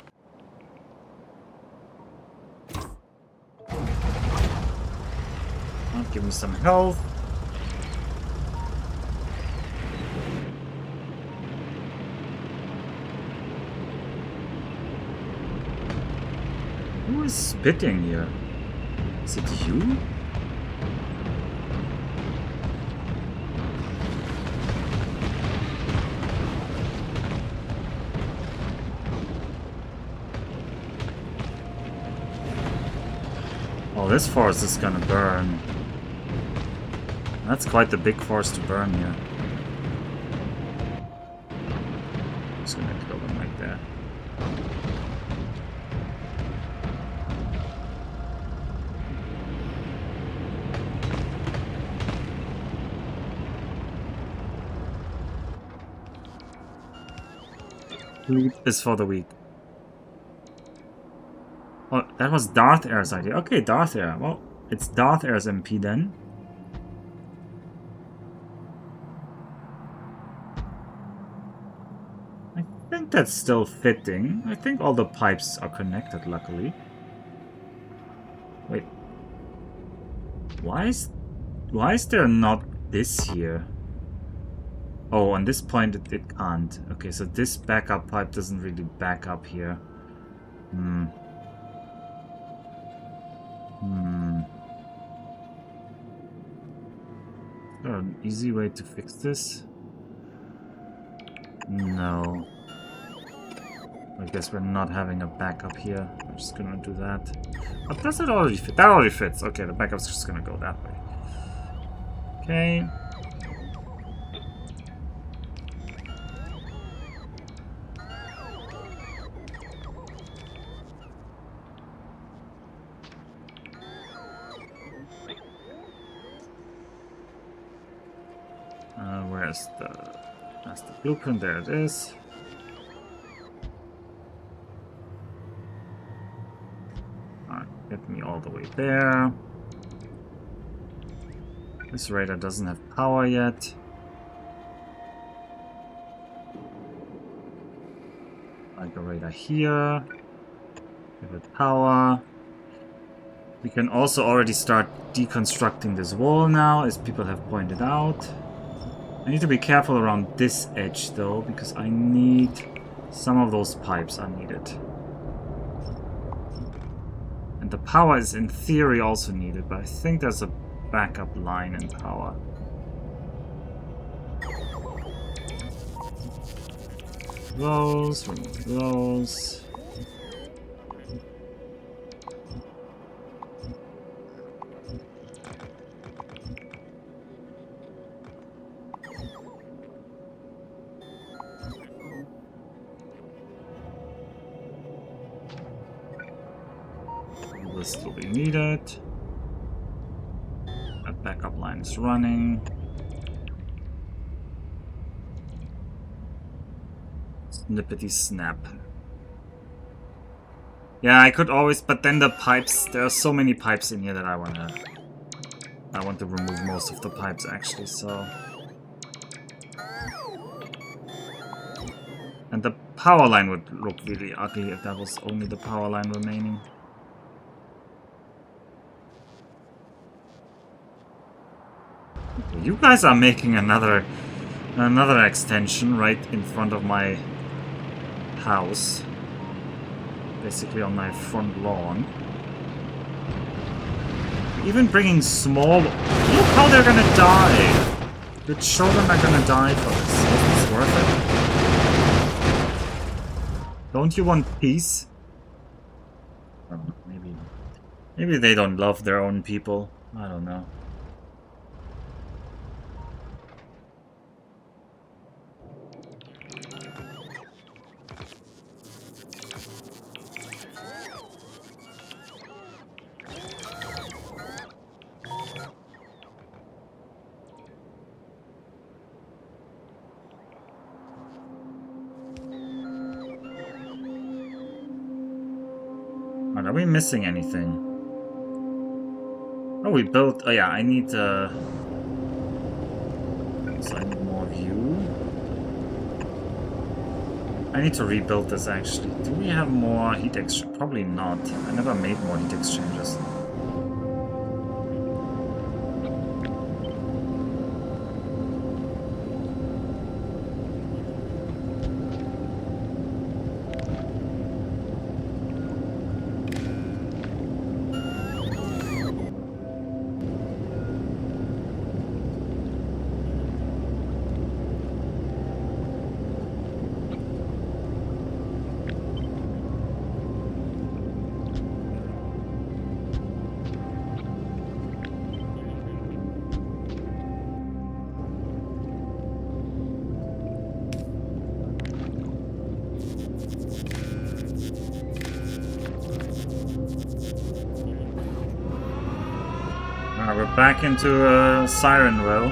Oh, give me some health. Who is spitting here? Is it you? Oh, this forest is gonna burn. That's quite the big forest to burn here. Just gonna kill them right there. Loot is for the weak. Oh, that was Darth Air's idea. Okay, Darth Air. Well, it's Darth Air's MP then. I think that's still fitting. I think all the pipes are connected, luckily. Wait. Why is there not this here? Oh, on this point it can't. Okay, so this backup pipe doesn't really back up here. Hmm. Is there an easy way to fix this? No. I guess we're not having a backup here. I'm just gonna do that. But does it already fit? That already fits. Okay, the backup's just gonna go that way. Okay. That's the blueprint. There it is. Alright, get me all the way there. This radar doesn't have power yet. Like a radar here. Give it power. We can also already start deconstructing this wall now, as people have pointed out. I need to be careful around this edge though, because I need some of those pipes are needed. And the power is in theory also needed, but I think there's a backup line in power. Remove those. This will be needed. That backup line is running. Snippety snap. Yeah, I could always, but then the pipes, there are so many pipes in here that I want to remove most of the pipes actually, so. And the power line would look really ugly if that was only the power line remaining. You guys are making another extension right in front of my house. Basically on my front lawn. Even bringing small... Look how they're gonna die! The children are gonna die for this. Isn't this worth it? Don't you want peace? Maybe they don't love their own people. I don't know. Are we missing anything? Oh, we built... Oh yeah, I need... So I need more view. I need to rebuild this actually. Do we have more heat exchangers? Probably not. I never made more heat exchangers. We're back into Siren Well.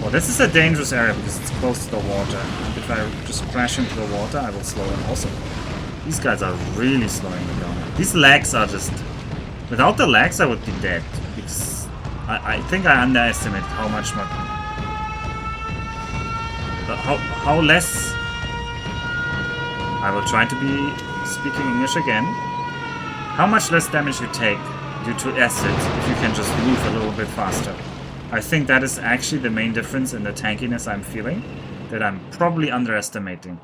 Well, this is a dangerous area because it's close to the water. And if I just crash into the water, I will slow them also. These guys are really slowing me down. These lags are just... Without the lags, I would be dead. Because I think I underestimated how much more... How less... I will try to be speaking English again. How much less damage you take due to acid if you can just move a little bit faster. I think that is actually the main difference in the tankiness I'm feeling, that I'm probably underestimating.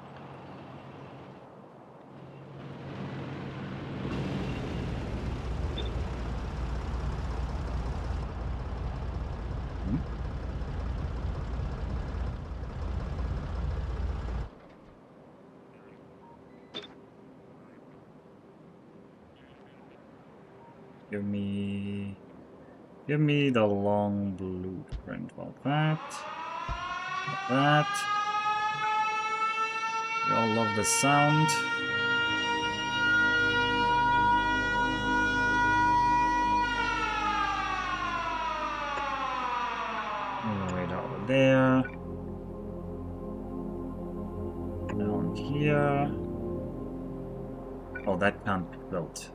Give me the long blueprint. Well, that. We all love the sound. Right over there. Down here. Oh, that can't be built.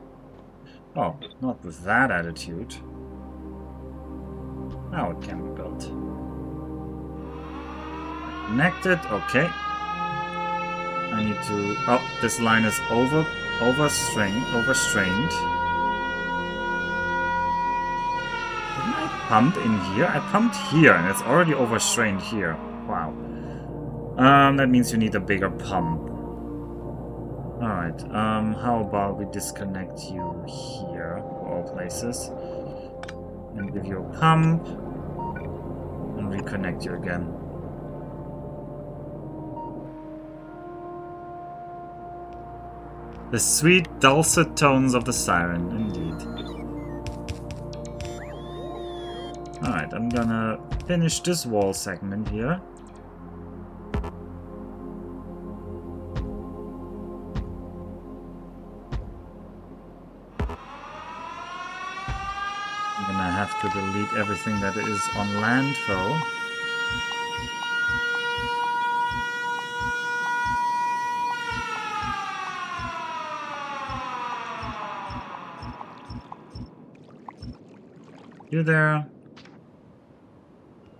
Oh, not with that attitude. Now it can be built. Connected, okay. I need to... Oh, this line is overstrained. Didn't I pump in here? I pumped here and it's already overstrained here. Wow. That means you need a bigger pump. Alright, how about we disconnect you here, of all places. And give you a pump. And reconnect you again. The sweet, dulcet tones of the siren, indeed. Alright, I'm gonna finish this wall segment here. I'm gonna have to delete everything that is on landfill. You there?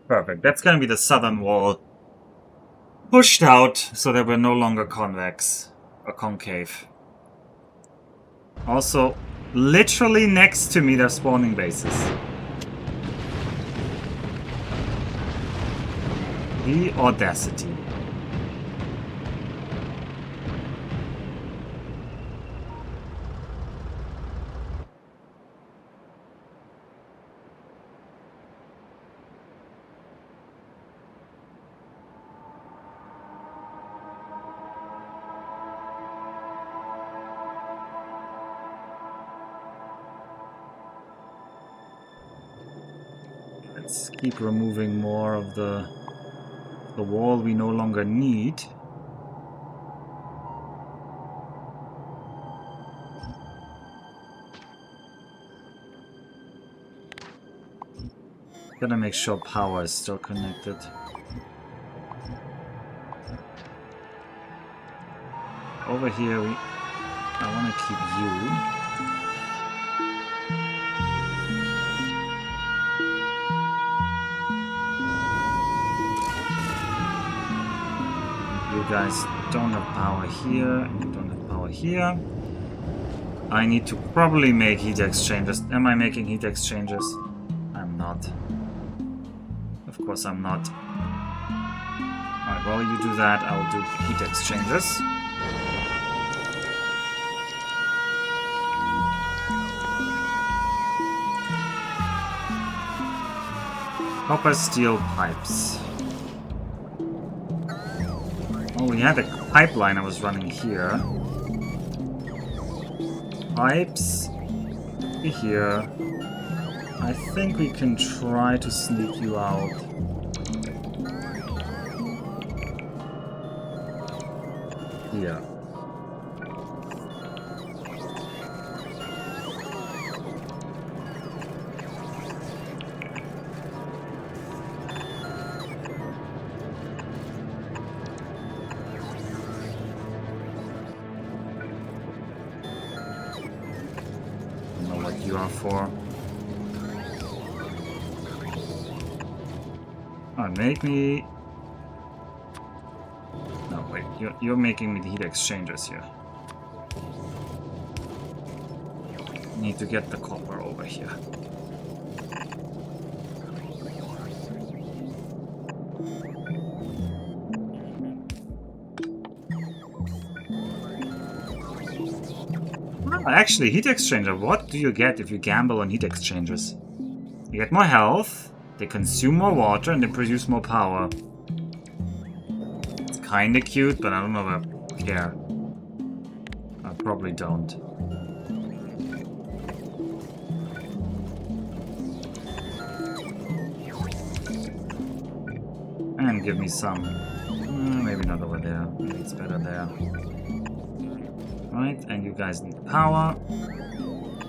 Perfect. That's gonna be the southern wall pushed out so that we're no longer convex or concave. Also, literally next to me, there's spawning bases. The audacity. Let's keep removing more of the wall we no longer need. Gotta make sure power is still connected. over here, I want to keep you. You guys don't have power here, and you don't have power here. I need to probably make heat exchangers. Am I making heat exchangers? I'm not. Of course I'm not. Alright, while you do that, I will do heat exchangers. Copper steel pipes. Oh, we had a pipeline I was running here. Pipes. Be here. I think we can try to sneak you out. Here. You are for. Alright, make me. No, wait, you're making me the heat exchangers here. Need to get the copper over here. Actually, heat exchanger, what do you get if you gamble on heat exchangers? You get more health, they consume more water, and they produce more power. It's kinda cute, but I don't know if I care. I probably don't. And give me some. Maybe not over there. Maybe it's better there. Right, and you guys need power.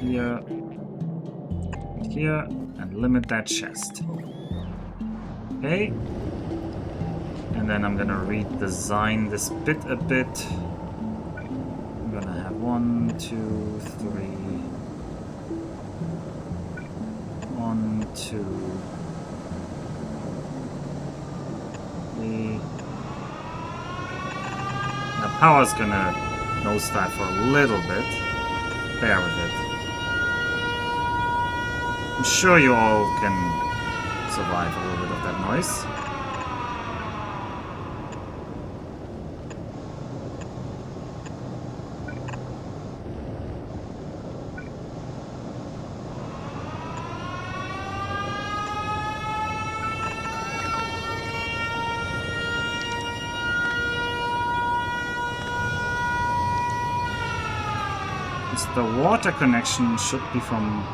Here. Here. And limit that chest. Okay. And then I'm gonna redesign this bit a bit. I'm gonna have 1, 2, 3. 1, 2. 3. Now power's gonna nosedive for a little bit. Bear with it. I'm sure you all can survive a little bit of that noise. The water connection should be from...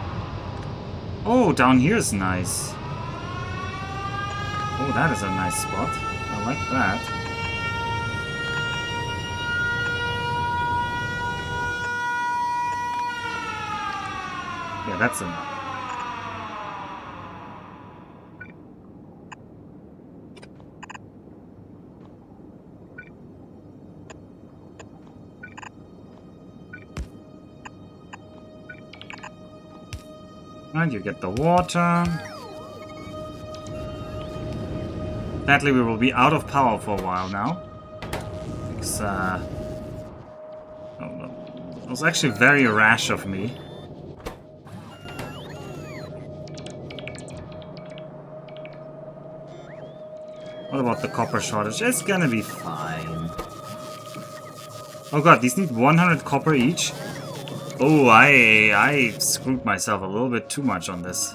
Oh, down here is nice. Oh, that is a nice spot. I like that. Yeah, that's enough. And you get the water. Sadly, we will be out of power for a while now. Because, oh, no. It was actually very rash of me. What about the copper shortage? It's gonna be fine. Oh god, these need 100 copper each? Oh, I screwed myself a little bit too much on this.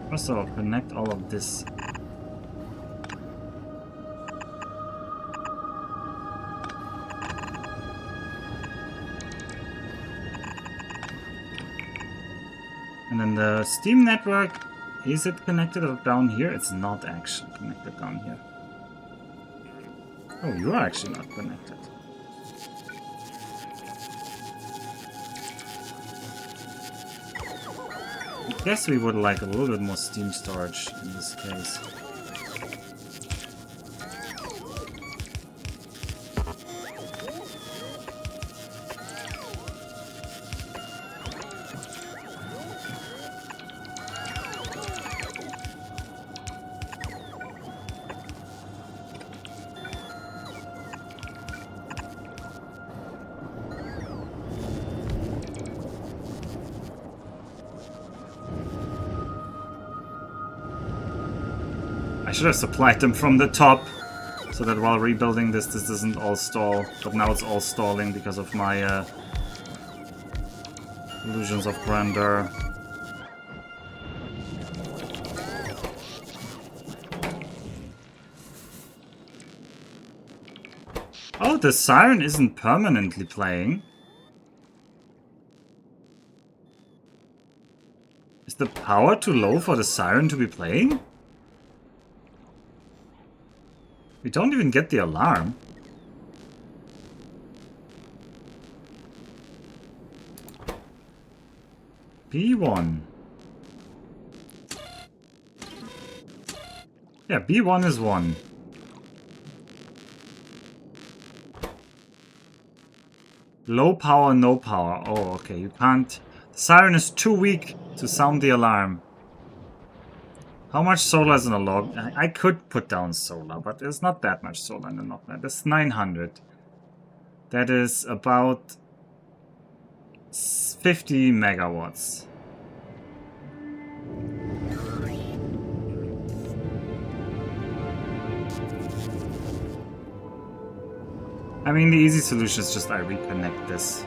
First of all, connect all of this. And then the Steam network. Is it connected down here? It's not actually connected down here. Oh, you are actually not connected. Guess we would like a little bit more steam storage in this case. I should have supplied them from the top, so that while rebuilding this doesn't all stall. But now it's all stalling because of my illusions of grandeur. Oh, the siren isn't permanently playing. Is the power too low for the siren to be playing? We don't even get the alarm. B1. Yeah, B1 is 1. Low power, no power. Oh, okay, you can't... The siren is too weak to sound the alarm. How much solar is in a log? I could put down solar, but there's not that much solar in the log. That's 900. That is about 50 megawatts. I mean, the easy solution is just I reconnect this.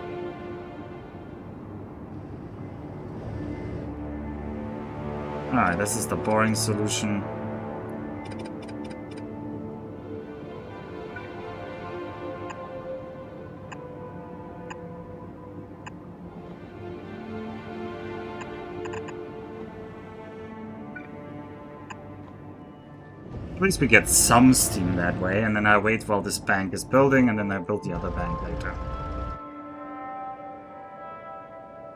Alright, this is the boring solution. At least we get some steam that way, and then I wait while this bank is building, and then I build the other bank later.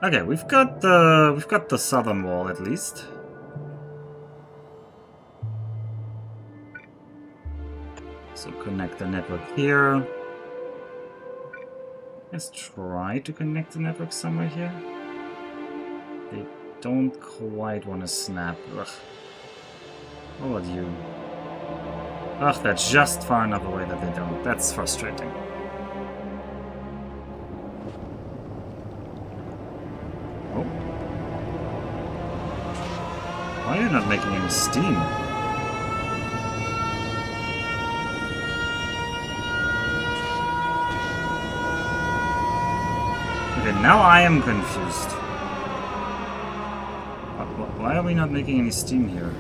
Okay, we've got the southern wall at least. So connect the network here. Let's try to connect the network somewhere here. They don't quite want to snap. Ugh. What about you? Ugh, that's just far enough away that they don't. That's frustrating. Oh. Why are you not making any steam? Okay, now I am confused. Why are we not making any steam here?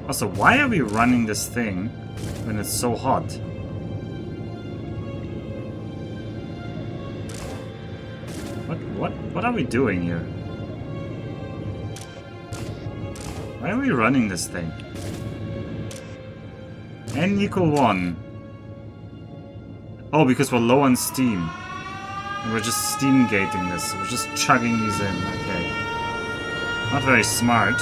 Also, why are we running this thing when it's so hot? What are we doing here? Why are we running this thing? N equal 1. Oh, because we're low on steam. And we're just steam gating this. So we're just chugging these in. Okay. Not very smart.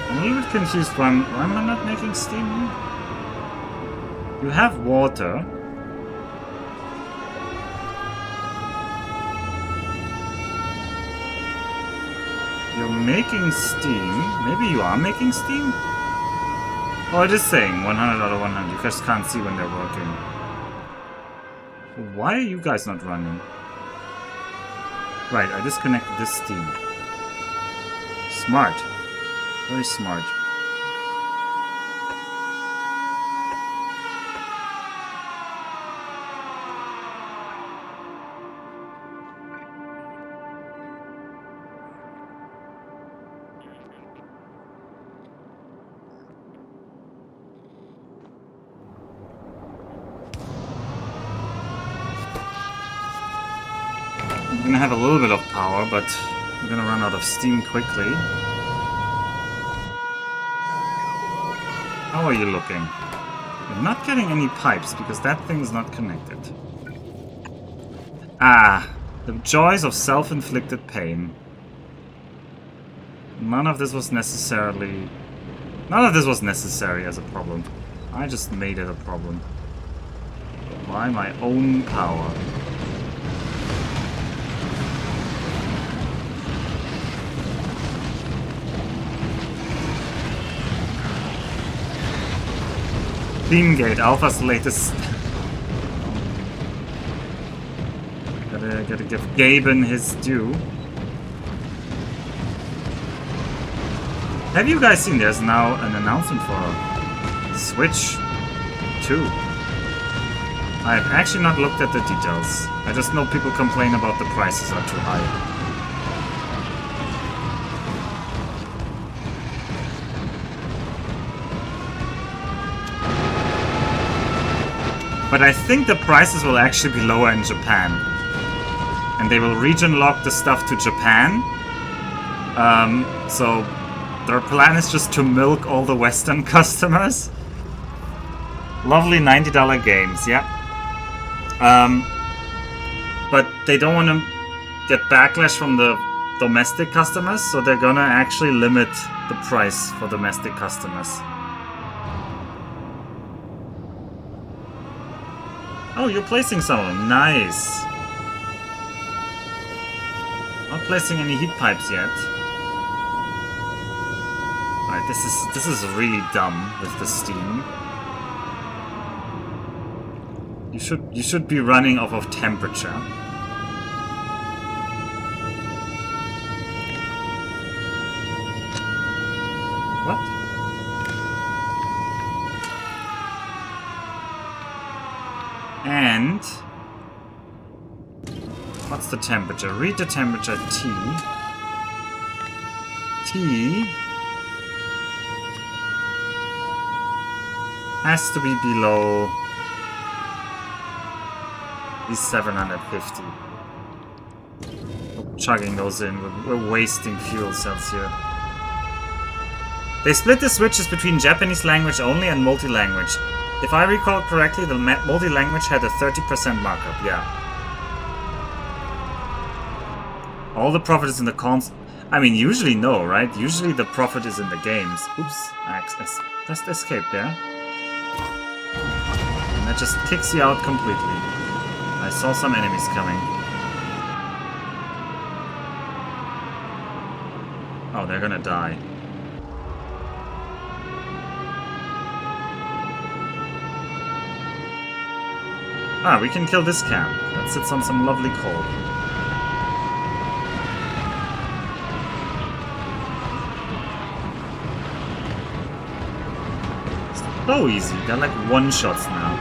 I'm a little bit confused why am I not making steam here? You have water. You're making steam. Maybe you are making steam? Oh, it is saying 100 out of 100. You just can't see when they're working. Why are you guys not running? Right, I disconnected this steam. Smart. Very smart. We're gonna have a little bit of power, but we're gonna run out of steam quickly. How are you looking? We're not getting any pipes because that thing's not connected. Ah, the joys of self-inflicted pain. None of this was necessary as a problem. I just made it a problem. By my own power. Beamgate, Alpha's latest. Gotta give Gaben his due. Have you guys seen there's now an announcement for Switch 2? I've actually not looked at the details. I just know people complain about the prices are too high. But I think the prices will actually be lower in Japan. And they will region lock the stuff to Japan. So their plan is just to milk all the Western customers. Lovely $90 games, yeah. But they don't want to get backlash from the domestic customers, so they're gonna actually limit the price for domestic customers. Oh, you're placing someone. Nice. Not placing any heat pipes yet. Alright, this is really dumb with the steam. You should be running off of temperature. What? And what's the temperature? Read the temperature. T has to be below these 750. We're chugging those in. We're wasting fuel cells here. They split the switches between Japanese language only and multi-language. If I recall correctly, the multi-language had a 30% markup, yeah. All the profit is in the cons... I mean, usually no, right? Usually the profit is in the games. Oops, I pressed escape there. And that just kicks you out completely. I saw some enemies coming. Oh, they're gonna die. Ah, we can kill this camp. That sits on some lovely coal. So easy. They're like one-shots now.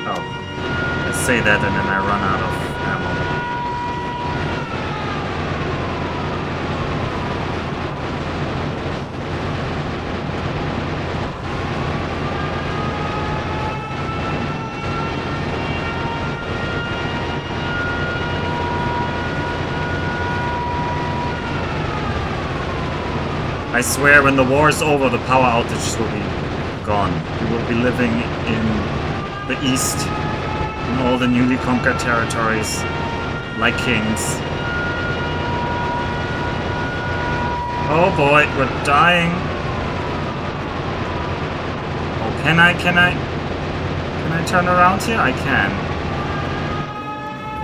Oh. I say that and then I run out of ammo. I swear, when the war is over, the power outages will be gone. We will be living in the East, in all the newly conquered territories, like kings. Oh boy, we're dying. Oh, can I turn around here? I can.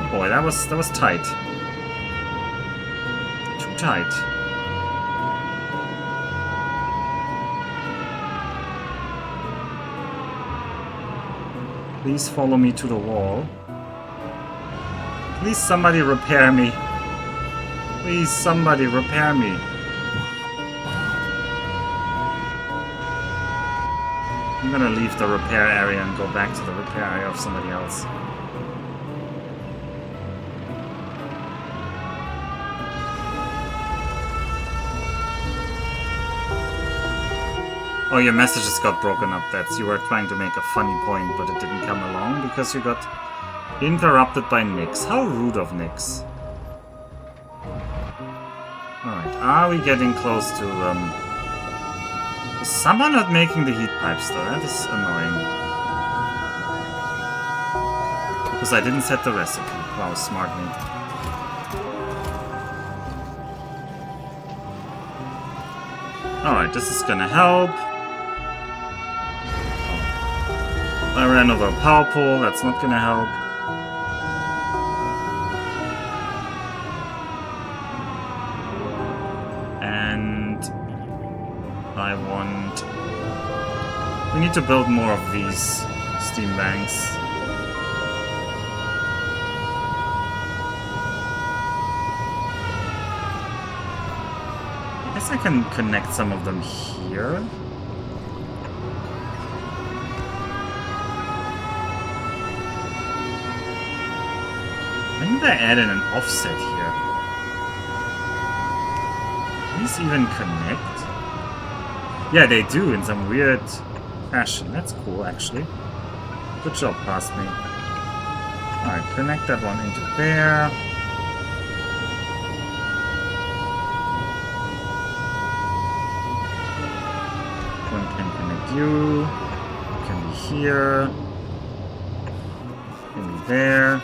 Oh boy, that was tight. Too tight. Please follow me to the wall. Please somebody repair me. Please somebody repair me. I'm gonna leave the repair area and go back to the repair area of somebody else. Oh, your messages got broken up. That's you were trying to make a funny point, but it didn't come along because you got interrupted by Nyx. How rude of Nyx. Alright, are we getting close to the Someone not making the heat pipes though, that is annoying. Because I didn't set the recipe. Wow, smart me. Alright, this is gonna help. I ran over a power pole, that's not gonna help. And I want... We need to build more of these steam banks. I guess I can connect some of them here. I think I added an offset here. These even connect? Yeah, they do in some weird fashion. That's cool, actually. Good job, past me. Alright, connect that one into there. One can connect you. Can be here. Can be there.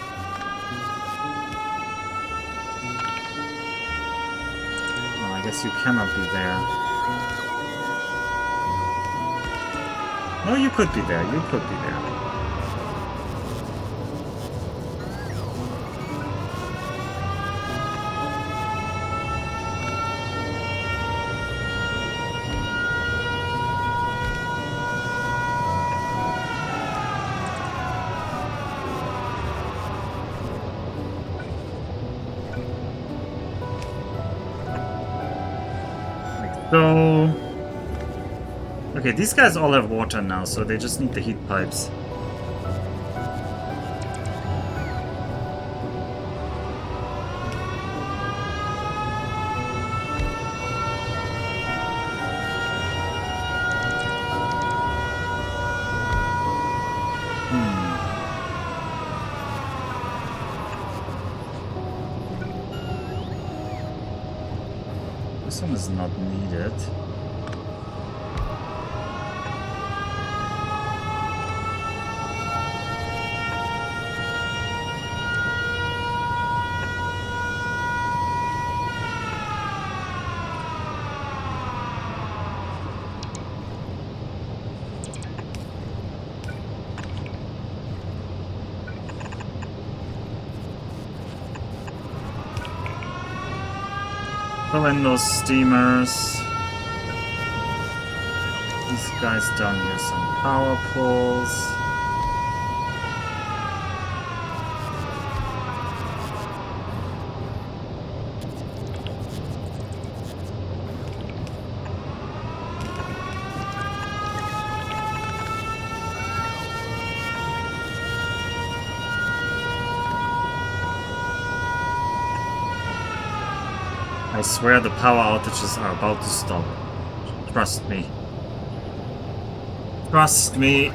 I guess you cannot be there. No, you could be there. You could be there. So... Okay, these guys all have water now, so they just need the heat pipes. This one is not needed. Fill in those steamers. These guys down here, some power poles. I swear the power outages are about to stop. Trust me. Trust me.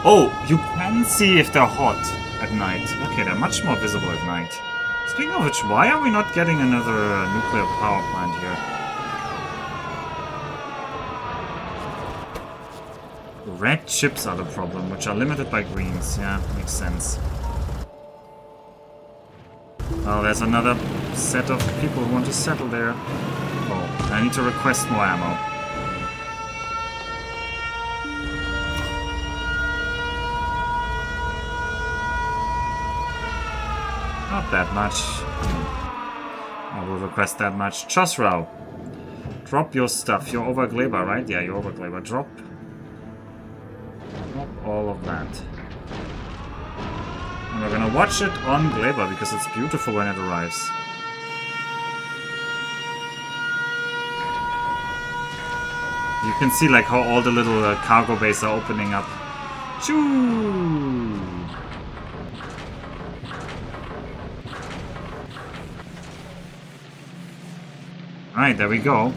Oh, you can see if they're hot at night. Okay, they're much more visible at night. Speaking of which, why are we not getting another nuclear power plant here? Red chips are the problem, which are limited by greens. Yeah, makes sense. Well, there's another set of people who want to settle there. Oh, I need to request more ammo. Not that much. I will request that much. Chosrao, drop your stuff. You're over Gleba, right? Yeah, you're over Gleba. Drop all of that. And we're gonna watch it on Gleba because it's beautiful when it arrives. You can see like how all the little cargo bays are opening up. Choo! Alright, there we go.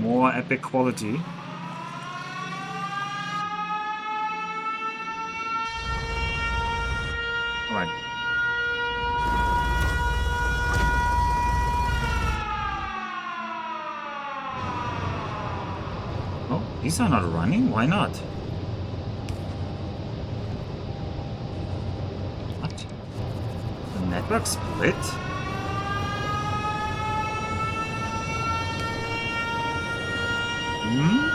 More epic quality. Alright. Oh, these are not running? Why not? What? The network split? Hmm?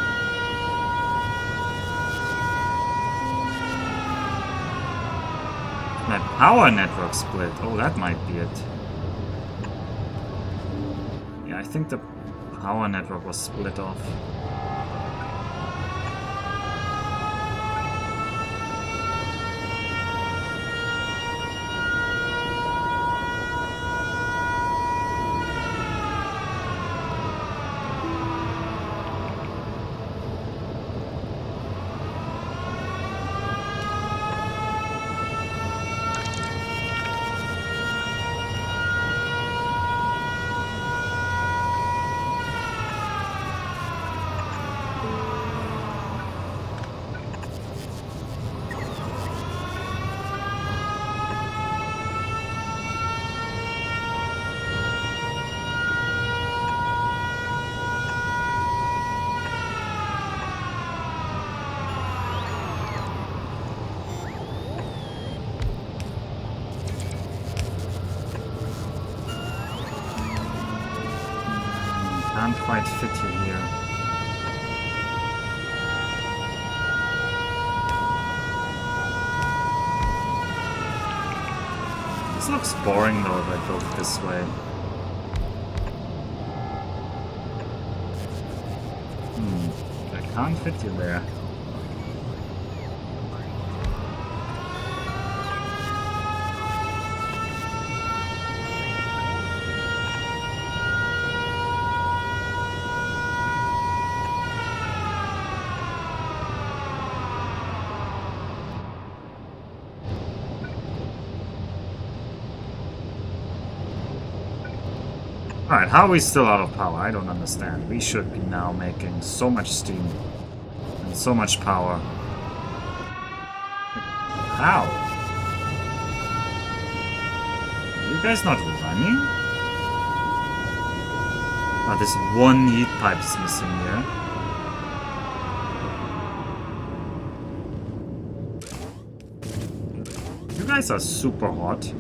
My power network split. Oh, that might be it. Yeah, I think the power network was split off. Can't quite fit you here. This looks boring though if I build it this way. I can't fit you there. Alright, how are we still out of power? I don't understand. We should be now making so much steam and so much power. How? Are you guys not running? Oh, this one heat pipe is missing here. You guys are super hot.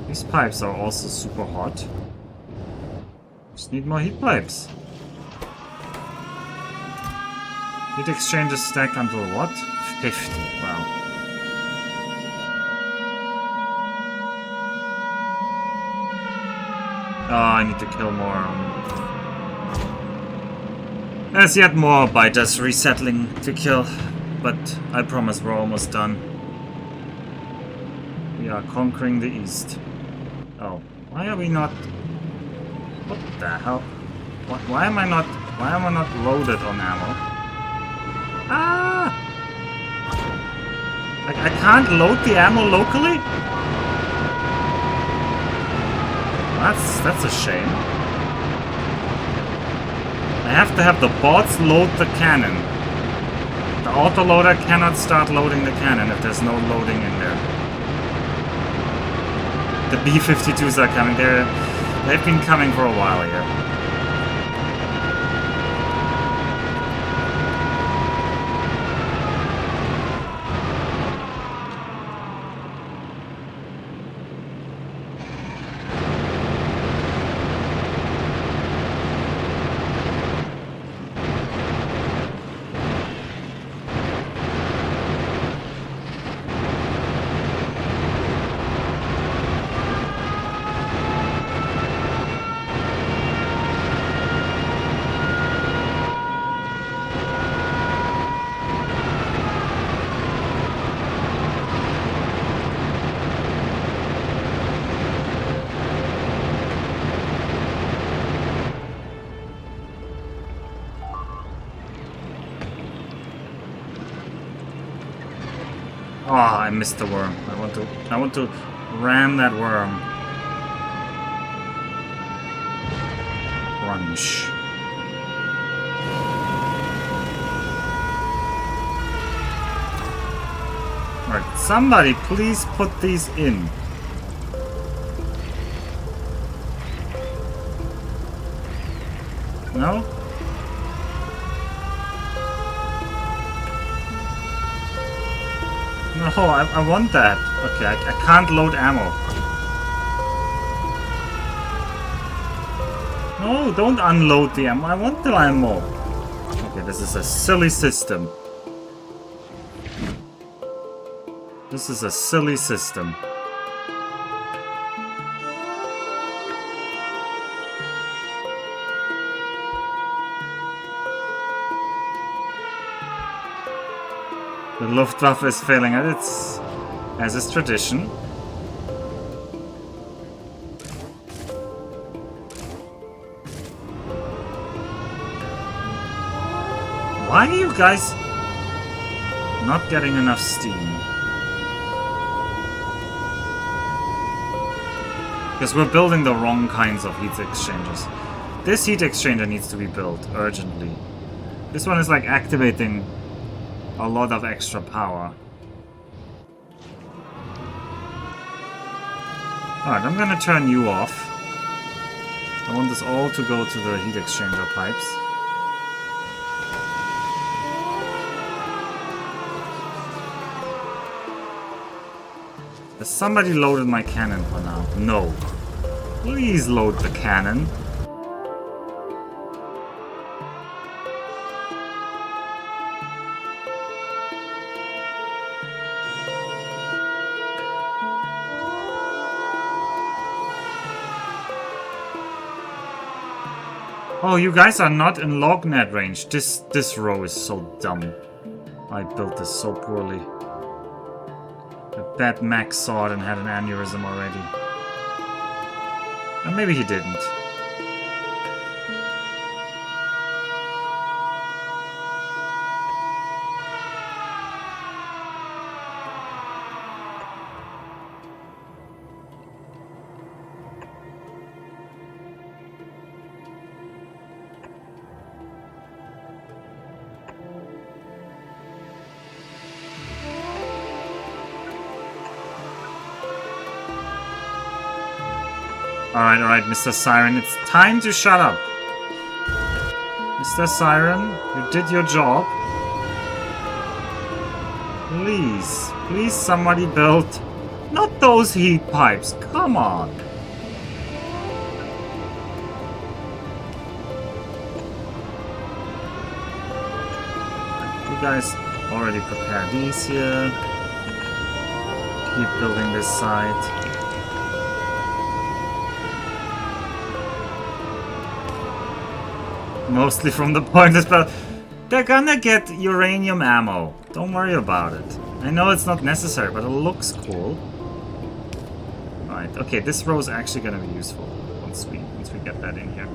These pipes are also super hot. Just need more heat pipes. Heat exchanger stack until what? 50. Wow. Oh, I need to kill more. There's yet more by just resettling to kill. But I promise we're almost done. We are conquering the east. Oh, why are we not? What the hell? Why am I not loaded on ammo? Ah! Like I can't load the ammo locally? That's a shame. I have to have the bots load the cannon. The autoloader cannot start loading the cannon if there's no loading in there. The B-52s are coming. They've been coming for a while here. Oh, I missed the worm. I want to ram that worm. Crunch. Alright, somebody please put these in. No? No, I want that. Okay, I can't load ammo. No, don't unload the ammo. I want the ammo. Okay, this is a silly system. This is a silly system. The Luftwaffe is failing at its, as is tradition. Why are you guys not getting enough steam? Because we're building the wrong kinds of heat exchangers. This heat exchanger needs to be built urgently. This one is like activating a lot of extra power. Alright, I'm gonna turn you off. I want this all to go to the heat exchanger pipes. Has somebody loaded my cannon for now? No. Please load the cannon. Oh, you guys are not in lognet range. This row is so dumb. I built this so poorly. That Max saw it and had an aneurysm already. Or maybe he didn't. Alright, Mr. Siren, it's time to shut up. Mr. Siren, you did your job. Please somebody build... Not those heat pipes, come on. You guys already prepared these here. Keep building this side. Mostly from the pointers, but they're gonna get uranium ammo. Don't worry about it. I know it's not necessary, but it looks cool. Right, okay, this row is actually gonna be useful once we get that in here.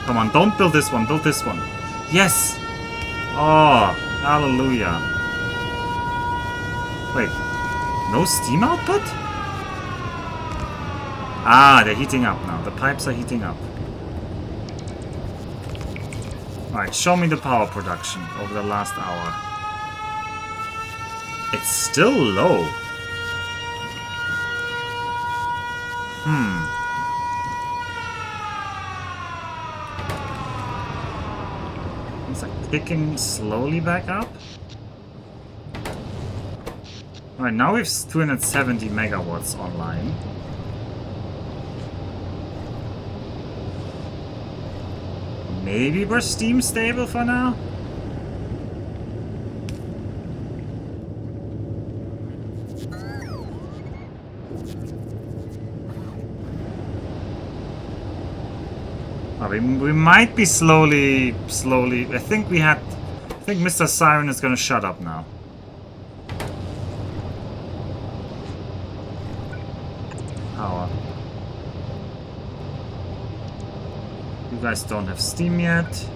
Come on, don't build this one, build this one. Yes! Oh, hallelujah. Wait, no steam output? Ah, they're heating up now. The pipes are heating up. Alright, show me the power production over the last hour. It's still low. It's like picking slowly back up. Alright, now we have 270 megawatts online. Maybe we're steam stable for now? Oh, we might be slowly... I think Mr. Siren is gonna shut up now. Power. You guys don't have steam yet.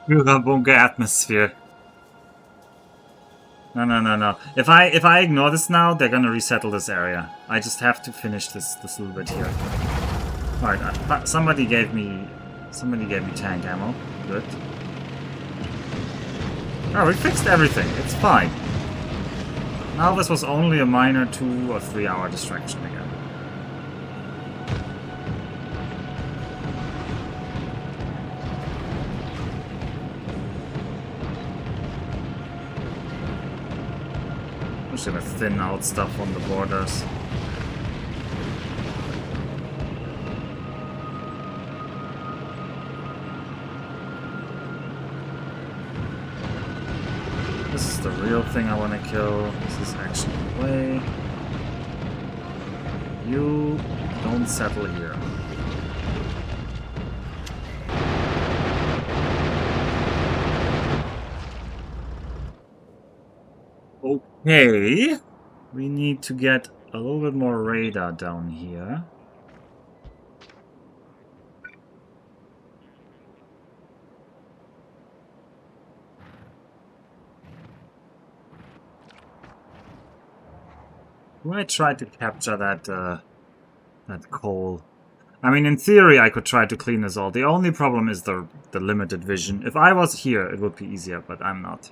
Bunker atmosphere. No. If I ignore this now, they're gonna resettle this area. I just have to finish this little bit here. All right, somebody gave me tank ammo. Good. Oh, we fixed everything. It's fine. Now this was only a minor 2 or 3 hour distraction again. I'm just gonna thin out stuff on the borders. This is the real thing I want to kill. This is actually the way. You don't settle here. Okay. We need to get a little bit more radar down here. Do I try to capture that coal? I mean, in theory, I could try to clean this all. The only problem is the limited vision. If I was here, it would be easier, but I'm not.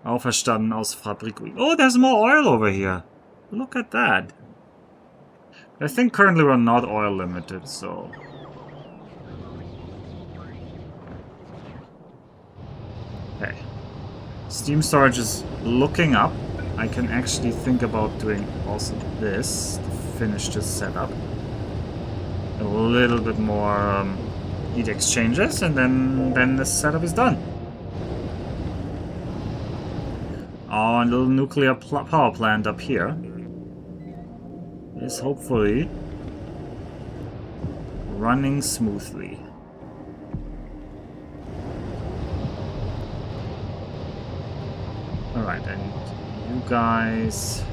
Auferstanden aus Fabrik. Oh, there's more oil over here. Look at that. I think currently we're not oil limited, so... Okay. Steam storage is looking up. I can actually think about doing also this to finish this setup. A little bit more heat exchanges, and then this setup is done. Oh, and a little nuclear power plant up here is hopefully running smoothly. Alright, and you guys...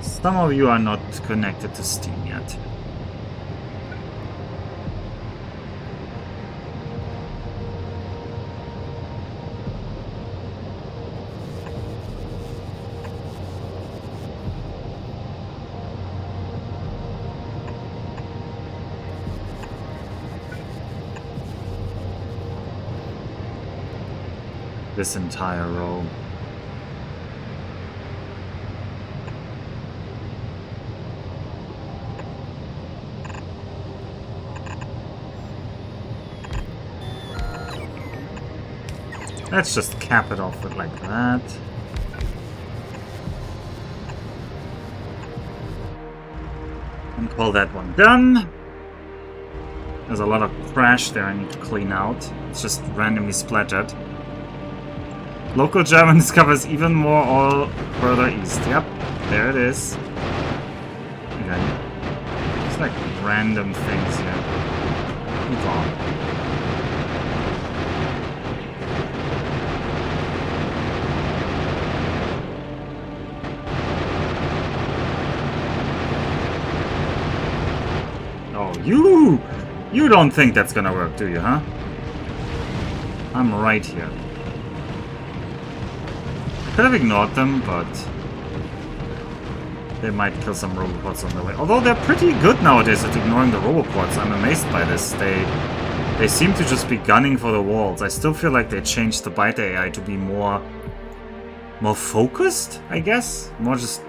Some of you are not connected to Steam yet. This entire row. Let's just cap it off with like that. And call that one done. There's a lot of trash there I need to clean out. It's just randomly splattered. Local German discovers even more oil further east. Yep, there it is. Okay. It's like random things here. Move on. Oh, you don't think that's gonna work, do you, huh? I'm right here. Could have ignored them, but they might kill some robots on the way. Although they're pretty good nowadays at ignoring the robots. I'm amazed by this. They seem to just be gunning for the walls. I still feel like they changed the bite AI to be more focused, I guess. More just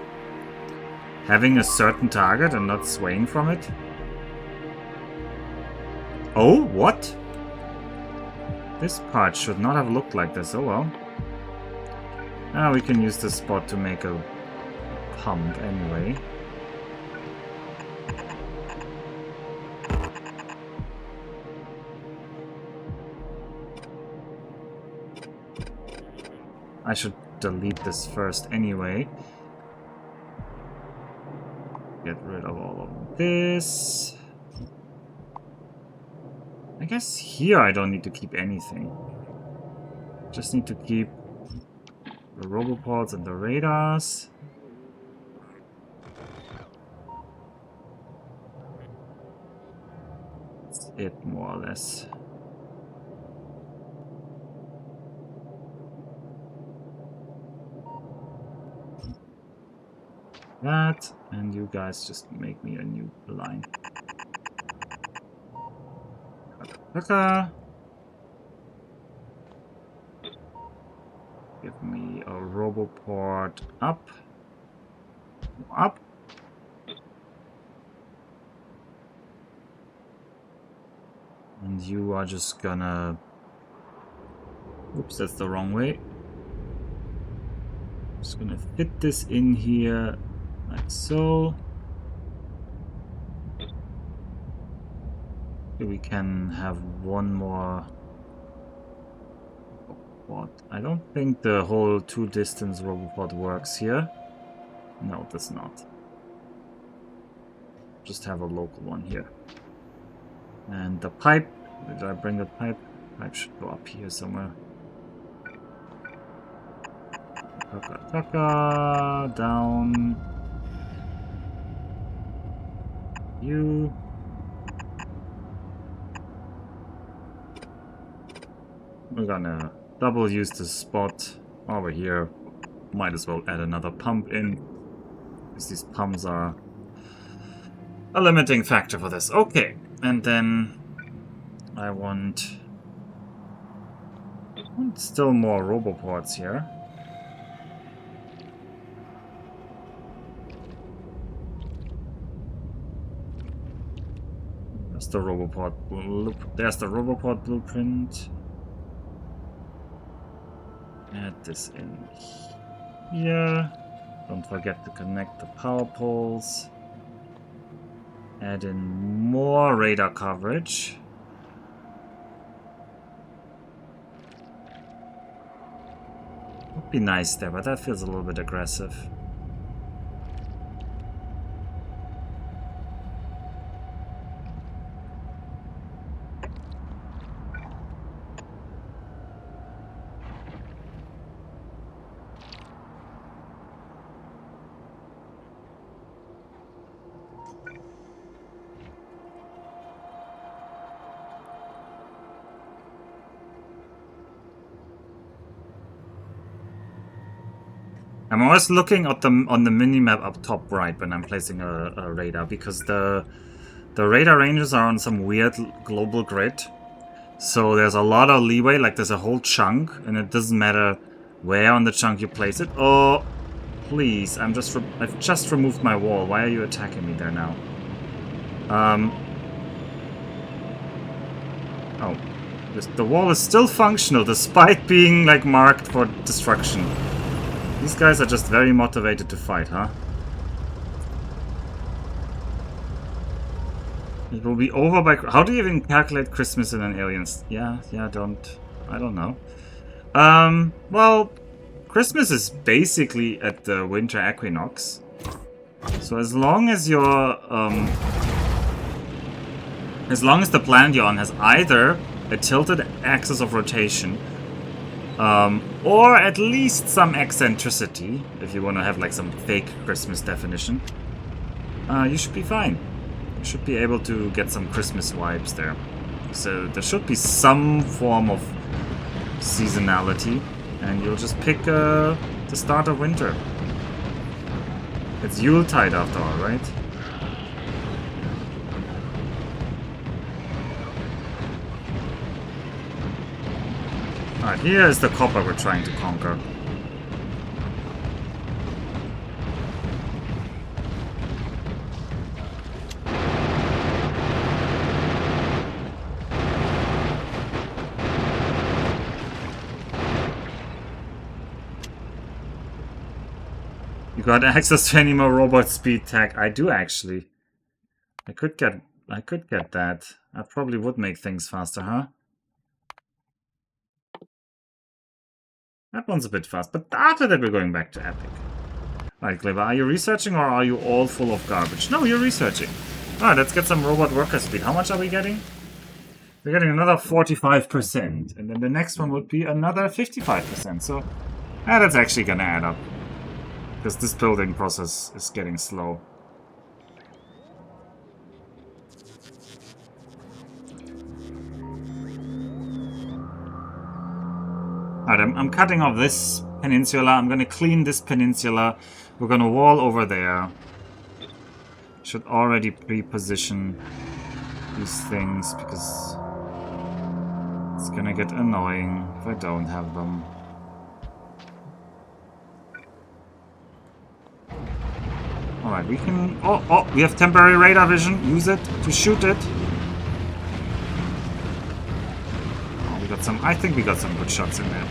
having a certain target and not swaying from it. Oh, what? This part should not have looked like this. Oh well. We can use this spot to make a pump anyway. I should delete this first anyway. Get rid of all of this. I guess here I don't need to keep anything. Just need to keep the robopods and the radars. Let's it, more or less. That, and you guys just make me a new line. Give me a roboport up. Up. And you are just gonna... Oops, that's the wrong way. Just gonna fit this in here, like so. Here we can have one more. What? I don't think the whole 2-distance roboport works here. No, it does not. Just have a local one here. And the pipe. Did I bring the pipe? Pipe should go up here somewhere. Taka, down. You. We're gonna double use the spot over here. Might as well add another pump in, because these pumps are a limiting factor for this. Okay, and then I want still more roboports here. There's the roboport blueprint. Add this in here. Don't forget to connect the power poles. Add in more radar coverage. Would be nice there, but that feels a little bit aggressive. I'm always looking at on the minimap up top right when I'm placing a radar, because the radar ranges are on some weird global grid. So there's a lot of leeway, like there's a whole chunk, and it doesn't matter where on the chunk you place it. Oh, please, I've just removed my wall. Why are you attacking me there now? Oh, the wall is still functional despite being like marked for destruction. These guys are just very motivated to fight, huh? It will be over by... How do you even calculate Christmas in an alien... I don't know. Well, Christmas is basically at the winter equinox. So as long as you're... as long as the planet you're on has either a tilted axis of rotation, or at least some eccentricity, if you want to have like some fake Christmas definition, you should be fine. You should be able to get some Christmas vibes there. So there should be some form of seasonality, and you'll just pick the start of winter. It's Yuletide after all, right? Alright, here is the copper we're trying to conquer. You got access to any more robot speed tech? I do actually. I could get that. That probably would make things faster, huh? That one's a bit fast, but after that we're going back to Epic. Alright, Clever, are you researching or are you all full of garbage? No, you're researching. Alright, let's get some robot worker speed. How much are we getting? We're getting another 45%, and then the next one would be another 55%, so that's actually gonna add up. Because this building process is getting slow. Alright, I'm cutting off this peninsula. I'm gonna clean this peninsula. We're gonna wall over there. Should already pre-position these things because it's gonna get annoying if I don't have them. Alright, we can... Oh, we have temporary radar vision. Use it to shoot it. Oh, we got some... I think we got some good shots in there.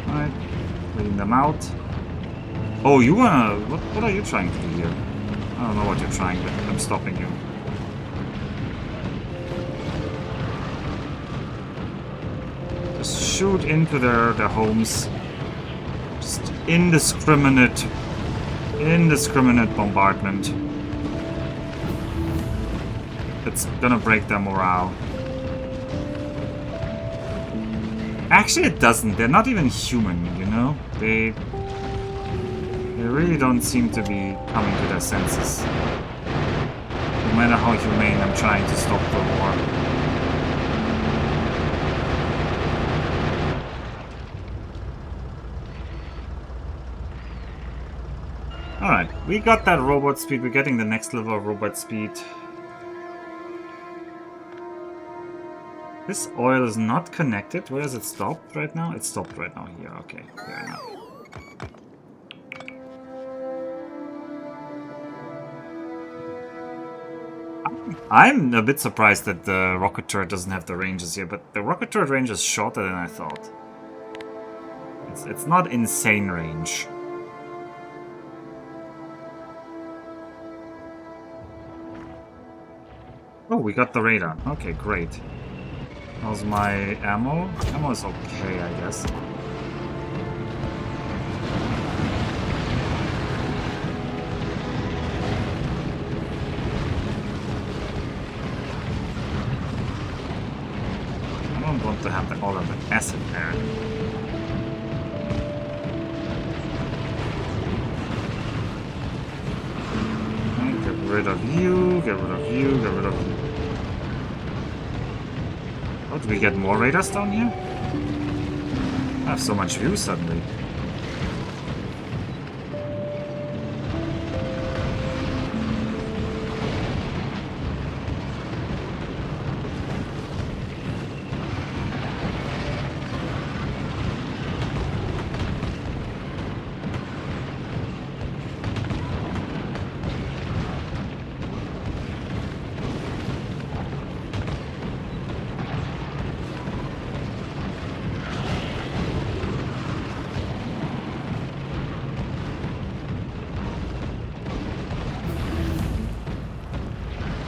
Alright, clean them out. Oh, you wanna... What are you trying to do here? I don't know what you're trying, but I'm stopping you. Just shoot into their homes. Just indiscriminate bombardment. It's gonna break their morale. Actually, it doesn't. They're not even human, you know? They really don't seem to be coming to their senses. No matter how humane I'm trying to stop the war. Alright, we got that robot speed. We're getting the next level of robot speed. This oil is not connected. Where is it stopped right now? It's stopped right now here. Okay, fair enough. I'm a bit surprised that the rocket turret doesn't have the ranges here, but the rocket turret range is shorter than I thought. It's not insane range. Oh, we got the radar. Okay, great. How's my ammo? Ammo is okay, I guess. I don't want to have all of the acid there. Okay, get rid of you, get rid of you, get rid of you. Oh, do we get more radars down here? I have so much view suddenly.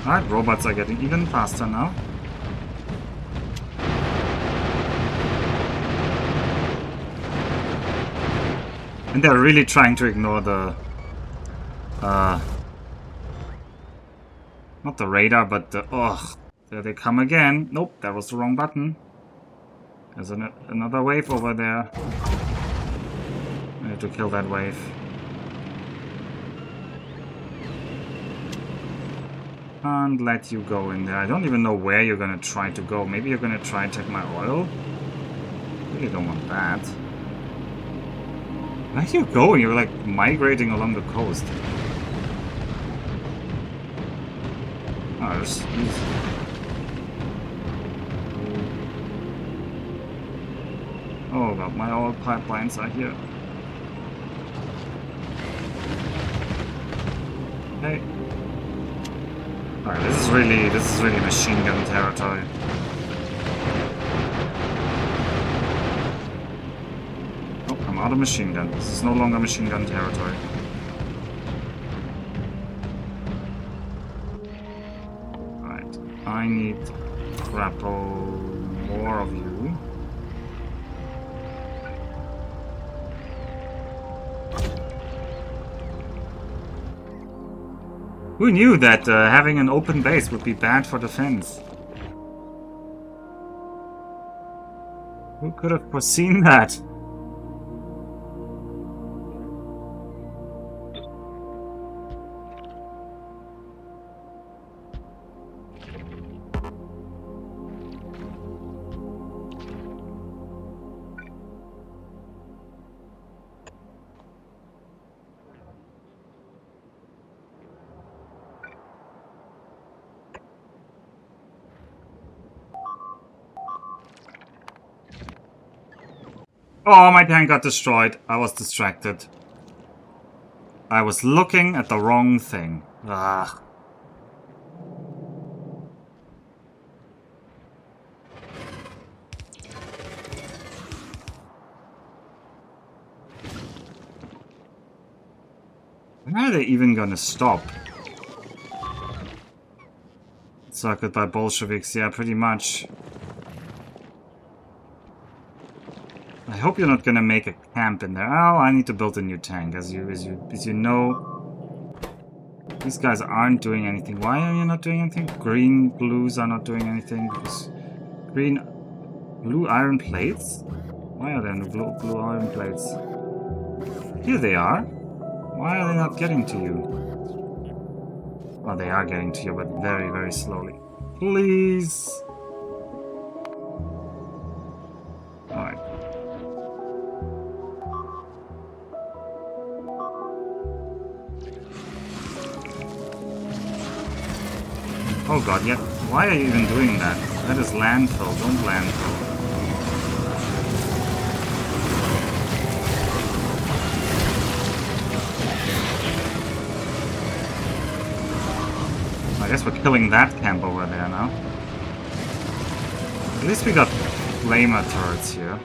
Alright, robots are getting even faster now. And they're really trying to ignore the... not the radar, but the... Ugh, there they come again. Nope, that was the wrong button. There's another wave over there. I need to kill that wave. And let you go in there. I don't even know where you're gonna try to go. Maybe you're gonna try and take my oil? Really don't want that. Where are you going? You're like migrating along the coast. Oh, there's... Oh god, my oil pipelines are here. Hey. Alright, this is really machine gun territory. Oh, I'm out of machine gun. This is no longer machine gun territory. Alright, I need to grapple more of you. Who knew that having an open base would be bad for defense? Who could have foreseen that? Oh, my tank got destroyed. I was distracted. I was looking at the wrong thing. Ah. When are they even gonna stop? Circled by Bolsheviks, yeah, pretty much. I hope you're not gonna make a camp in there. Oh, I need to build a new tank, as you know. These guys aren't doing anything. Why are you not doing anything? Green, blues are not doing anything because blue iron plates? Why are there no blue iron plates? Here they are. Why are they not getting to you? Well, they are getting to you, but very, very slowly. Please. Alright. Oh god, yeah. Why are you even doing that? That is landfill. Don't landfill. I guess we're killing that camp over there now. At least we got flamer turrets here.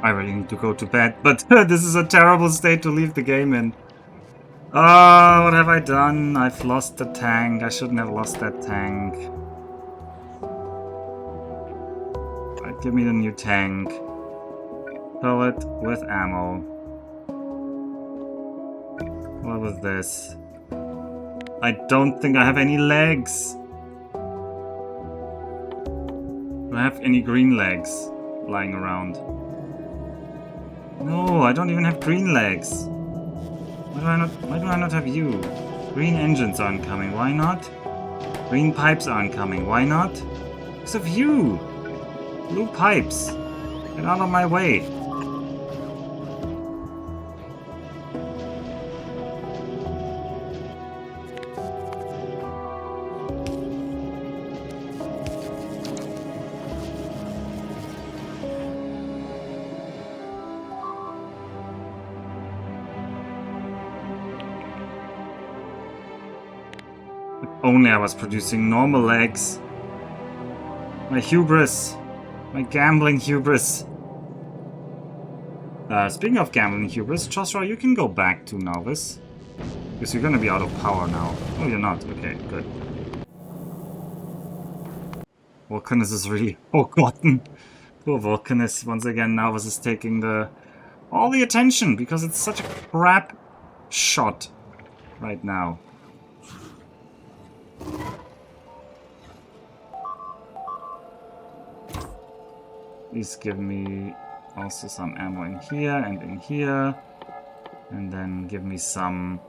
I really need to go to bed, but this is a terrible state to leave the game in. Oh, what have I done? I've lost the tank. I shouldn't have lost that tank. Alright, give me the new tank. Fill it with ammo. What was this? I don't think I have any legs. Do I have any green legs lying around? No, I don't even have green legs. Why do I not have you? Green engines aren't coming, why not? Green pipes aren't coming, why not? Because of you! Blue pipes! Get out of my way! Only I was producing normal legs. My hubris. My gambling hubris. Speaking of gambling hubris, Joshua, you can go back to Novice. Because you're gonna be out of power now. Oh, you're not. Okay, good. Vulcanus is really forgotten. Poor Vulcanus. Once again, Novice is taking all the attention because it's such a crap shot right now. Please give me also some ammo in here and in here. And then give me some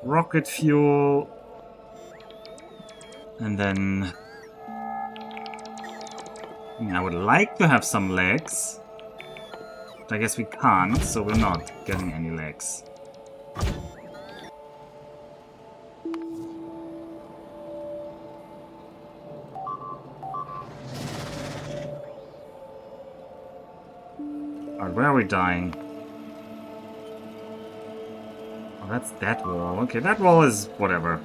rocket fuel. And then I would like to have some legs. But I guess we can't, so we're not getting any legs. Alright, where are we dying? Oh, that's that wall. Okay, that wall is whatever.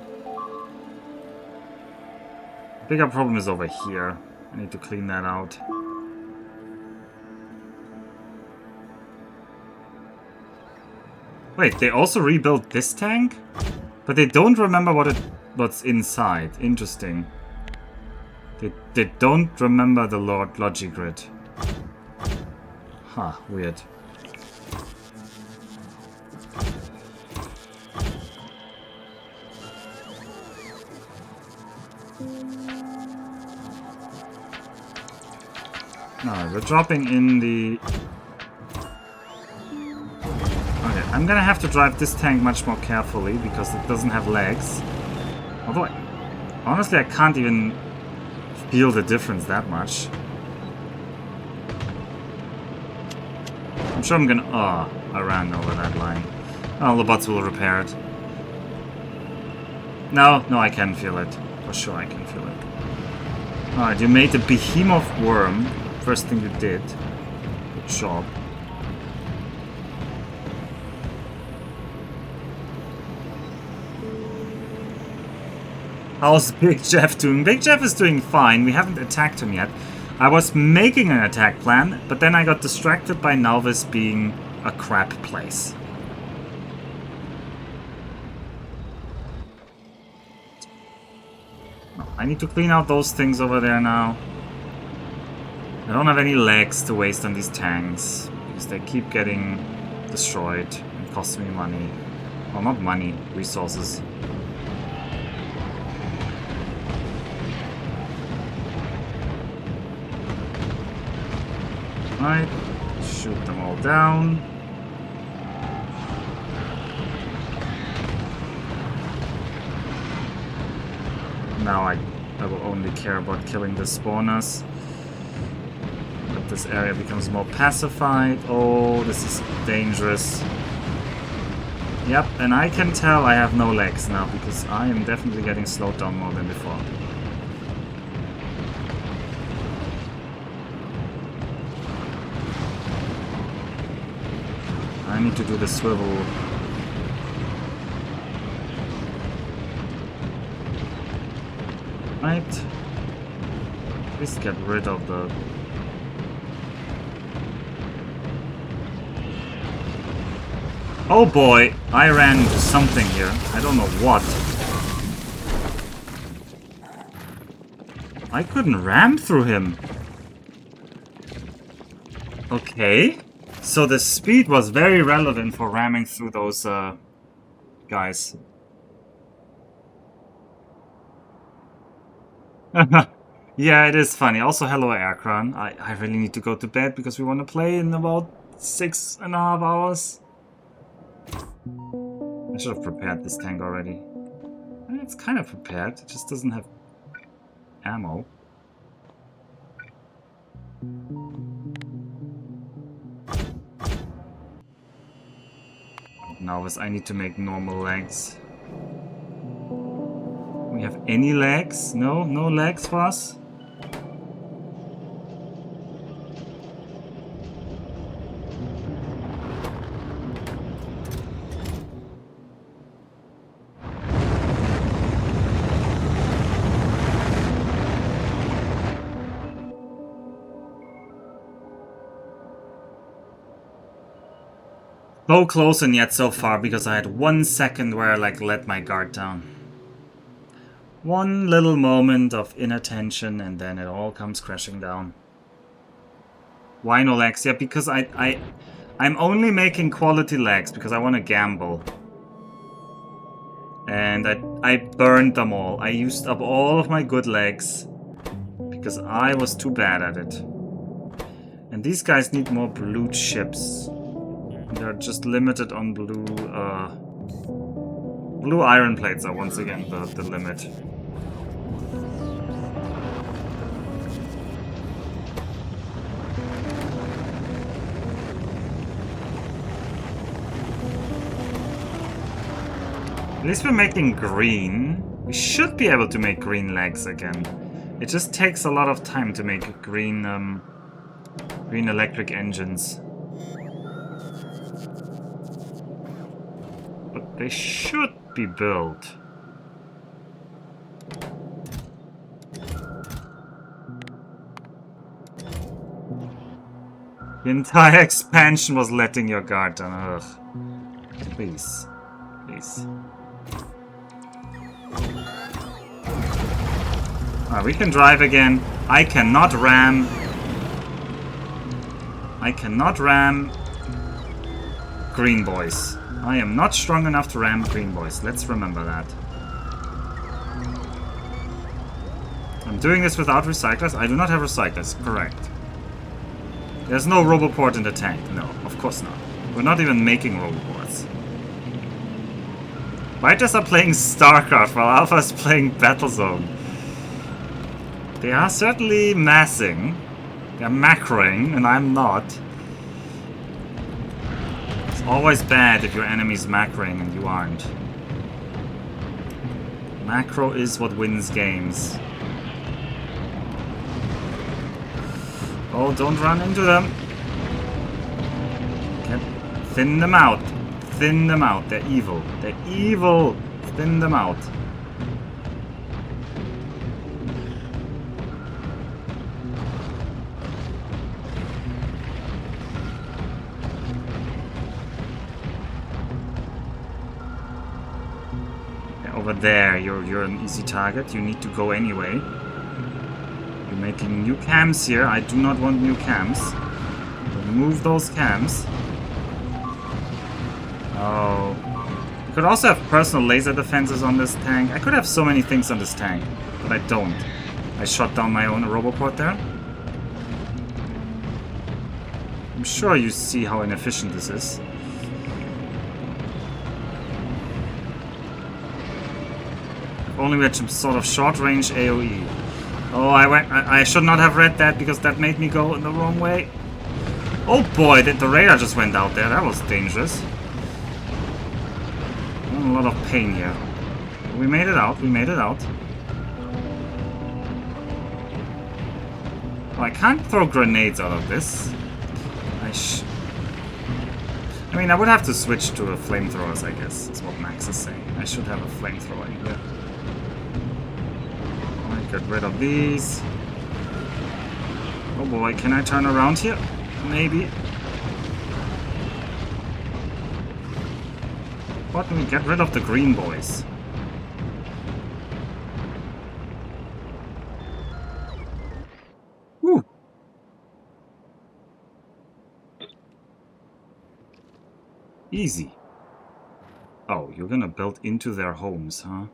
The bigger problem is over here. I need to clean that out. Wait, they also rebuilt this tank? But they don't remember what's inside. Interesting. They don't remember the logic grid. Huh, weird. No, we're dropping in the... Okay, I'm gonna have to drive this tank much more carefully because it doesn't have legs. Although, honestly, I can't even feel the difference that much. I'm sure I'm gonna... Oh, I ran over that line. Oh, the bots will repair it. No, I can feel it. For sure I can feel it. Alright, you made the behemoth worm. First thing you did. Good job. How's Big Jeff doing? Big Jeff is doing fine. We haven't attacked him yet. I was making an attack plan, but then I got distracted by Nalvis being a crap place. No, I need to clean out those things over there now. I don't have any legs to waste on these tanks, because they keep getting destroyed and costing me money. Well, not money, resources. Right, shoot them all down. Now I will only care about killing the spawners. But this area becomes more pacified. Oh, this is dangerous. Yep, and I can tell I have no legs now, because I am definitely getting slowed down more than before. I need to do the swivel. Right. Please get rid of the... Oh boy, I ran into something here. I don't know what. I couldn't ram through him. Okay. So the speed was very relevant for ramming through those guys. Yeah, it is funny. Also, hello, Aircron. I really need to go to bed because we want to play in about 6.5 hours. I should have prepared this tank already. I mean, it's kind of prepared. It just doesn't have ammo. Now I need to make normal legs. We have any legs? No? No legs for us? So close and yet so far, because I had 1 second where I like let my guard down. One little moment of inattention and then it all comes crashing down. Why no legs? Yeah, because I'm only making quality legs because I want to gamble. And I burned them all. I used up all of my good legs because I was too bad at it. And these guys need more blue chips. They're just limited on blue, blue iron plates are once again the limit. At least we're making green. We should be able to make green legs again. It just takes a lot of time to make green, green electric engines. But they should be built. The entire expansion was letting your guard down. Ugh. Please. Please. We can drive again. I cannot ram. I cannot ram green boys. I am not strong enough to ram green boys. Let's remember that. I'm doing this without recyclers. I do not have recyclers. Correct. There's no roboport in the tank. No, of course not. We're not even making roboports. Biters are playing StarCraft while Alpha is playing Battlezone. They are certainly massing. They're macroing, and I'm not. It's always bad if your enemy's macroing and you aren't. Macro is what wins games. Oh, don't run into them. Thin them out. Thin them out. They're evil. They're evil. Thin them out. Over there, you're an easy target. You need to go anyway. You're making new cams here. I do not want new cams. Remove those cams. Oh. I could also have personal laser defenses on this tank. I could have so many things on this tank, but I don't. I shot down my own roboport there. I'm sure you see how inefficient this is. Only with some sort of short-range AoE. Oh, I should not have read that because that made me go in the wrong way. Oh boy, the radar just went out there. That was dangerous. I'm in a lot of pain here. We made it out. We made it out. Oh, I can't throw grenades out of this. I mean, I would have to switch to a flamethrowers, I guess. Is what Max is saying. I should have a flamethrower here. Get rid of these. Oh boy, can I turn around here? Maybe. What can we get rid of the green boys? Whew. Easy. Oh, you're gonna build into their homes, huh?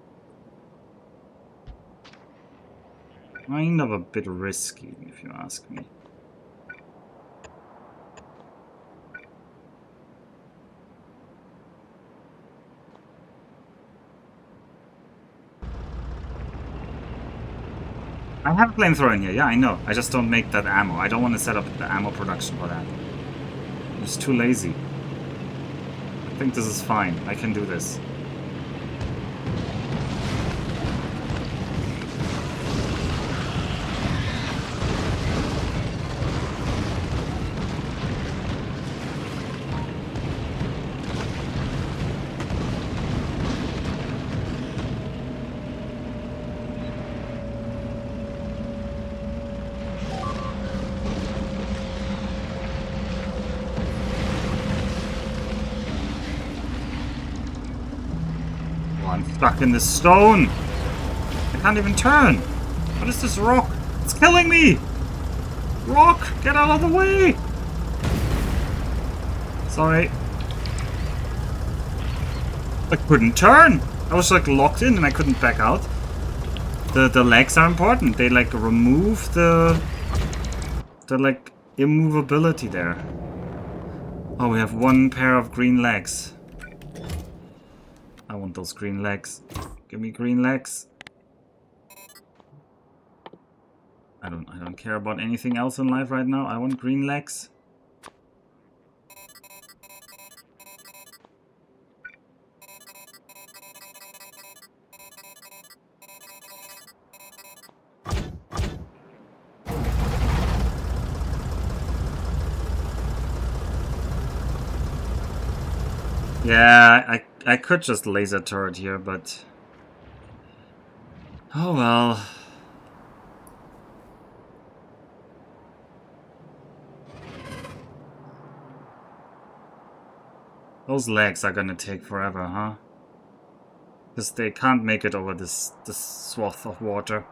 Kind of a bit risky, if you ask me. I have a flamethrower in here, yeah, I know. I just don't make that ammo. I don't want to set up the ammo production for that. I'm just too lazy. I think this is fine. I can do this. I'm stuck in this stone. I can't even turn. What is this rock? It's killing me. Rock, get out of the way. Sorry. I couldn't turn. I was like locked in and I couldn't back out. The legs are important. They like remove the like immovability there. Oh, we have one pair of green legs. I want those green legs. Give me green legs. I don't care about anything else in life right now. I want green legs. Yeah, I could just laser turret here, but... oh well. Those legs are gonna take forever, huh? Because they can't make it over this swath of water.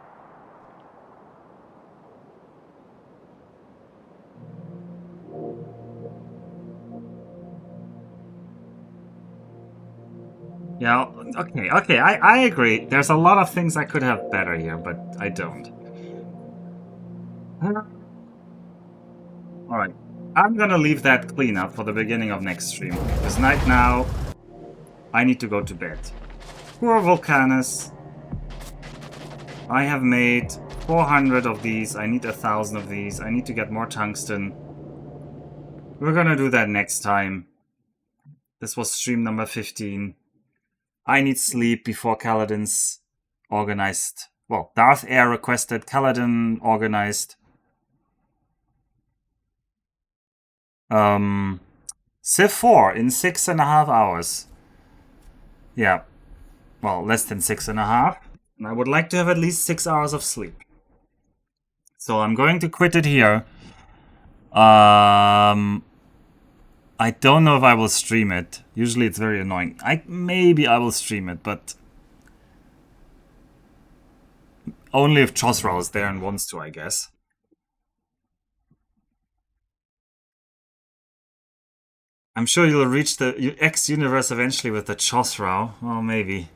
Yeah, okay, I agree. There's a lot of things I could have better here, but I don't. Alright, I'm gonna leave that cleanup for the beginning of next stream. It's night now. I need to go to bed. Poor Vulcanus. I have made 400 of these. I need 1,000 of these. I need to get more tungsten. We're gonna do that next time. This was stream number 15. I need sleep before Kaladin's organized. Well, Darth Air requested, Kaladin organized. Civ 4 in 6.5 hours. Yeah. Well, less than 6.5. And I would like to have at least 6 hours of sleep. So I'm going to quit it here. I don't know if I will stream it. Usually it's very annoying. Maybe I will stream it, but only if Chosrau is there and wants to, I guess. I'm sure you'll reach the X universe eventually with the Chosrau. Well, maybe.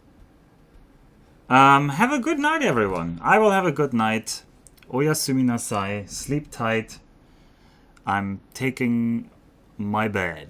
Have a good night, everyone. I will have a good night. Oyasumi nasai. Sleep tight. I'm taking my bed.